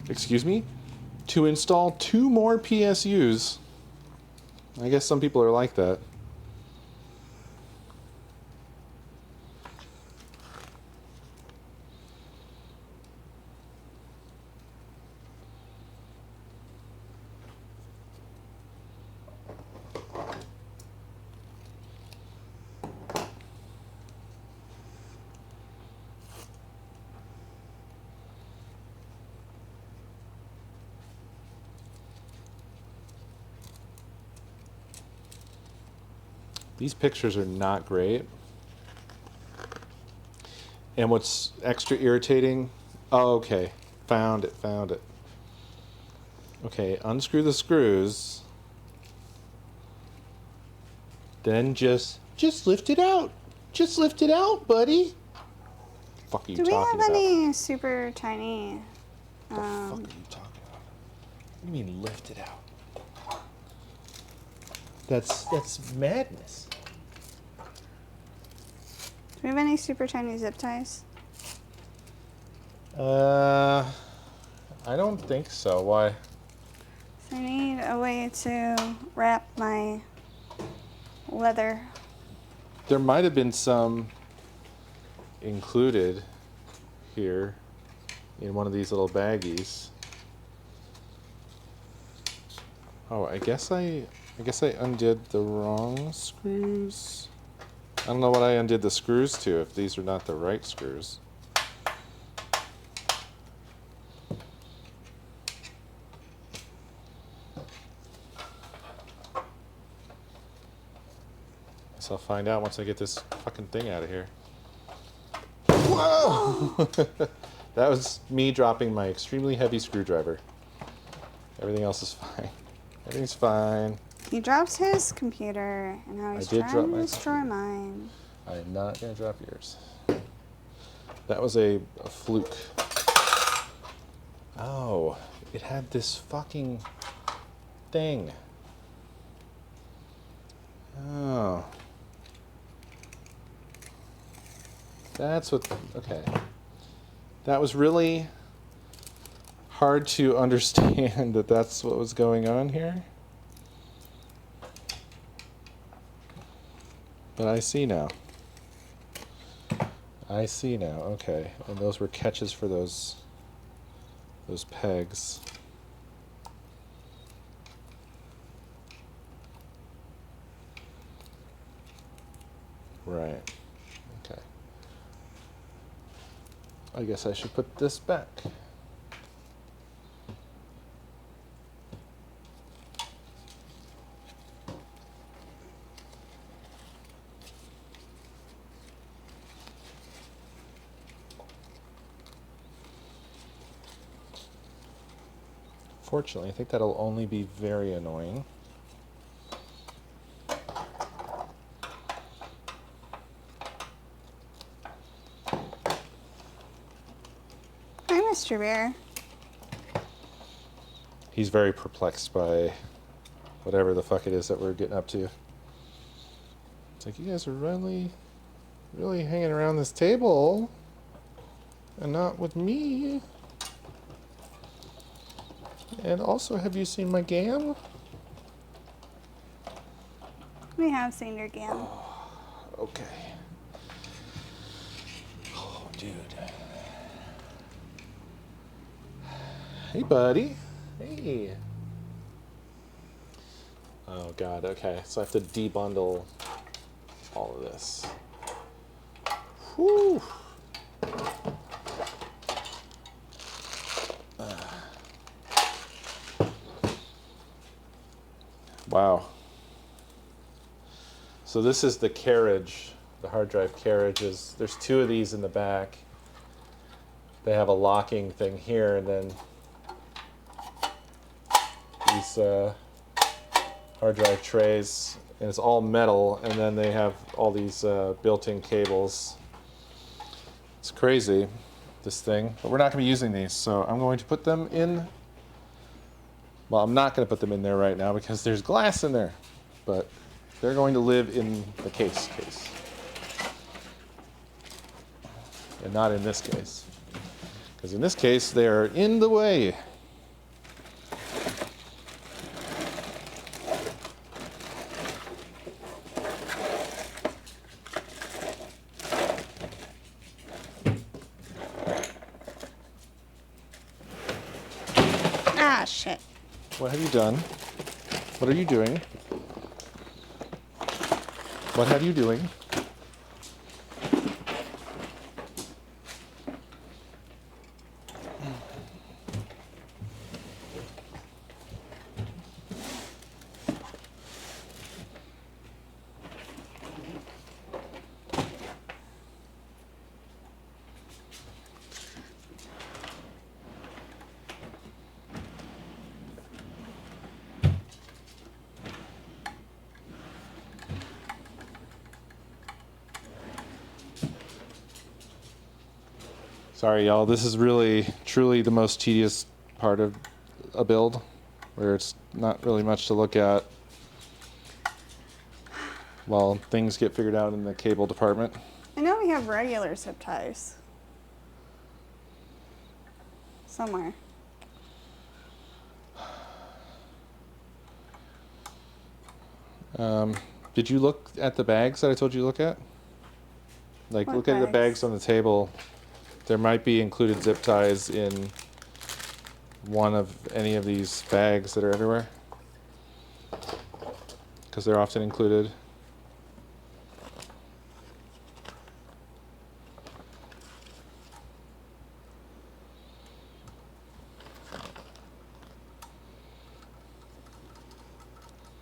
Excuse me? To install 2 more PSUs. I guess some people are like that. These pictures are not great. And what's extra irritating? Oh, okay. Found it. Okay, unscrew the screws. Then just lift it out. Just lift it out, buddy. Fuck are you Do we talking have about? any super tiny? What the fuck are you talking about? What do you mean lift it out? That's madness. Do we have any super tiny zip ties? I don't think so. Why? So I need a way to wrap my leather. There might have been some included here in one of these little baggies. Oh, I guess I undid the wrong screws. I don't know what I undid the screws to if these are not the right screws. Guess I'll find out once I get this fucking thing out of here. Whoa! That was me dropping my extremely heavy screwdriver. Everything else is fine. Everything's fine. He drops his computer, and now he's I did drop trying to my destroy computer. mine. I am not going to drop yours. That was a fluke. Oh, it had this fucking thing. Oh. That's what, okay. That was really hard to understand that that's what was going on here. But I see now. I see now, okay. And those were catches for those pegs. Right. Okay. I guess I should put this back. Fortunately, I think that'll only be very annoying. Hi, Mr. Bear. He's very perplexed by whatever the fuck it is that we're getting up to. It's like, you guys are really hanging around this table and not with me. And also, have you seen my gam? We have seen your gam. Okay. Oh, dude. Hey, buddy. Hey. Oh, God. Okay. So I have to debundle all of this. Whew. Wow. So this is the carriage, the hard drive carriages. There's two of these in the back. They have a locking thing here, and then these hard drive trays, and it's all metal, and then they have all these built-in cables. It's crazy, this thing, but we're not going to be using these, so I'm going to put them in. Well, I'm not going to put them in there right now because there's glass in there, but they're going to live in the case, and not in this case, because in this case they are in the way. Ah, shit. What have you done? What are you doing? What have you doing? Sorry, y'all. This is really, truly the most tedious part of a build, where it's not really much to look at while things get figured out in the cable department. I know we have regular zip ties. somewhere. Did you look at the bags that I told you to look at? Like, What look at the bags bags? on the table. There might be included zip ties in one of any of these bags that are everywhere. Because they're often included.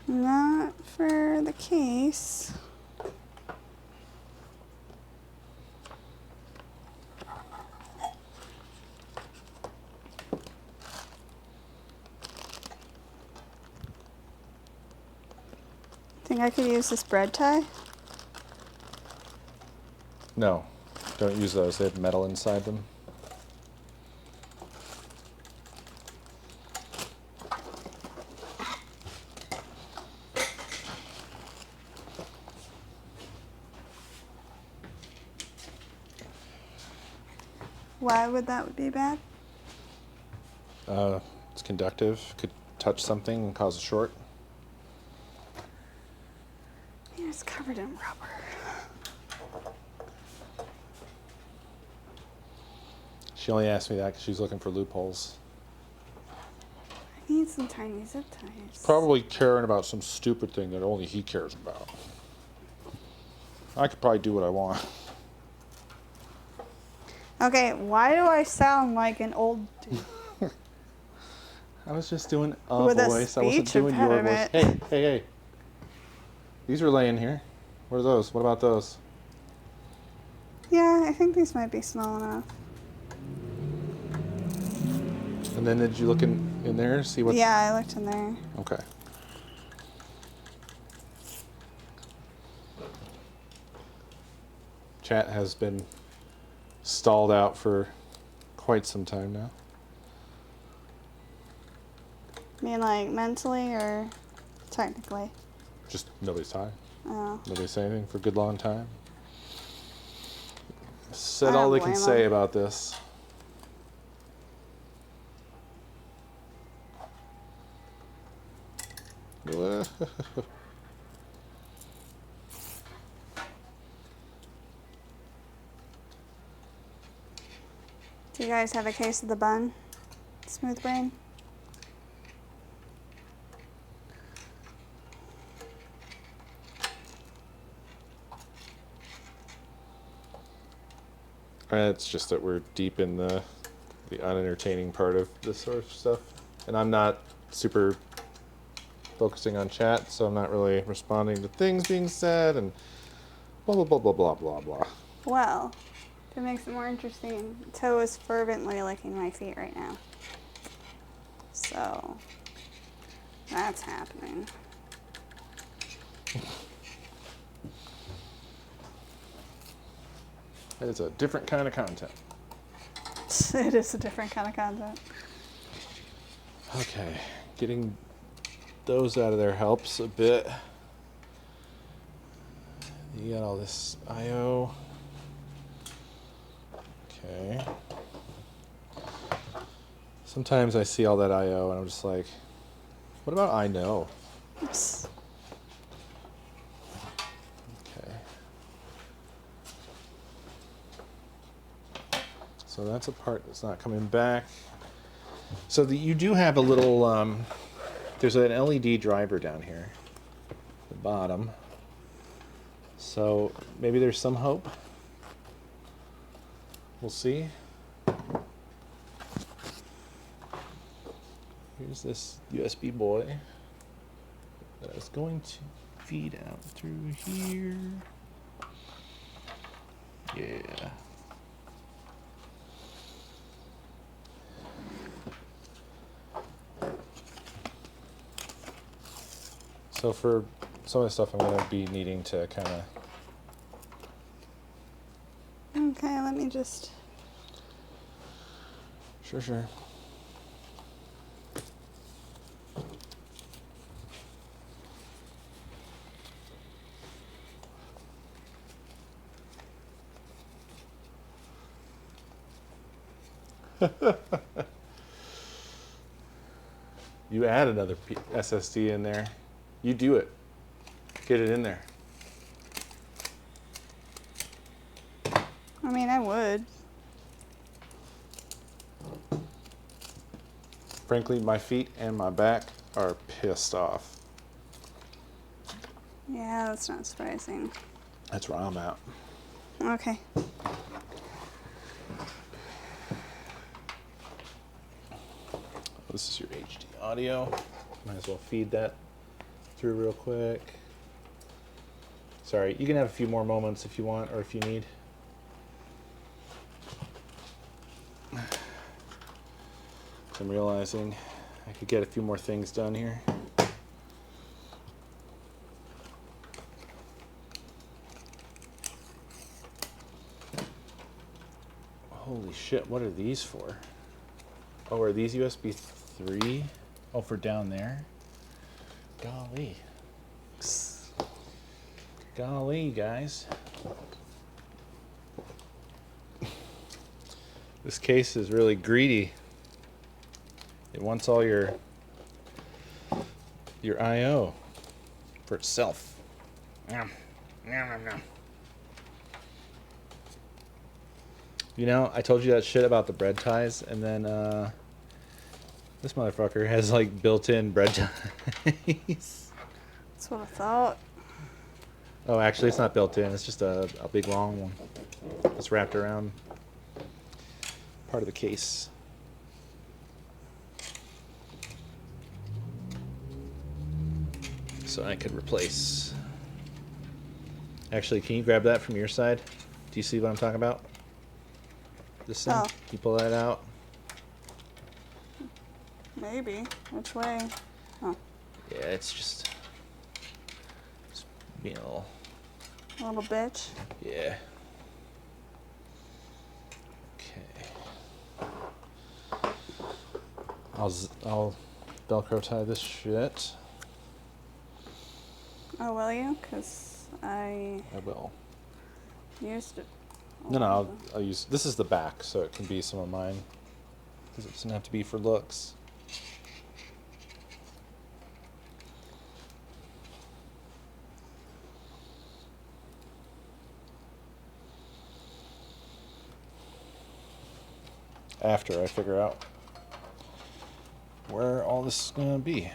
Not for the case. Think I could use this bread tie? No, don't use those. They have metal inside them. Why would that be bad? It's conductive. Could touch something and cause a short. Yeah, it's covered in rubber. She only asked me that because she's looking for loopholes. I need some tiny zip ties. Probably caring about some stupid thing that only he cares about. I could probably do what I want. Okay, why do I sound like an old dude? I was just doing a With a voice. I wasn't speech doing your voice. impediment. Hey. These are laying here. What are those? What about those? Yeah, I think these might be small enough. And then did you look in there, see what? Yeah, I looked in there. Okay. Chat has been stalled out for quite some time now. I mean, like mentally or technically? Just nobody's talking. Oh. Nobody say anything for a good long time. Said I don't all they can blame say 'em. about this. Do you guys have a case of the bun? Smooth brain? It's just that we're deep in the unentertaining part of this sort of stuff. And I'm not super focusing on chat, so I'm not really responding to things being said and blah, blah, blah, blah, blah, blah, blah. Well, to make it more interesting, Toe is fervently licking my feet right now. So, that's happening. It's a different kind of content. It is a different kind of content. Okay, getting those out of there helps a bit. You got all this I/O. Okay. Sometimes I see all that I/O and I'm just like, what about I know? Oops. Okay. So that's a part that's not coming back. So you do have a little, there's an LED driver down here at the bottom. So maybe there's some hope. We'll see. Here's this USB boy that is going to feed out through here. Yeah. So for some of the stuff I'm going to be needing to kind of... Okay, let me just... Sure. You add another SSD in there. You do it. Get it in there. I mean, I would. Frankly, my feet and my back are pissed off. Yeah, that's not surprising. That's where I'm at. Okay. This is your HD audio. Might as well feed that through real quick. Sorry, you can have a few more moments if you want or if you need. I'm realizing I could get a few more things done here. Holy shit, what are these for? Oh, are these USB 3? Oh, for down there? Golly. Golly, guys. This case is really greedy. It wants all your I/O for itself. Nom, nom, nom, nom. You know, I told you that shit about the bread ties, and then this motherfucker has like built-in bread ties. That's what I thought. Oh, actually, it's not built in. It's just a big long one. It's wrapped around part of the case. So I could replace. Actually, can you grab that from your side? Do you see what I'm talking about? This thing? Oh. Can you pull that out? Maybe. Which way? Oh, Yeah, it's just being a little bitch. yeah. Okay. I'll Velcro tie this shit. Oh, will you? Because I I will. used it. No, I'll use. This is the back, so it can be some of mine. Because it doesn't have to be for looks. After I figure out where all this is going to be.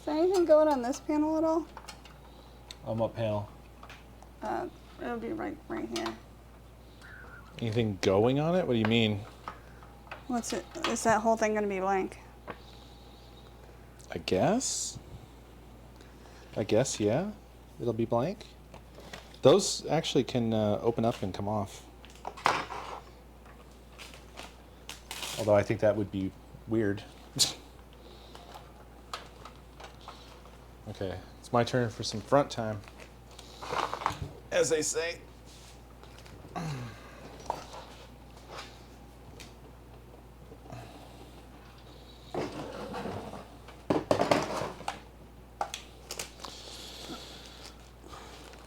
Is there anything going on this panel at all? On what panel? It'll be right here. Anything going on it? What do you mean? What's it? Is that whole thing gonna be blank? I guess, yeah. It'll be blank. Those actually can open up and come off. Although I think that would be weird. Okay, it's my turn for some front time. As they say.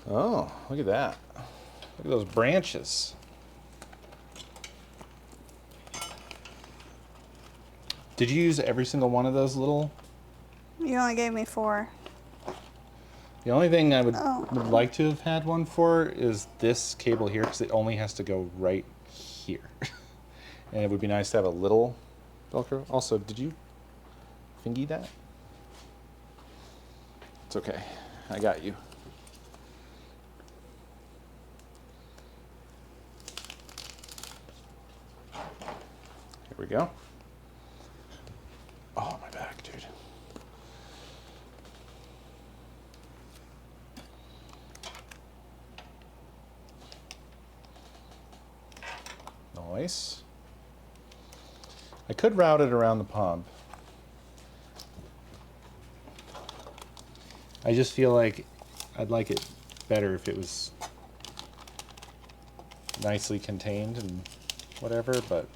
Oh, look at that. Look at those branches. Did you use every single one of those little? You only gave me 4. The only thing I would Oh. like to have had one for is this cable here, because it only has to go right here. And it would be nice to have a little Velcro. Also, did you fingy that? It's okay. I got you. Here we go. Oh, my back, dude. Nice. I could route it around the pump. I just feel like I'd like it better if it was nicely contained and whatever, but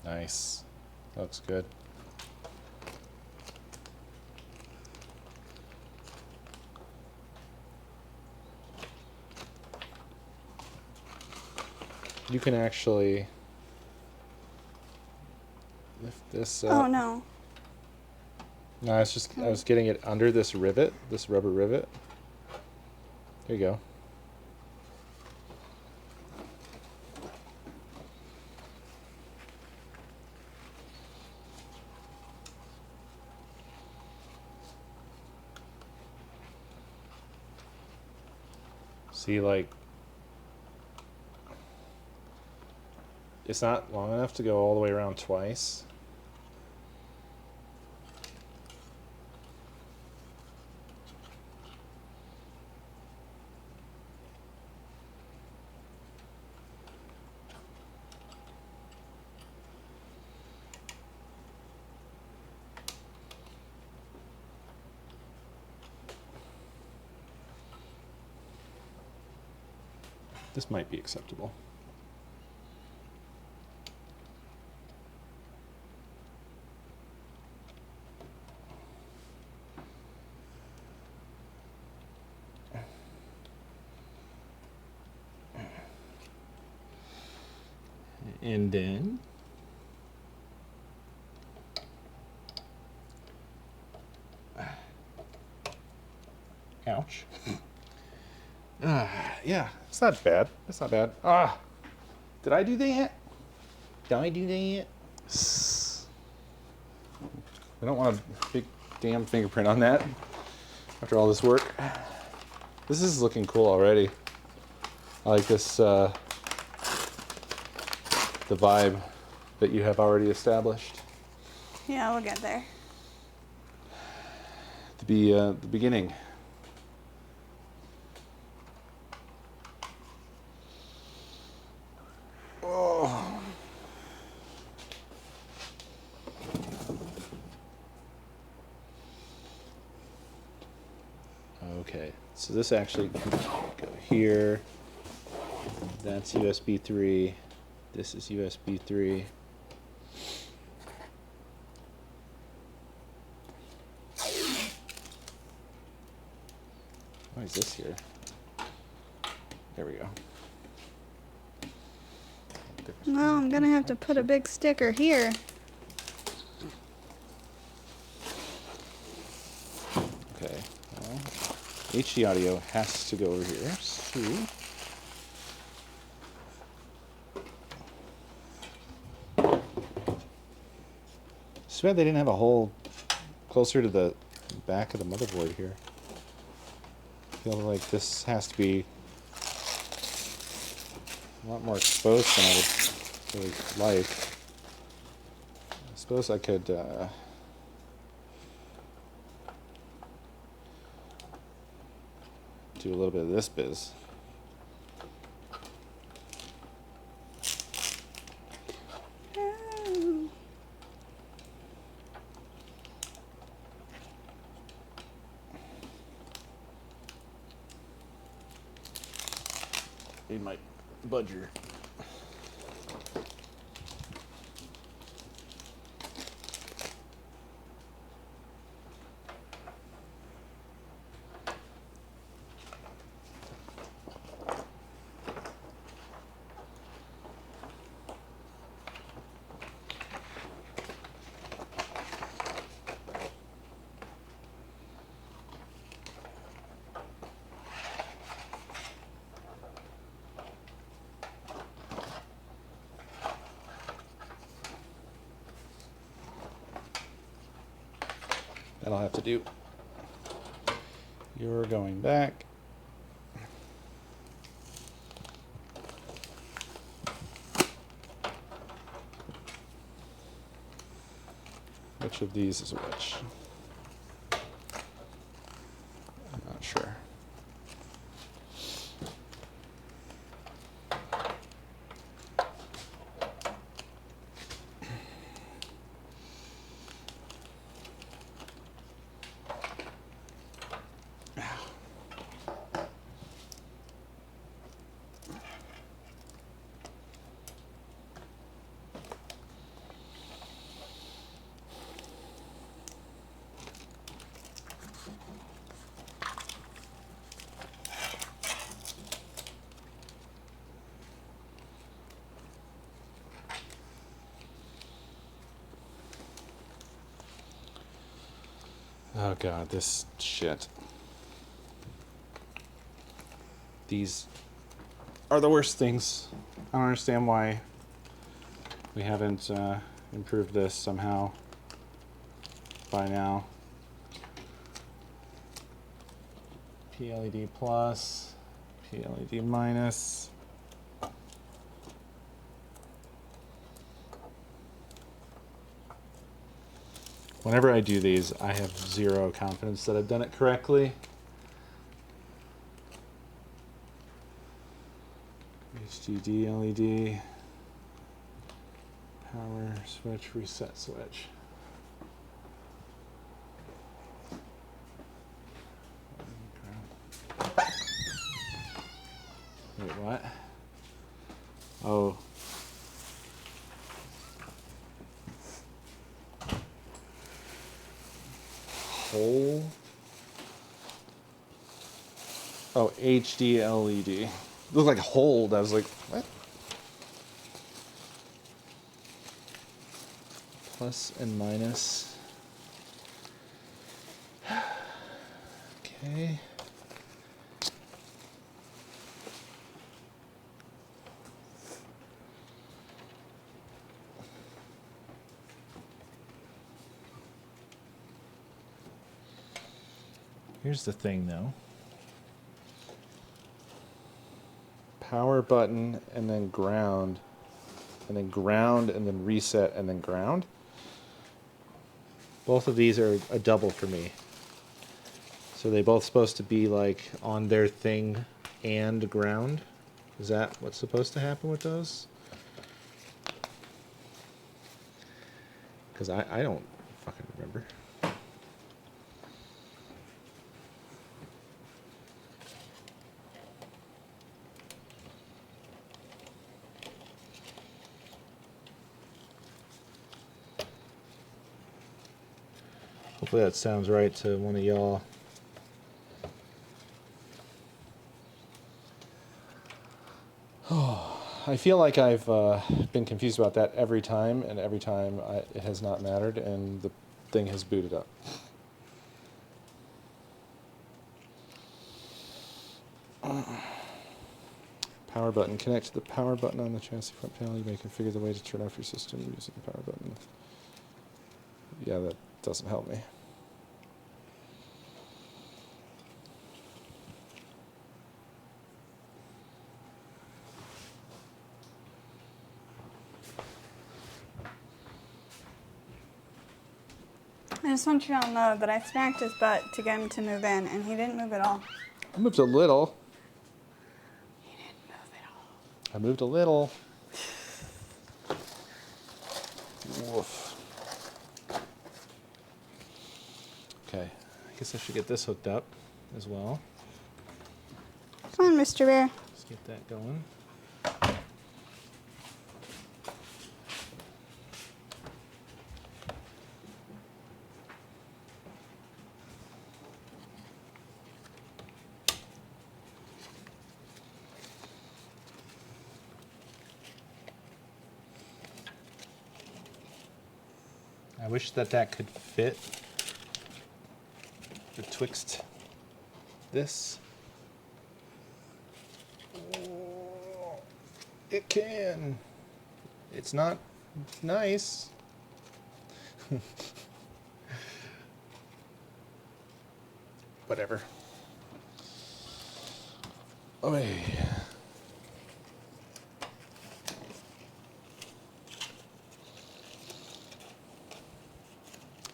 nice. Looks good. You can actually lift this up. Oh no. No, I was getting it under this rivet, this rubber rivet. There you go. See, like, it's not long enough to go all the way around twice. This might be acceptable. And then ouch. Yeah, it's not bad. It's not bad. Did I do that? Did I do that? We don't want a big damn fingerprint on that after all this work. This is looking cool already. I like this, the vibe that you have already established. Yeah, we'll get there. To be the beginning. Oh. Okay, so this actually can go here. That's USB 3. This is USB 3. Why is this here? There we go. Well, I'm gonna have to put a big sticker here. Okay, well, HD audio has to go over here. So it's too bad they didn't have a hole closer to the back of the motherboard here. I feel like this has to be a lot more exposed than I would really like. I suppose I could do a little bit of this biz. Oh. Need my budger. That'll have to do. You're going back. Which of these is which? I'm not sure. Oh god, this shit. These are the worst things. I don't understand why we haven't improved this somehow by now. PLED plus, PLED minus. Whenever I do these, I have zero confidence that I've done it correctly. HDD LED, power switch, reset switch. Wait, what? Oh. Hole? Oh, HD LED. It looked like hold. I was like, what? Plus and minus. Okay. Here's the thing, though. Power button and then ground, and then ground and then reset and then ground. Both of these are a double for me. So they both supposed to be like on their thing and ground. Is that what's supposed to happen with those? Because I don't fucking remember. Hopefully that sounds right to one of y'all. Oh, I feel like I've been confused about that every time, and every time it has not mattered, and the thing has booted up. Power button. Connect to the power button on the chassis front panel. You may configure the way to turn off your system using the power button. Yeah, that doesn't help me. I just want you to all know that I smacked his butt to get him to move in, and he didn't move at all. I moved a little. He didn't move at all. I moved a little. Woof. Okay, I guess I should get this hooked up as well. Come on, Mr. Bear. Let's get that going. I wish that could fit betwixt this. It can. It's not nice. Whatever. Oh, hey.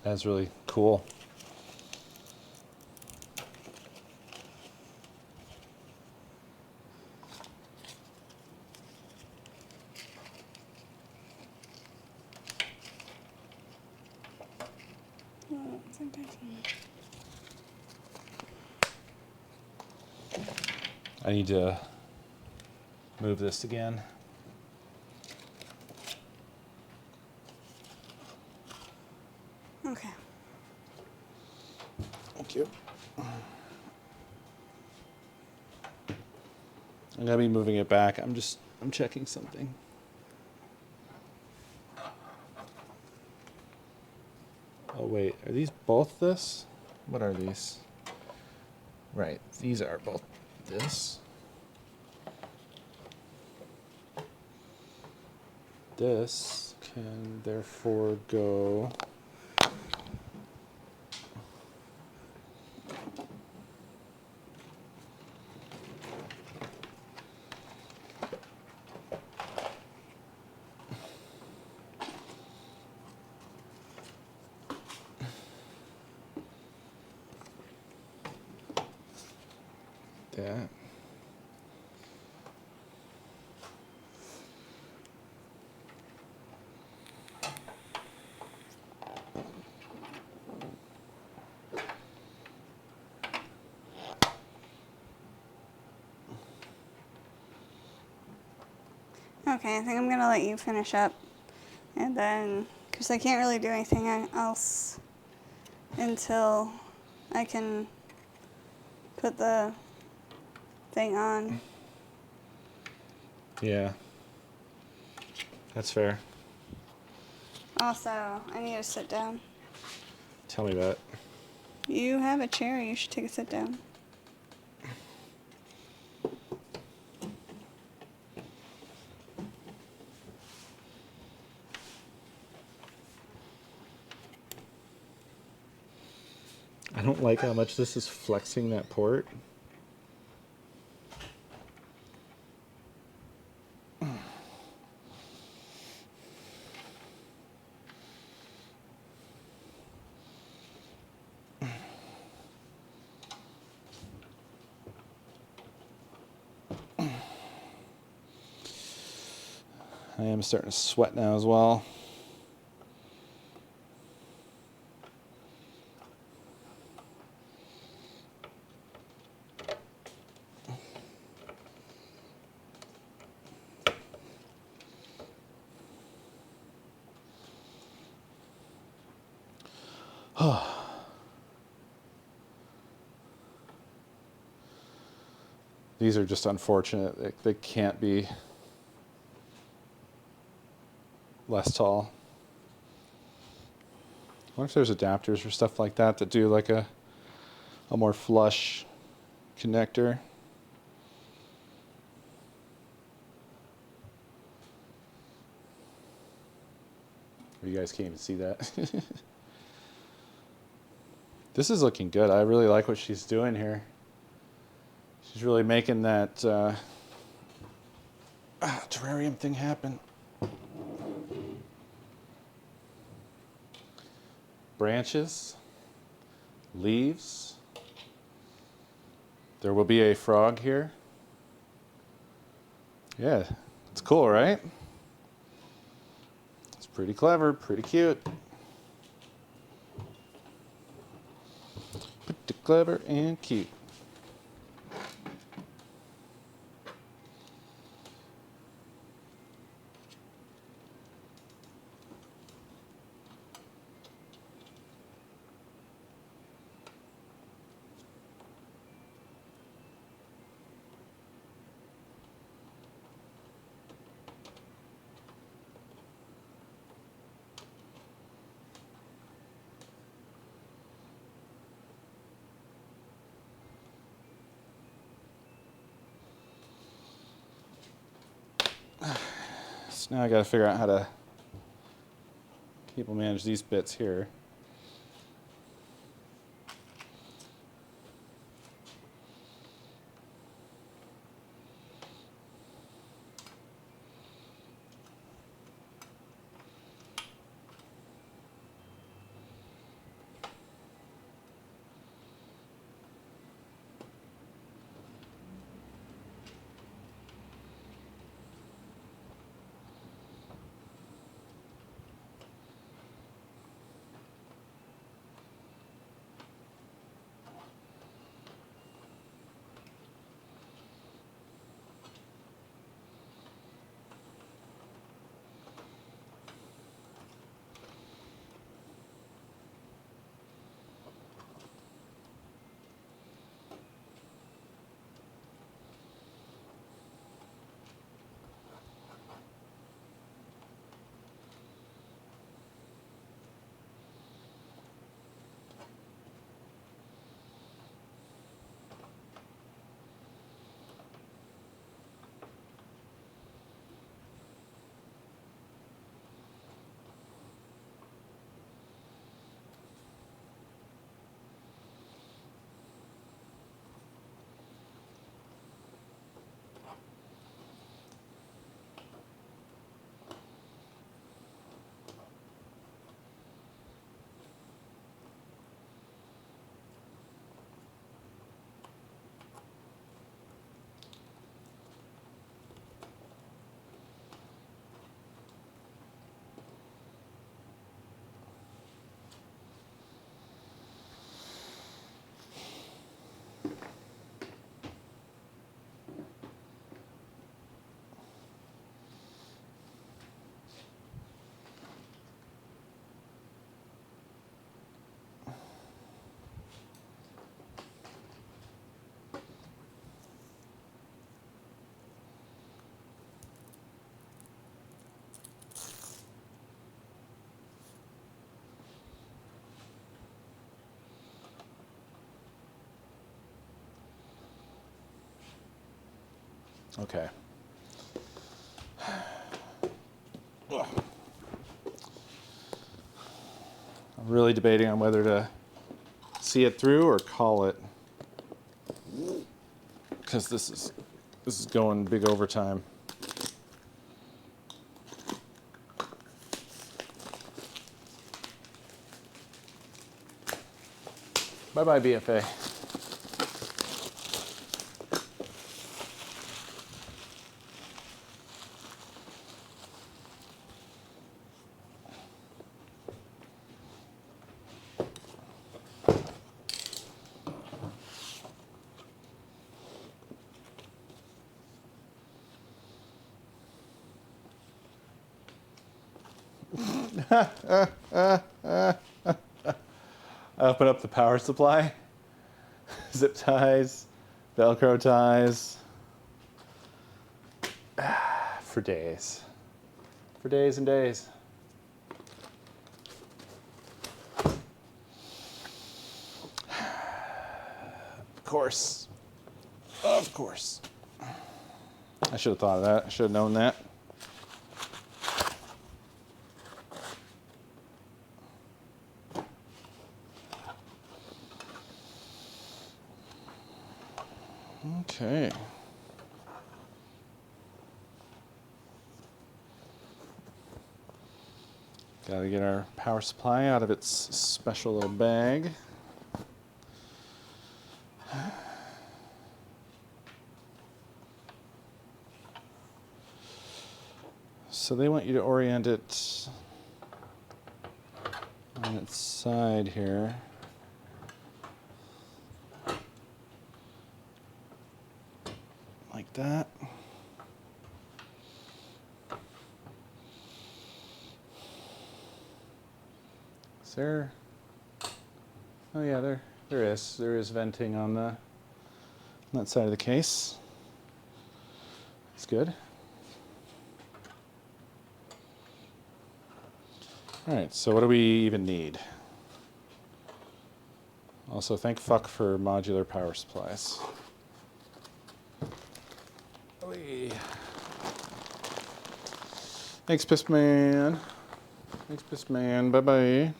That's really cool. I need to move this again. Okay. Thank you. I'm gonna be moving it back. I'm checking something. Oh wait, are these both this? What are these? Right, these are both this. This can therefore go that. Okay, I think I'm gonna let you finish up, and then, because I can't really do anything else until I can put the thing on. Yeah, that's fair. Also, I need to sit down. Tell me about it. You have a chair, you should take a sit down. I don't like how much this is flexing that port. I am starting to sweat now as well. These are just unfortunate. They can't be less tall. I wonder if there's adapters or stuff like that that do like a more flush connector. You guys can't even see that. This is looking good. I really like what she's doing here. She's really making that terrarium thing happen. Branches, leaves. There will be a frog here. Yeah, it's cool, right? It's pretty clever, pretty cute. Pretty clever and cute. So now I gotta figure out how to cable manage these bits here. Okay. Ugh. I'm really debating on whether to see it through or call it, because this is going big overtime. Bye bye, BFA. I open up the power supply, zip ties, Velcro ties, for days. For days and days. Of course. Of course. I should have thought of that. I should have known that. Okay. Got to get our power supply out of its special little bag. So they want you to orient it on its side here. Like that. Is there? Oh yeah, there is. There is venting on that side of the case. That's good. All right, so what do we even need? Also, thank fuck for modular power supplies. Oy. Thanks, Pissman. Thanks, Pissman. Bye-bye.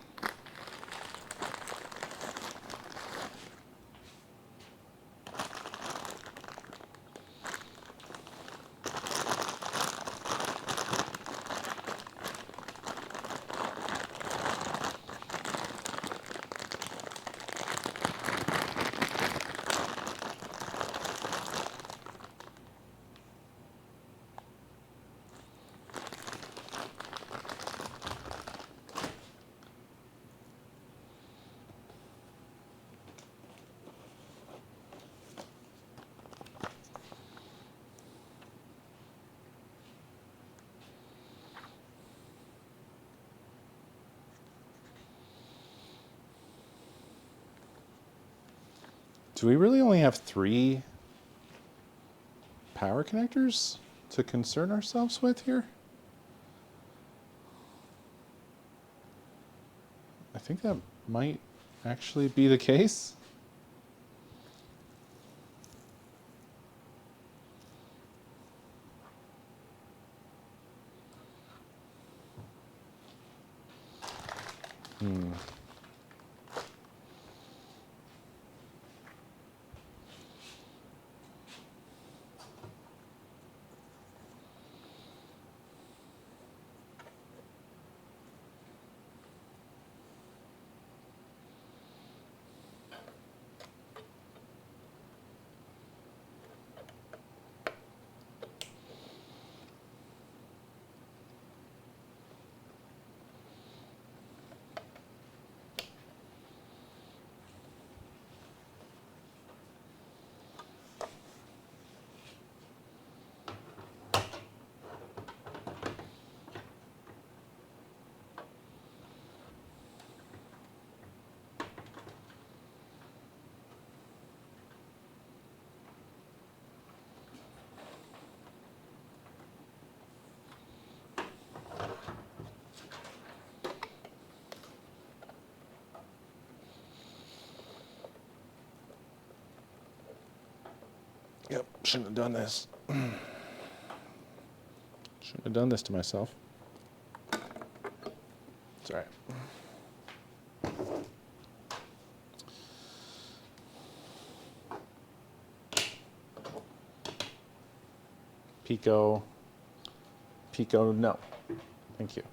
Do we really only have 3 power connectors to concern ourselves with here? I think that might actually be the case. Yep, shouldn't have done this. Shouldn't have done this to myself. It's all right. Pico, no. Thank you.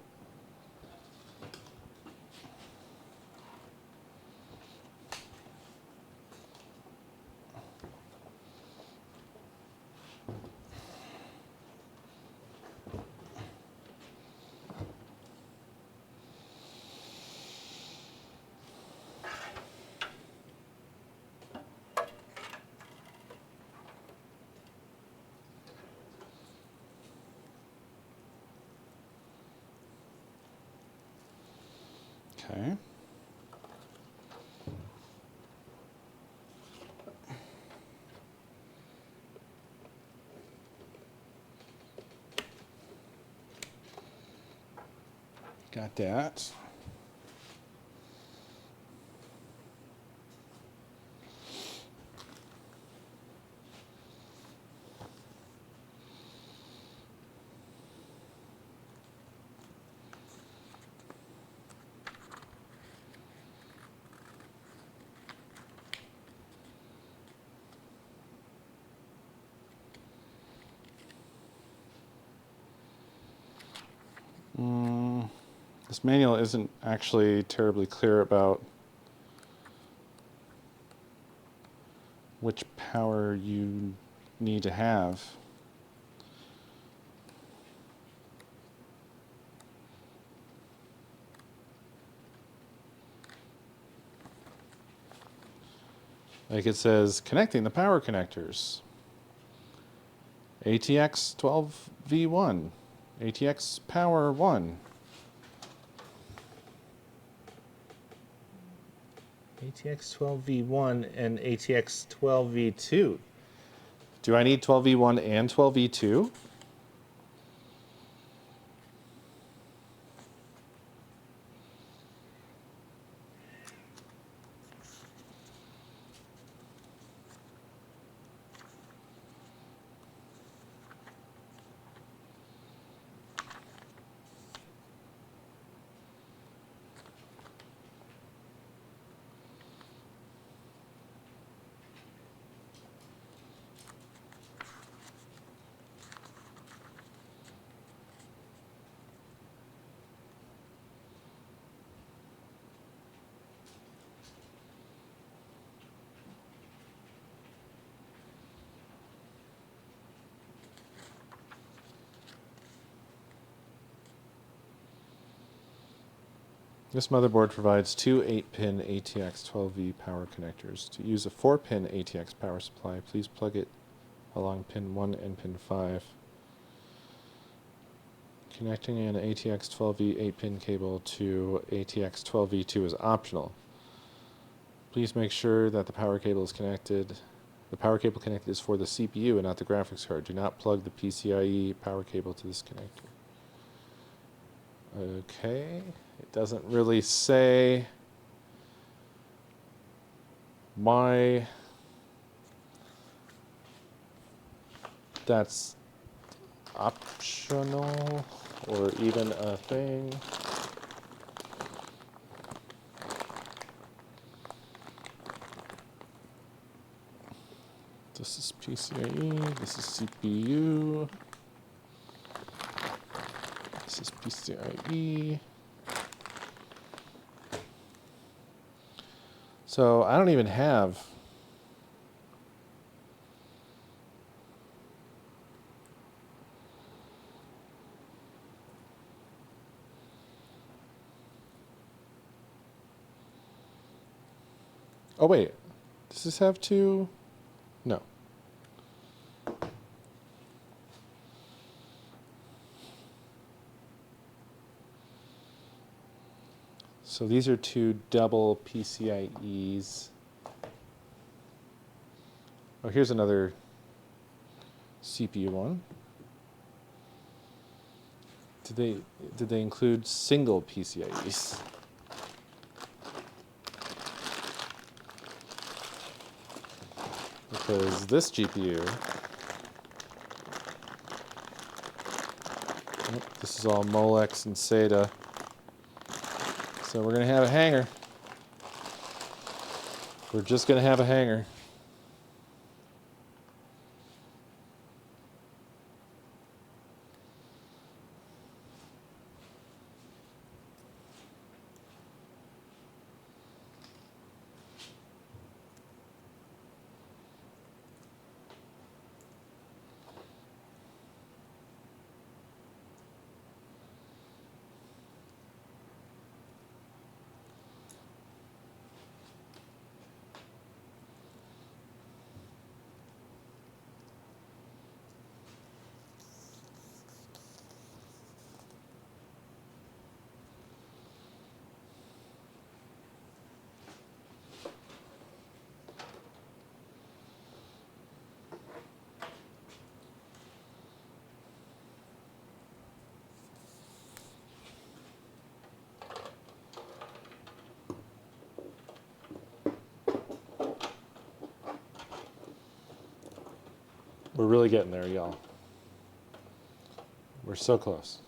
Okay. Got that. This manual isn't actually terribly clear about which power you need to have. Like it says, connecting the power connectors. ATX 12V1, ATX power 1. ATX 12V1 and ATX 12V2. Do I need 12V1 and 12V2? This motherboard provides two 8-pin ATX 12V power connectors. To use a 4-pin ATX power supply, please plug it along pin 1 and pin 5. Connecting an ATX 12V 8-pin cable to ATX 12V2 is optional. Please make sure that the power cable is connected. The power cable connected is for the CPU and not the graphics card. Do not plug the PCIe power cable to this connector. Okay, it doesn't really say why that's optional or even a thing. This is PCIe, this is CPU. This is PCIe. So I don't even have oh wait, does this have two? No. So these are two double PCIe's. Oh, here's another CPU one. Did they include single PCIe's? because this GPU, this is all Molex and SATA, so we're going to have a hanger. We're just going to have a hanger. We're really getting there, y'all. We're so close.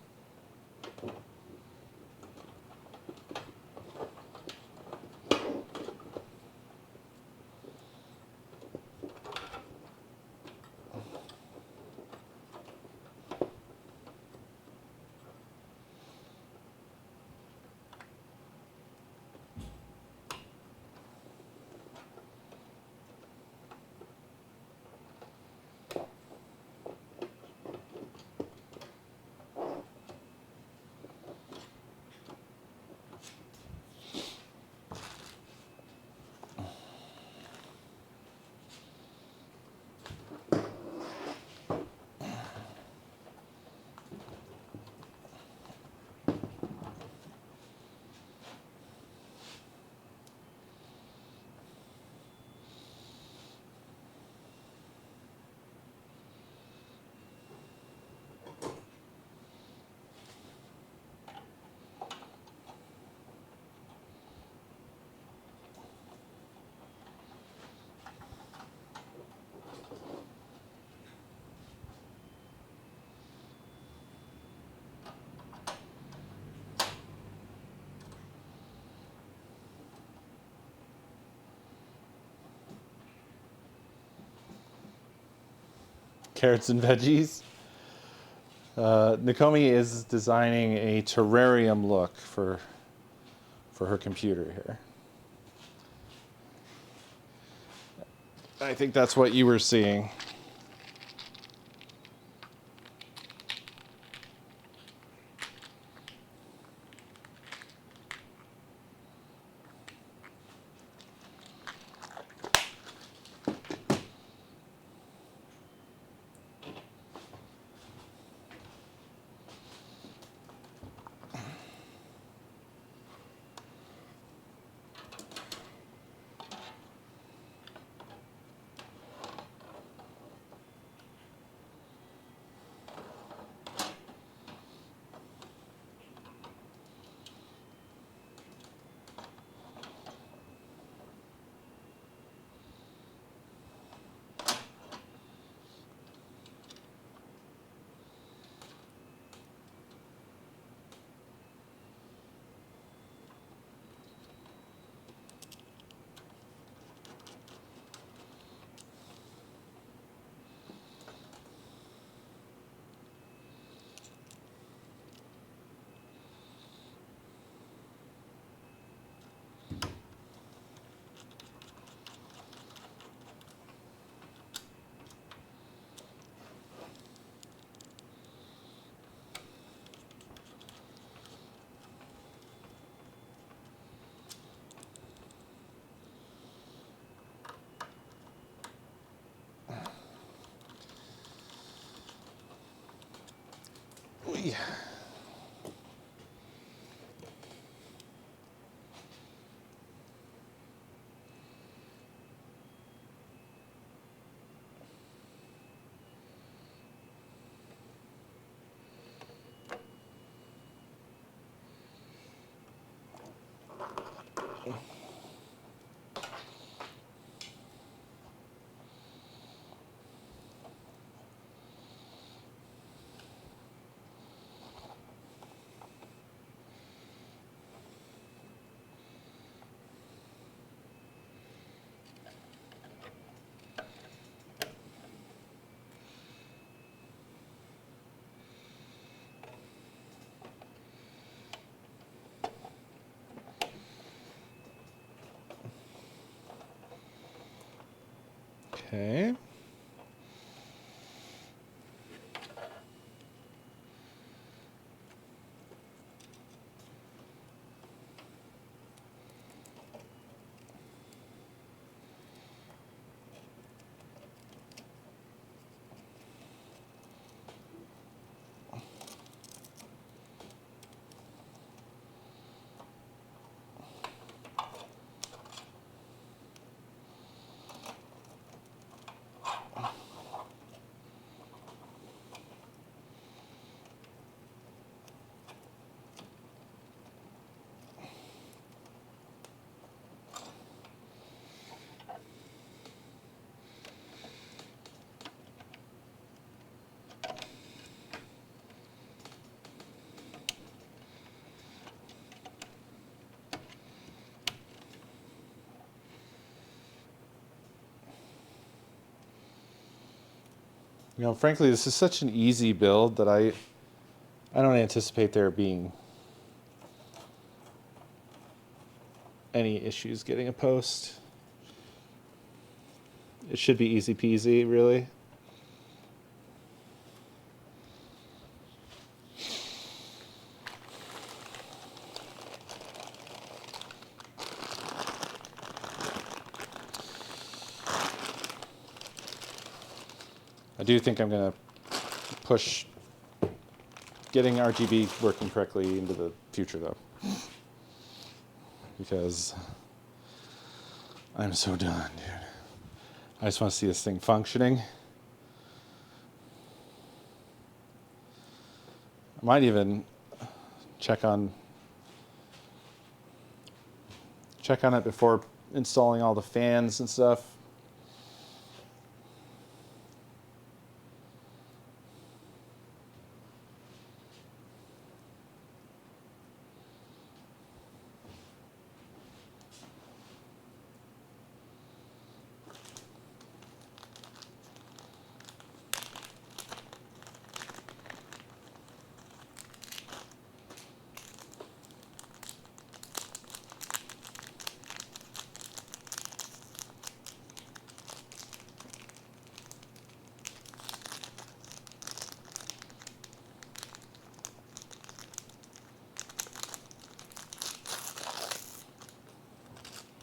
Carrots and veggies. Necomi is designing a terrarium look for her computer here. I think that's what you were seeing. Oy. Okay. You know, frankly, this is such an easy build that I don't anticipate there being any issues getting a post. It should be easy peasy, really. I do think I'm going to push getting RGB working correctly into the future, though, because I'm so done, dude. I just want to see this thing functioning. I might even check on it before installing all the fans and stuff.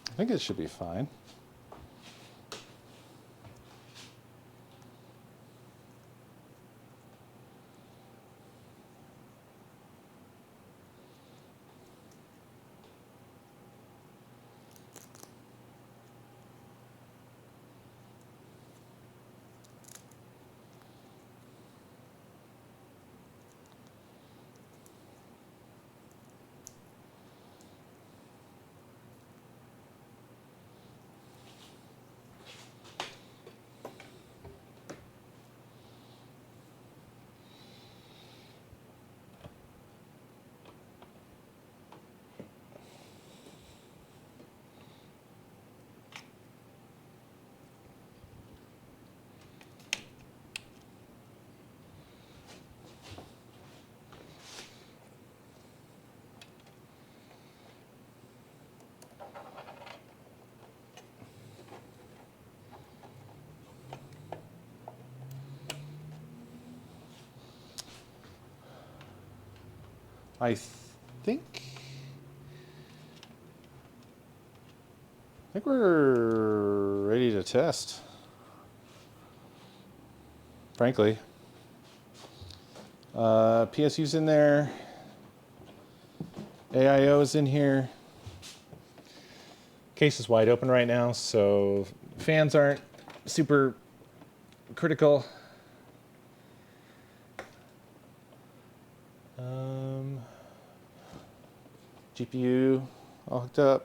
I think it should be fine. I think we're ready to test. Frankly, PSU's in there, AIO's in here. Case is wide open right now, so fans aren't super critical. GPU all hooked up.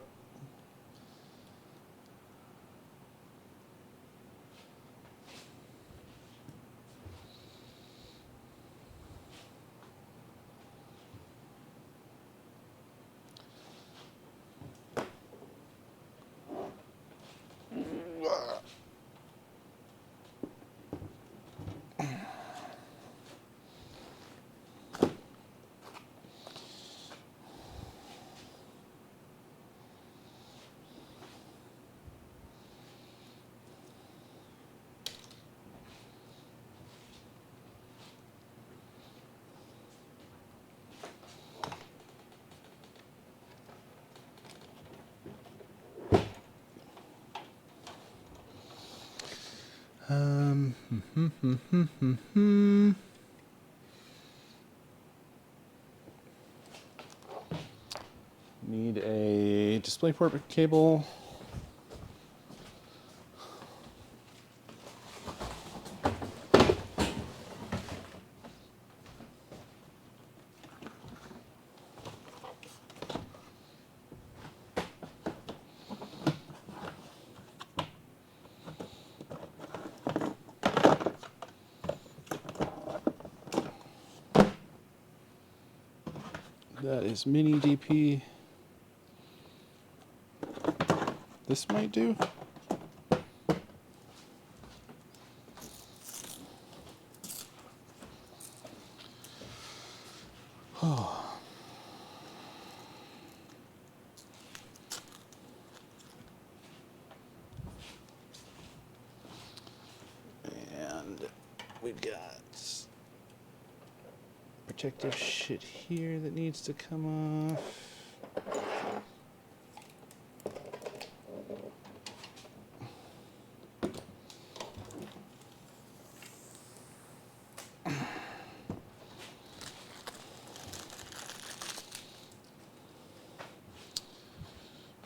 Um, hmm. Need a DisplayPort cable. That is mini DP. This might do. Oh. And we've got protective shit here that needs to come off.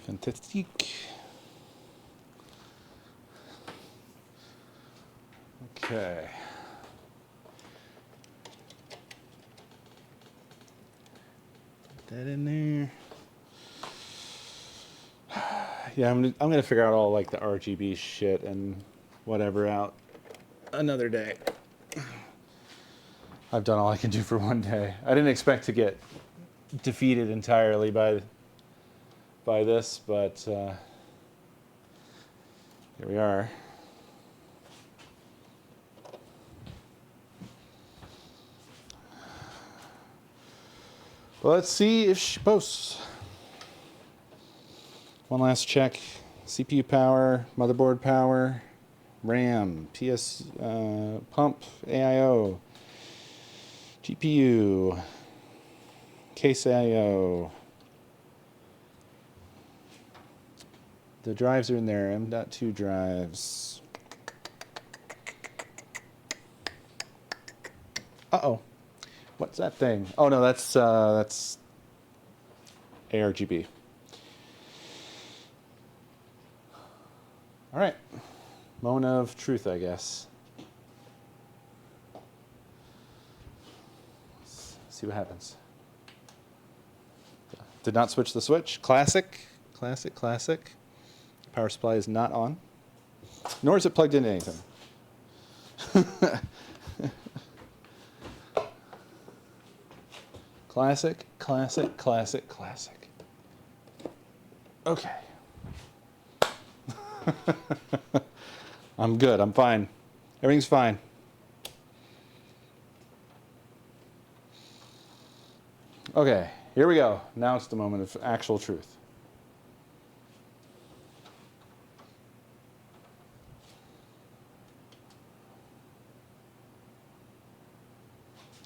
Fantastique. Okay. Put that in there. Yeah, I'm gonna figure out all like the RGB shit and whatever out another day. I've done all I can do for one day. I didn't expect to get defeated entirely by this, but here we are. Well, let's see if she posts. One last check. CPU power, motherboard power, RAM, PS pump, AIO, GPU, case AIO. The drives are in there, M.2 drives. Uh-oh. What's that thing? Oh no, that's ARGB. All right. Moment of truth, I guess. Let's see what happens. Did not switch the switch. Classic. Classic, classic. Power supply is not on. Nor is it plugged into anything. Classic, classic, classic, classic. Okay. I'm good. I'm fine. Everything's fine. Okay, here we go. Now it's the moment of actual truth.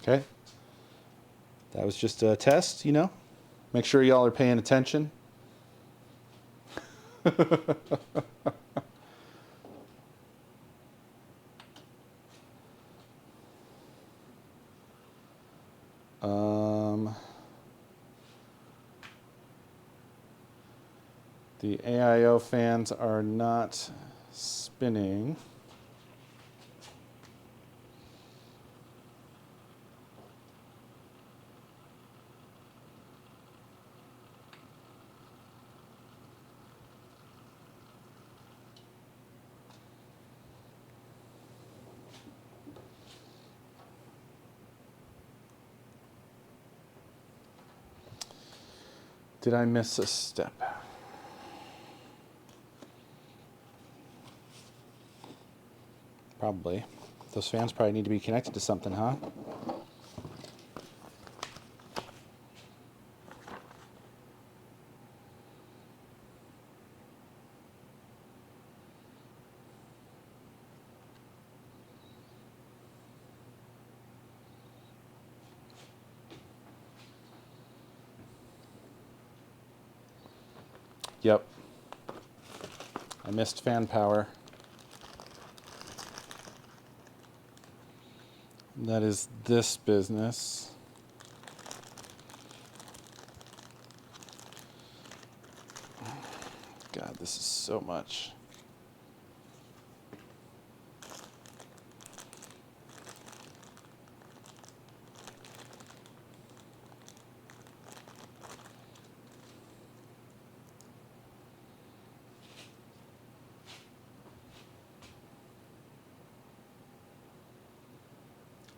Okay. That was just a test, you know? Make sure y'all are paying attention. The AIO fans are not spinning. Did I miss a step? Probably. Those fans probably need to be connected to something, huh? Yep. I missed fan power. That is this business. God, this is so much.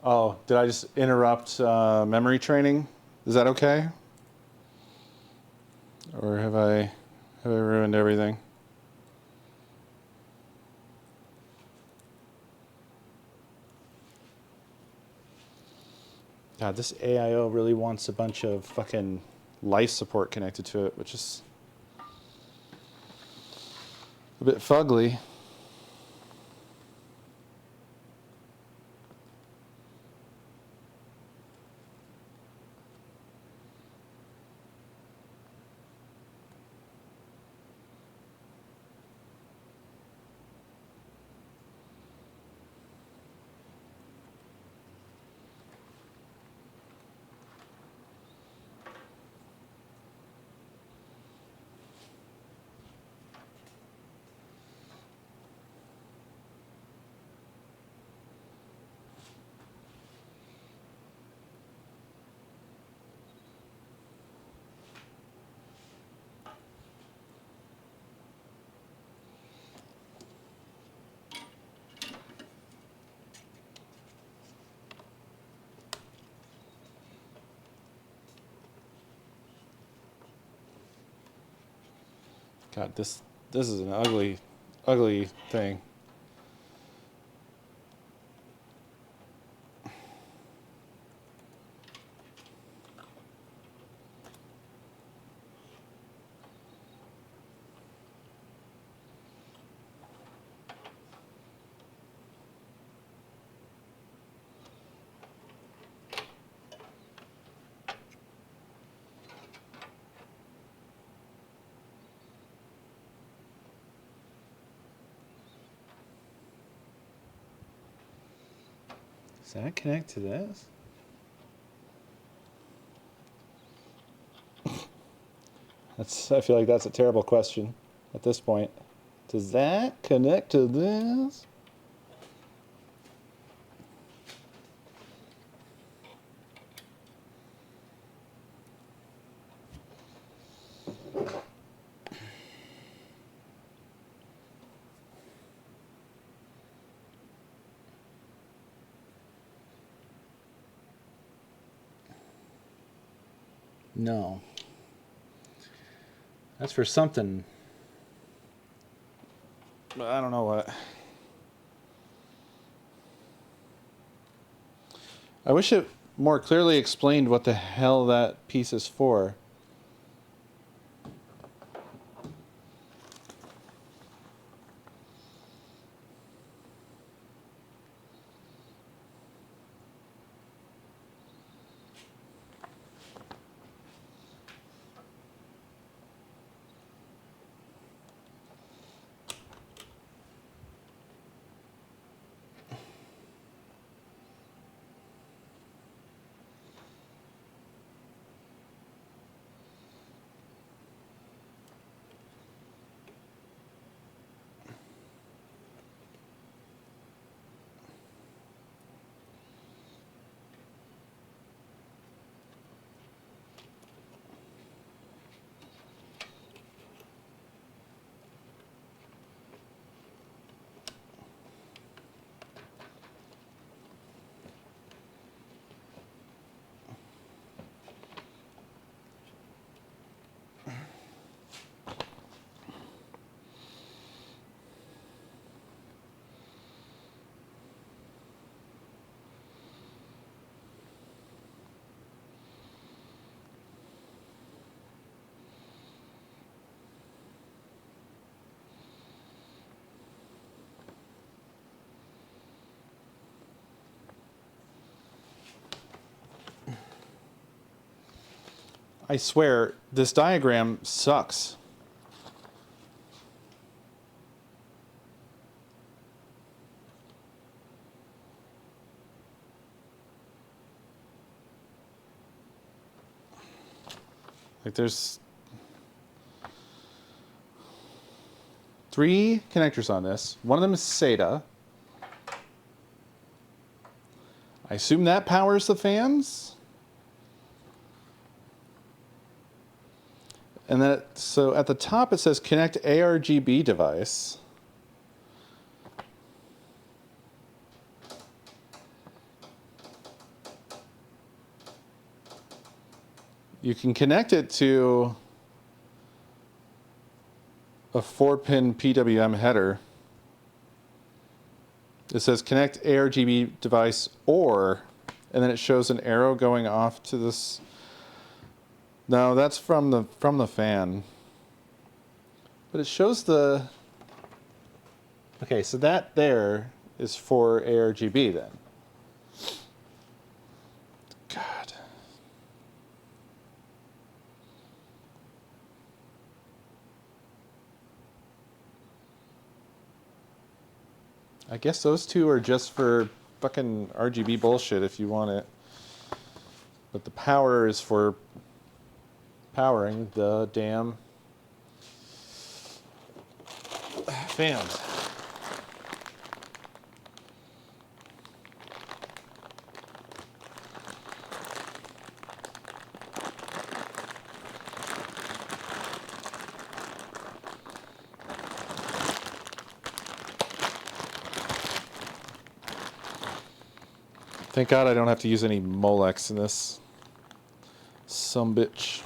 Oh, did I just interrupt memory training? Is that okay? Or have I ruined everything? God, this AIO really wants a bunch of fucking life support connected to it, which is a bit fugly. God, this is an ugly, ugly thing. Does that connect to this? I feel like that's a terrible question at this point. Does that connect to this? No. That's for something. But I don't know what. I wish it more clearly explained what the hell that piece is for. I swear, this diagram sucks. Like there's 3 connectors on this. One of them is SATA. I assume that powers the fans. And then, so at the top it says connect ARGB device. You can connect it to a 4-pin PWM header. It says connect ARGB device or, and then it shows an arrow going off to this. No, that's from the fan. But it shows the. Okay, so that there is for ARGB then. God. I guess those 2 are just for fucking RGB bullshit if you want it. But the power is for powering the damn fans. Thank God I don't have to use any Molex in this. Sumbitch.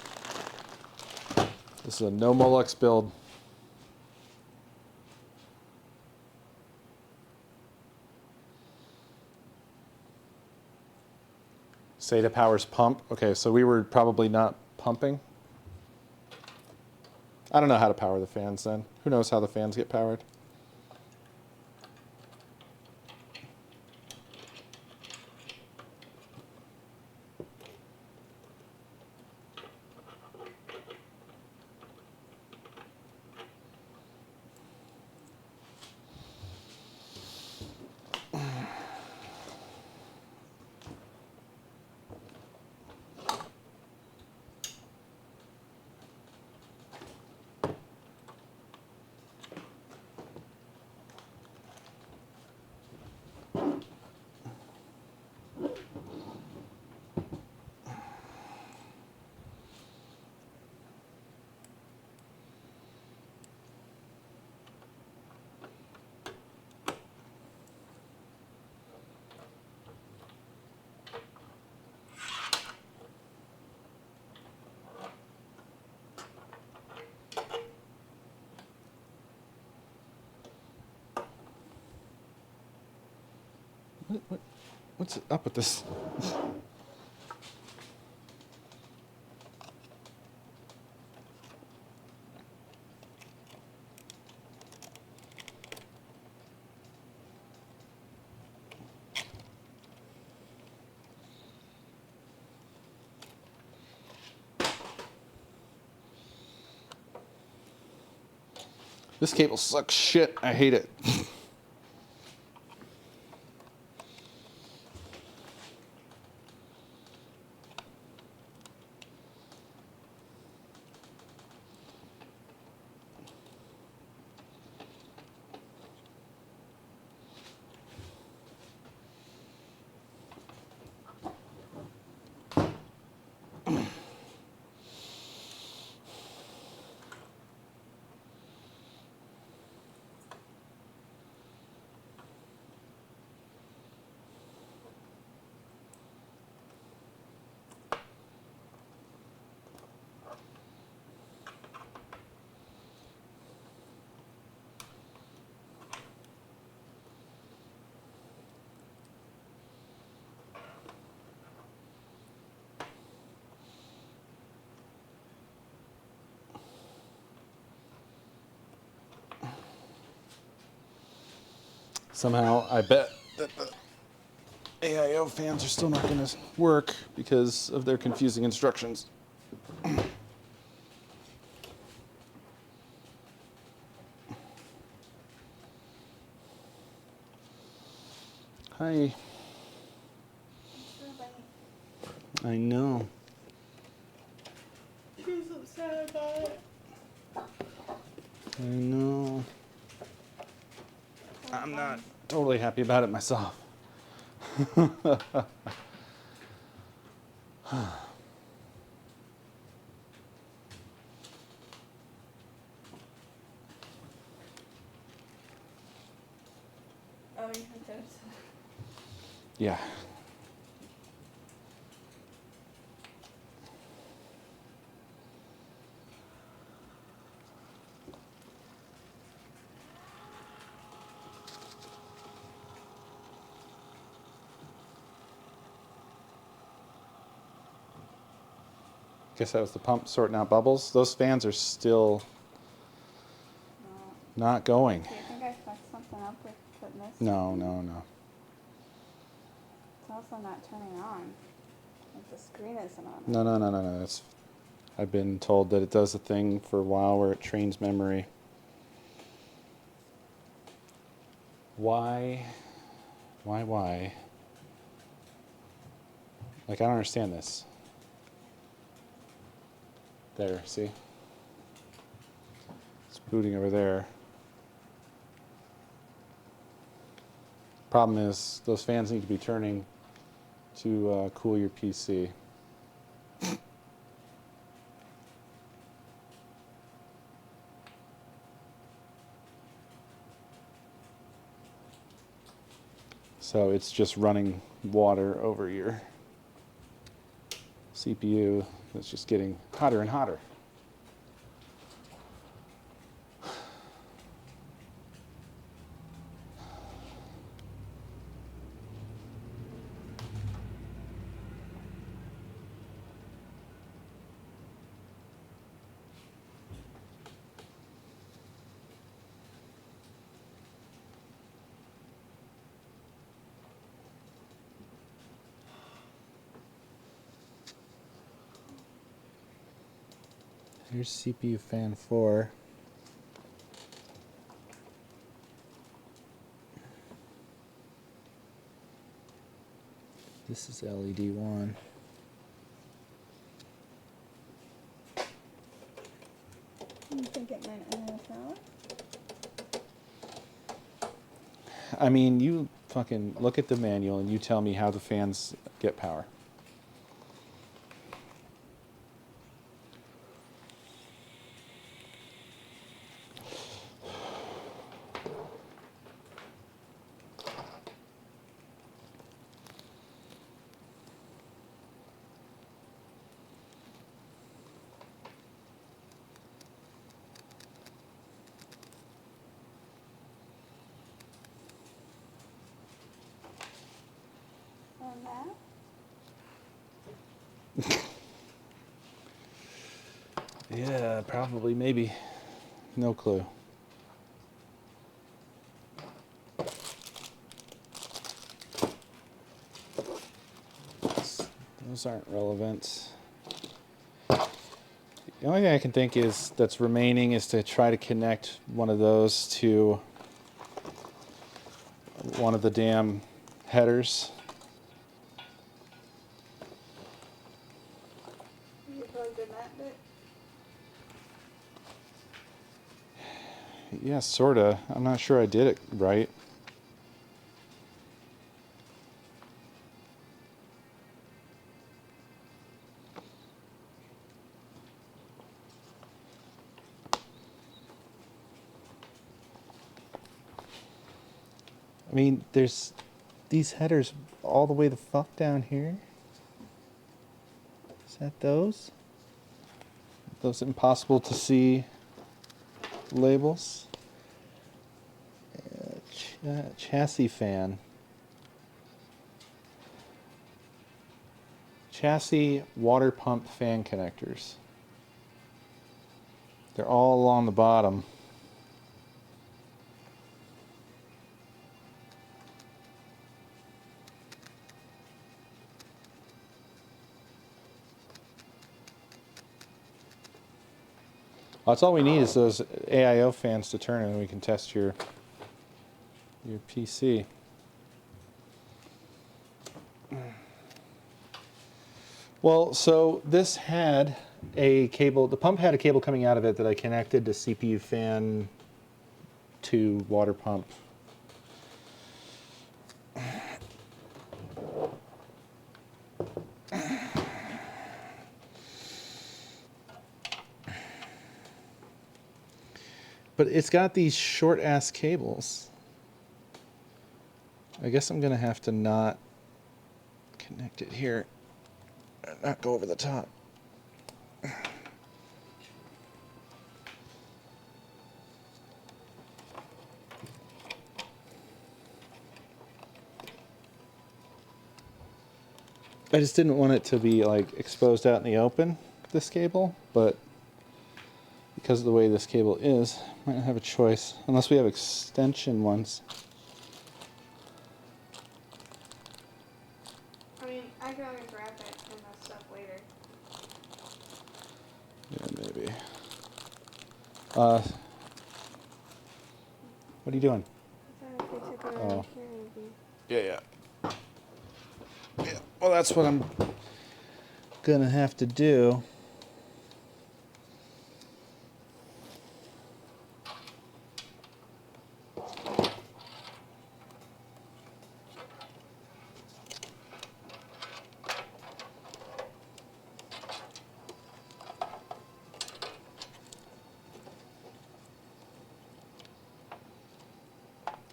This is a no Molex build. SATA powers pump. Okay, so we were probably not pumping. I don't know how to power the fans then. Who knows how the fans get powered? What's up with this? This cable sucks shit. I hate it. Somehow, I bet that the AIO fans are still not going to work because of their confusing instructions. Hi. I know. She's sad about it. I know. I'm not totally happy about it myself. Oh, you think there's... Yeah. Guess that was the pump sorting out bubbles. Those fans are still not going. Do you think I fucked something up with putting this? No, no, no. It's also not turning on. Like the screen isn't on. No, no, no, no, no. It's, I've been told that it does a thing for a while where it trains memory. Why? Why? Like, I don't understand this. There, see? It's booting over there. Problem is, those fans need to be turning to cool your PC. So it's just running water over your CPU. It's just getting hotter and hotter. Here's CPU fan 4. This is LED 1. You think it might end in power? I mean, you fucking look at the manual and you tell me how the fans get power. On that? Yeah, probably, maybe. No clue. Those aren't relevant. The only thing I can think is that's remaining is to try to connect one of those to one of the damn headers. You plugged in that bit? Yeah, sorta. I'm not sure I did it right. I mean, there's these headers all the way the fuck down here. Is that those? Those impossible to see labels? Chassis fan. Chassis water pump fan connectors. They're all along the bottom. That's all we need is those AIO fans to turn, and we can test your PC. Well, so this had a cable. The pump had a cable coming out of it that I connected to CPU fan to water pump. But it's got these short ass cables. I guess I'm gonna have to not connect it here and not go over the top. I just didn't want it to be like exposed out in the open, this cable, but because of the way this cable is, I might not have a choice unless we have extension ones. I mean, I can always wrap it in the stuff later. Yeah, maybe. What are you doing? I thought if we took it around Oh. here, it would be... Yeah. Yeah, well, that's what I'm gonna have to do.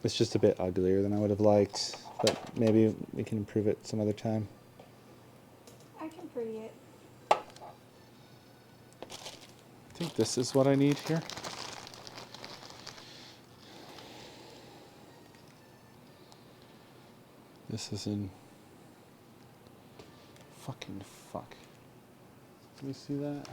It's just a bit uglier than I would have liked, but maybe we can improve it some other time. I can pretty it. I think this is what I need here. This is in fucking fuck. Can we see that?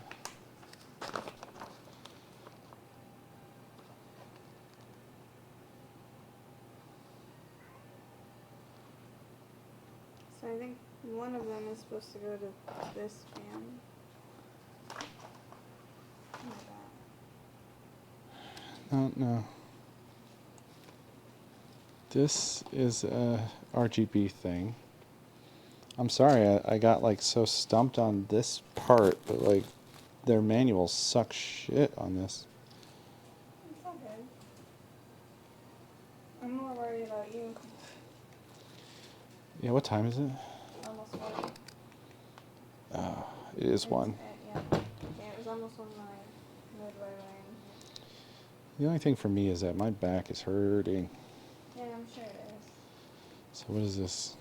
So I think one of them is supposed to go to this fan. No. This is a RGB thing. I'm sorry, I got like so stumped on this part, but like their manuals suck shit on this. It's all good. I'm more worried about you. Yeah, what time is it? Almost one. It is one. Yeah, it was almost on my midway lane. The only thing for me is that my back is hurting. Yeah, I'm sure it is. So what is this?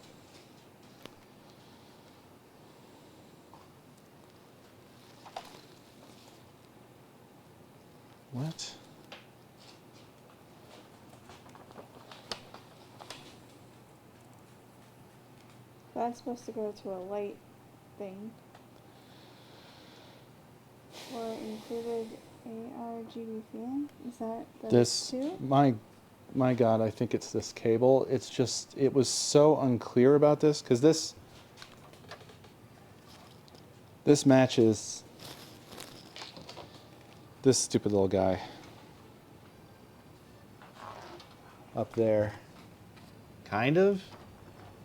What? That's supposed to go to a light thing. Or included ARGB fan? Is that the This, two? my God, I think it's this cable. It's just, it was so unclear about this, because this matches this stupid little guy up there. Kind of.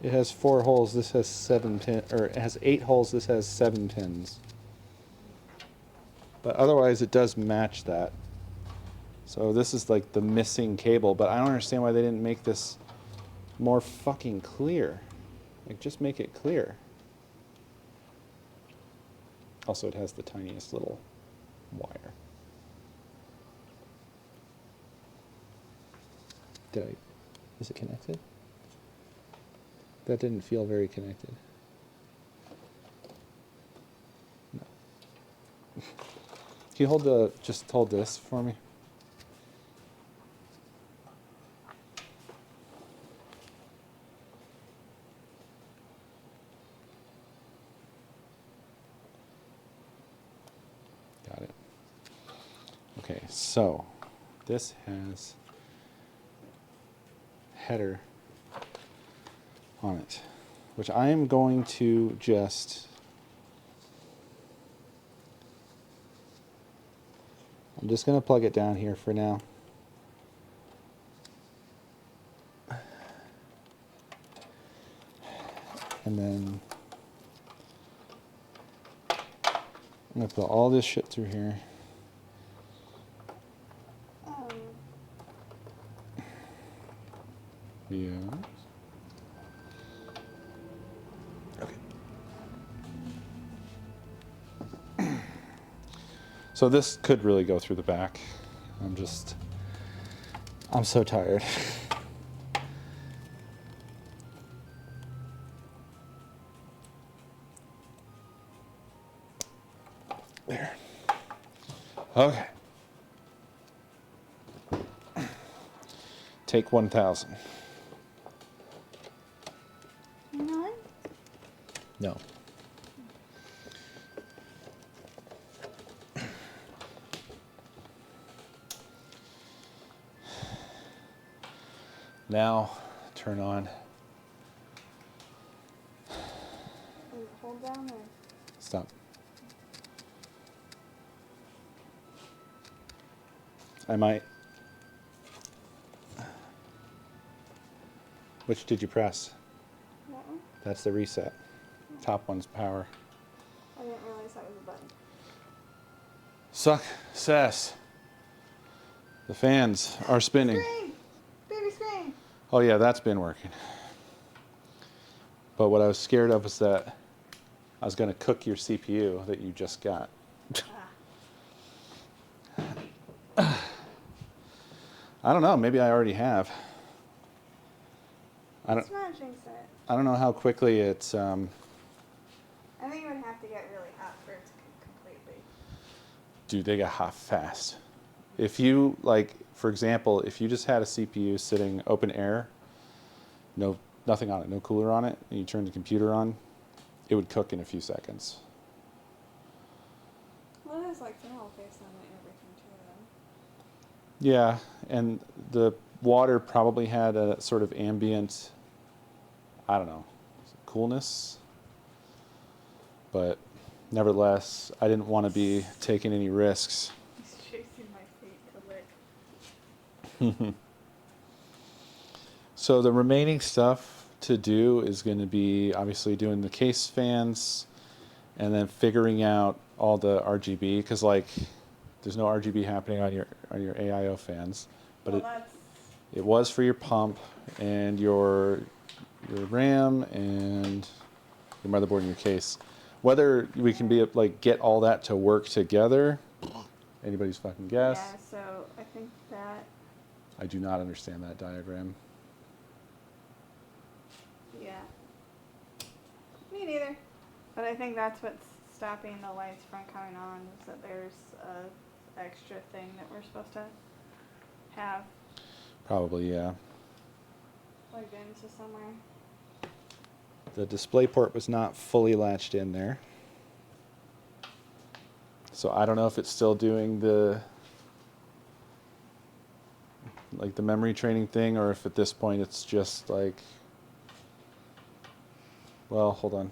It has 4 holes. This has 7 pin, or it has 8 holes. This has 7 pins. But otherwise, it does match that. So this is like the missing cable. But I don't understand why they didn't make this more fucking clear. Like, just make it clear. Also, it has the tiniest little wire. Is it connected? That didn't feel very connected. No. Can you just hold this for me? Got it. Okay, so this has header on it, which I am going to just, I'm just going to plug it down here for now. And then I'm gonna put all this shit through here. Yeah. Okay. So this could really go through the back. I'm so tired. There. Okay. Take 1,000. None? No. Now, turn on. Hold down or? Stop. I might. Which did you press? That one? That's the reset. Top one's power. I didn't realize that was a button. Success. The fans are spinning. Screen! Baby screen! Oh yeah, that's been working. But what I was scared of was that I was going to cook your CPU that you just got. I don't know. Maybe I already have. I don't know how quickly it's. I think it would have to get really hot for it to completely. Dude, they got hot fast. If you for example, if you just had a CPU sitting open air, nothing on it, no cooler on it, and you turn the computer on, it would cook in a few seconds. Well, it has like thermal paste on it and everything too, then. Yeah, and the water probably had a sort of ambient, I don't know, coolness. But nevertheless, I didn't want to be taking any risks. He's chasing my feet to lick. So the remaining stuff to do is going to be obviously doing the case fans and then figuring out all the RGB, because there's no RGB happening on your AIO fans, but it was for your pump and your RAM and your motherboard and your case. Whether we can get all that to work together, anybody's fucking guess. Yeah, so I think that. I do not understand that diagram. Yeah. Me neither. But I think that's what's stopping the lights from coming on, is that there's a extra thing that we're supposed to have Probably, yeah. plugged into somewhere. The display port was not fully latched in there. So I don't know if it's still doing the memory training thing, or if at this point it's just well, hold on.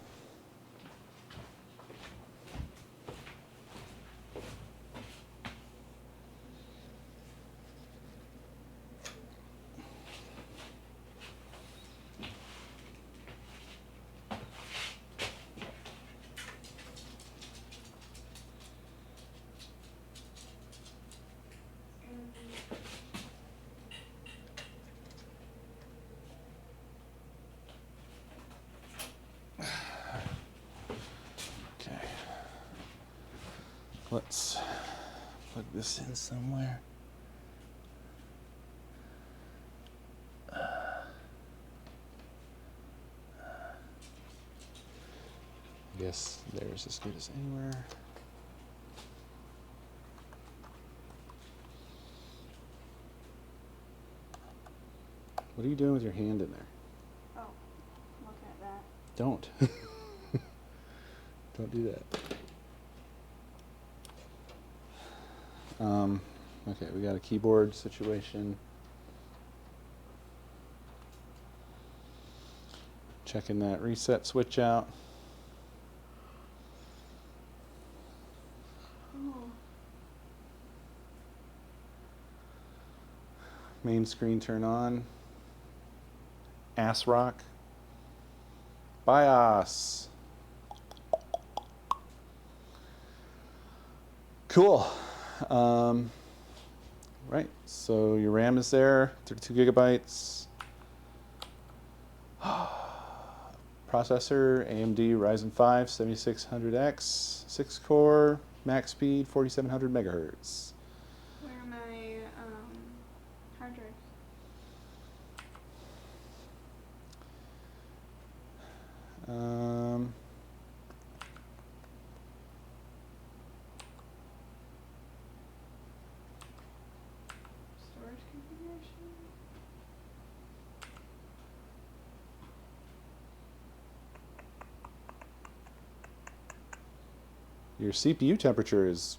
Let's plug this in somewhere. I guess there's as good as anywhere. What are you doing with your hand in there? Oh, looking at that. Don't. Don't do that. Okay, we got a keyboard situation. Checking that reset switch out. Oh. Main screen turn on. Ass rock. BIOS. Cool. Right, so your RAM is there, 32 gigabytes. Processor, AMD Ryzen 5 7600X, 6 core, max speed 4700 megahertz. Where are my hard drives? Um, Storage configuration? your CPU temperature is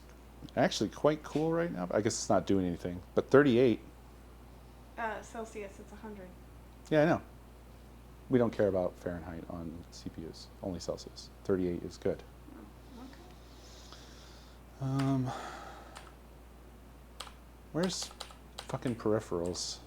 actually quite cool right now. I guess it's not doing anything, but 38. Celsius, it's 100. Yeah, I know. We don't care about Fahrenheit on CPUs, only Celsius. 38 is good. Oh, okay. Where's fucking peripherals?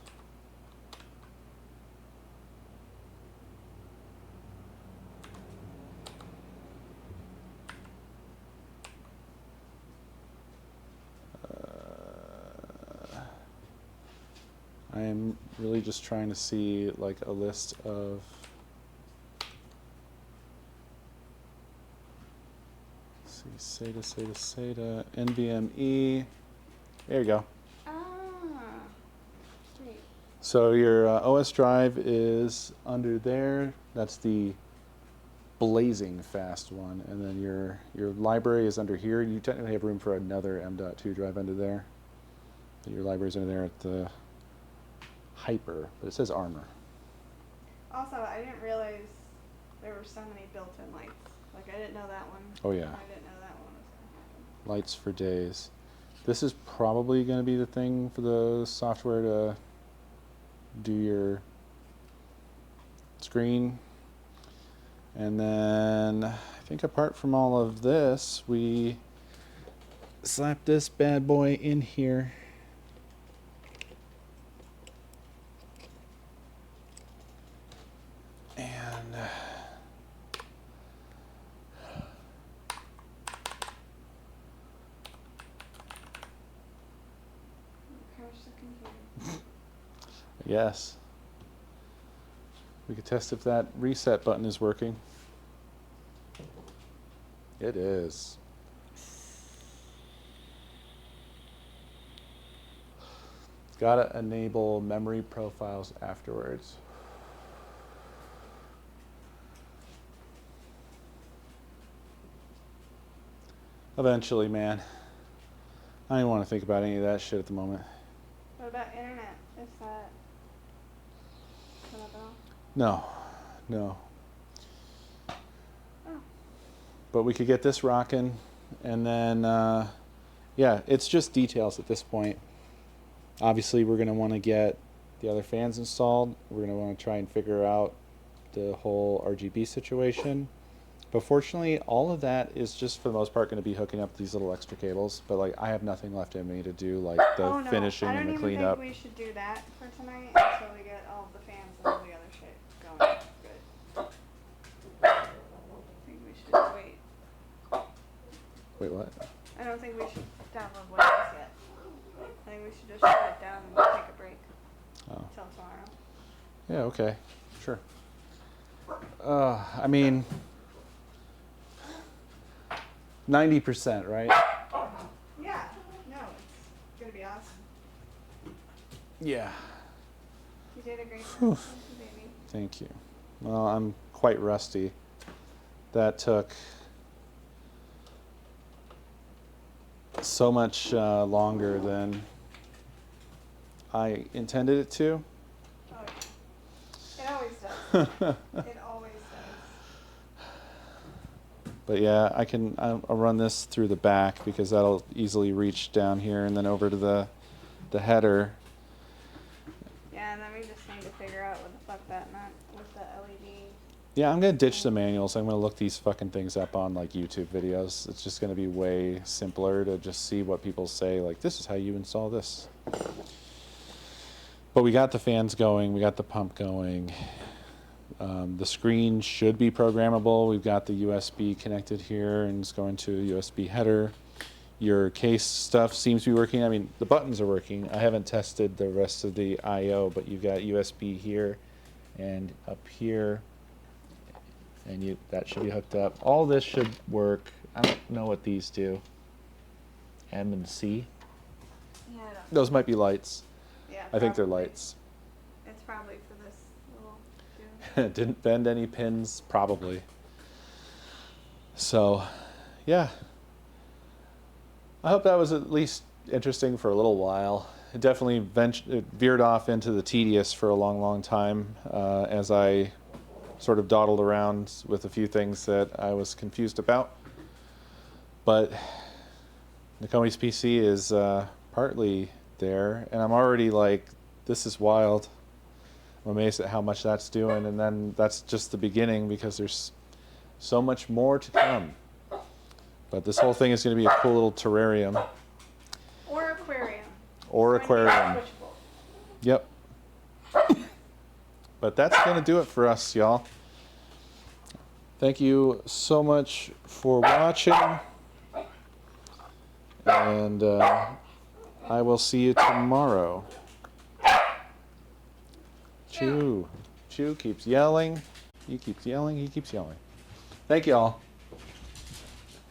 I am really just trying to see like a list of SATA, NVMe. There you go. Ah, sweet. So your OS drive is under there. That's the blazing fast one, and then your library is under here. You technically have room for another M.2 drive under there. But your library's under there at the Hyper, but it says Armor. Also, I didn't realize there were so many built-in lights. Like, I didn't know that one. Oh yeah. I didn't know that one was going to happen. Lights for days. This is probably going to be the thing for the software to do your screen. And then I think apart from all of this, we slap this bad boy in here. And Crash the computer. yes, we could test if that reset button is working. It is. Gotta enable memory profiles afterwards. Eventually, man. I don't want to think about any of that shit at the moment. What about internet? Is that set up at all? No, no. Oh. But we could get this rocking, and then, yeah, it's just details at this point. Obviously, we're going to want to get the other fans installed. We're going to want to try and figure out the whole RGB situation. But fortunately, all of that is just for the most part going to be hooking up these little extra cables. But like, I have nothing left in me to do like the Oh, no. finishing and the cleanup. I don't even think we should do that for tonight until we get all the fans and all the other shit going. Good. I think we should wait. Wait, what? I don't think we should download Windows yet. I think we should just shut it down and take a break Oh, until tomorrow. yeah, okay, sure. I mean, 90%, right? Yeah. No, it's gonna be awesome. Yeah. You did a great job. Thank you, baby. Thank you. Well, I'm quite rusty. That took so much longer than I intended it to. Oh, yeah. It always does. It always does. But yeah, I'll run this through the back because that'll easily reach down here and then over to the header. Yeah, and then we just need to figure out what the fuck that meant with the LED. Yeah, I'm gonna ditch the manuals. I'm gonna look these fucking things up on like YouTube videos. It's just gonna be way simpler to just see what people say. Like, this is how you install this. But we got the fans going. We got the pump going. The screen should be programmable. We've got the USB connected here, and it's going to a USB header. your case stuff seems to be working. I mean, the buttons are working. I haven't tested the rest of the I/O, but you've got USB here and up here, and that should be hooked up. All this should work. I don't know what these do. M and C. Yeah, I don't. Those might be lights. Yeah, I think they're probably. lights. It's probably for this little dude. Didn't bend any pins, probably. So, yeah. I hope that was at least interesting for a little while. It definitely it veered off into the tedious for a long, long time as I sort of dawdled around with a few things that I was confused about. But necomi's PC is partly there, and I'm already like, this is wild. I'm amazed at how much that's doing, and then that's just the beginning because there's so much more to come. But this whole thing is going to be a cool little terrarium. Or aquarium. Or It's going to be aquarium. switchable. Yep. But that's going to do it for us, y'all. Thank you so much for watching. And I will see you tomorrow. Chew. Chew keeps yelling. He keeps yelling. He keeps yelling. Thank you all.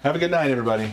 Have a good night, everybody.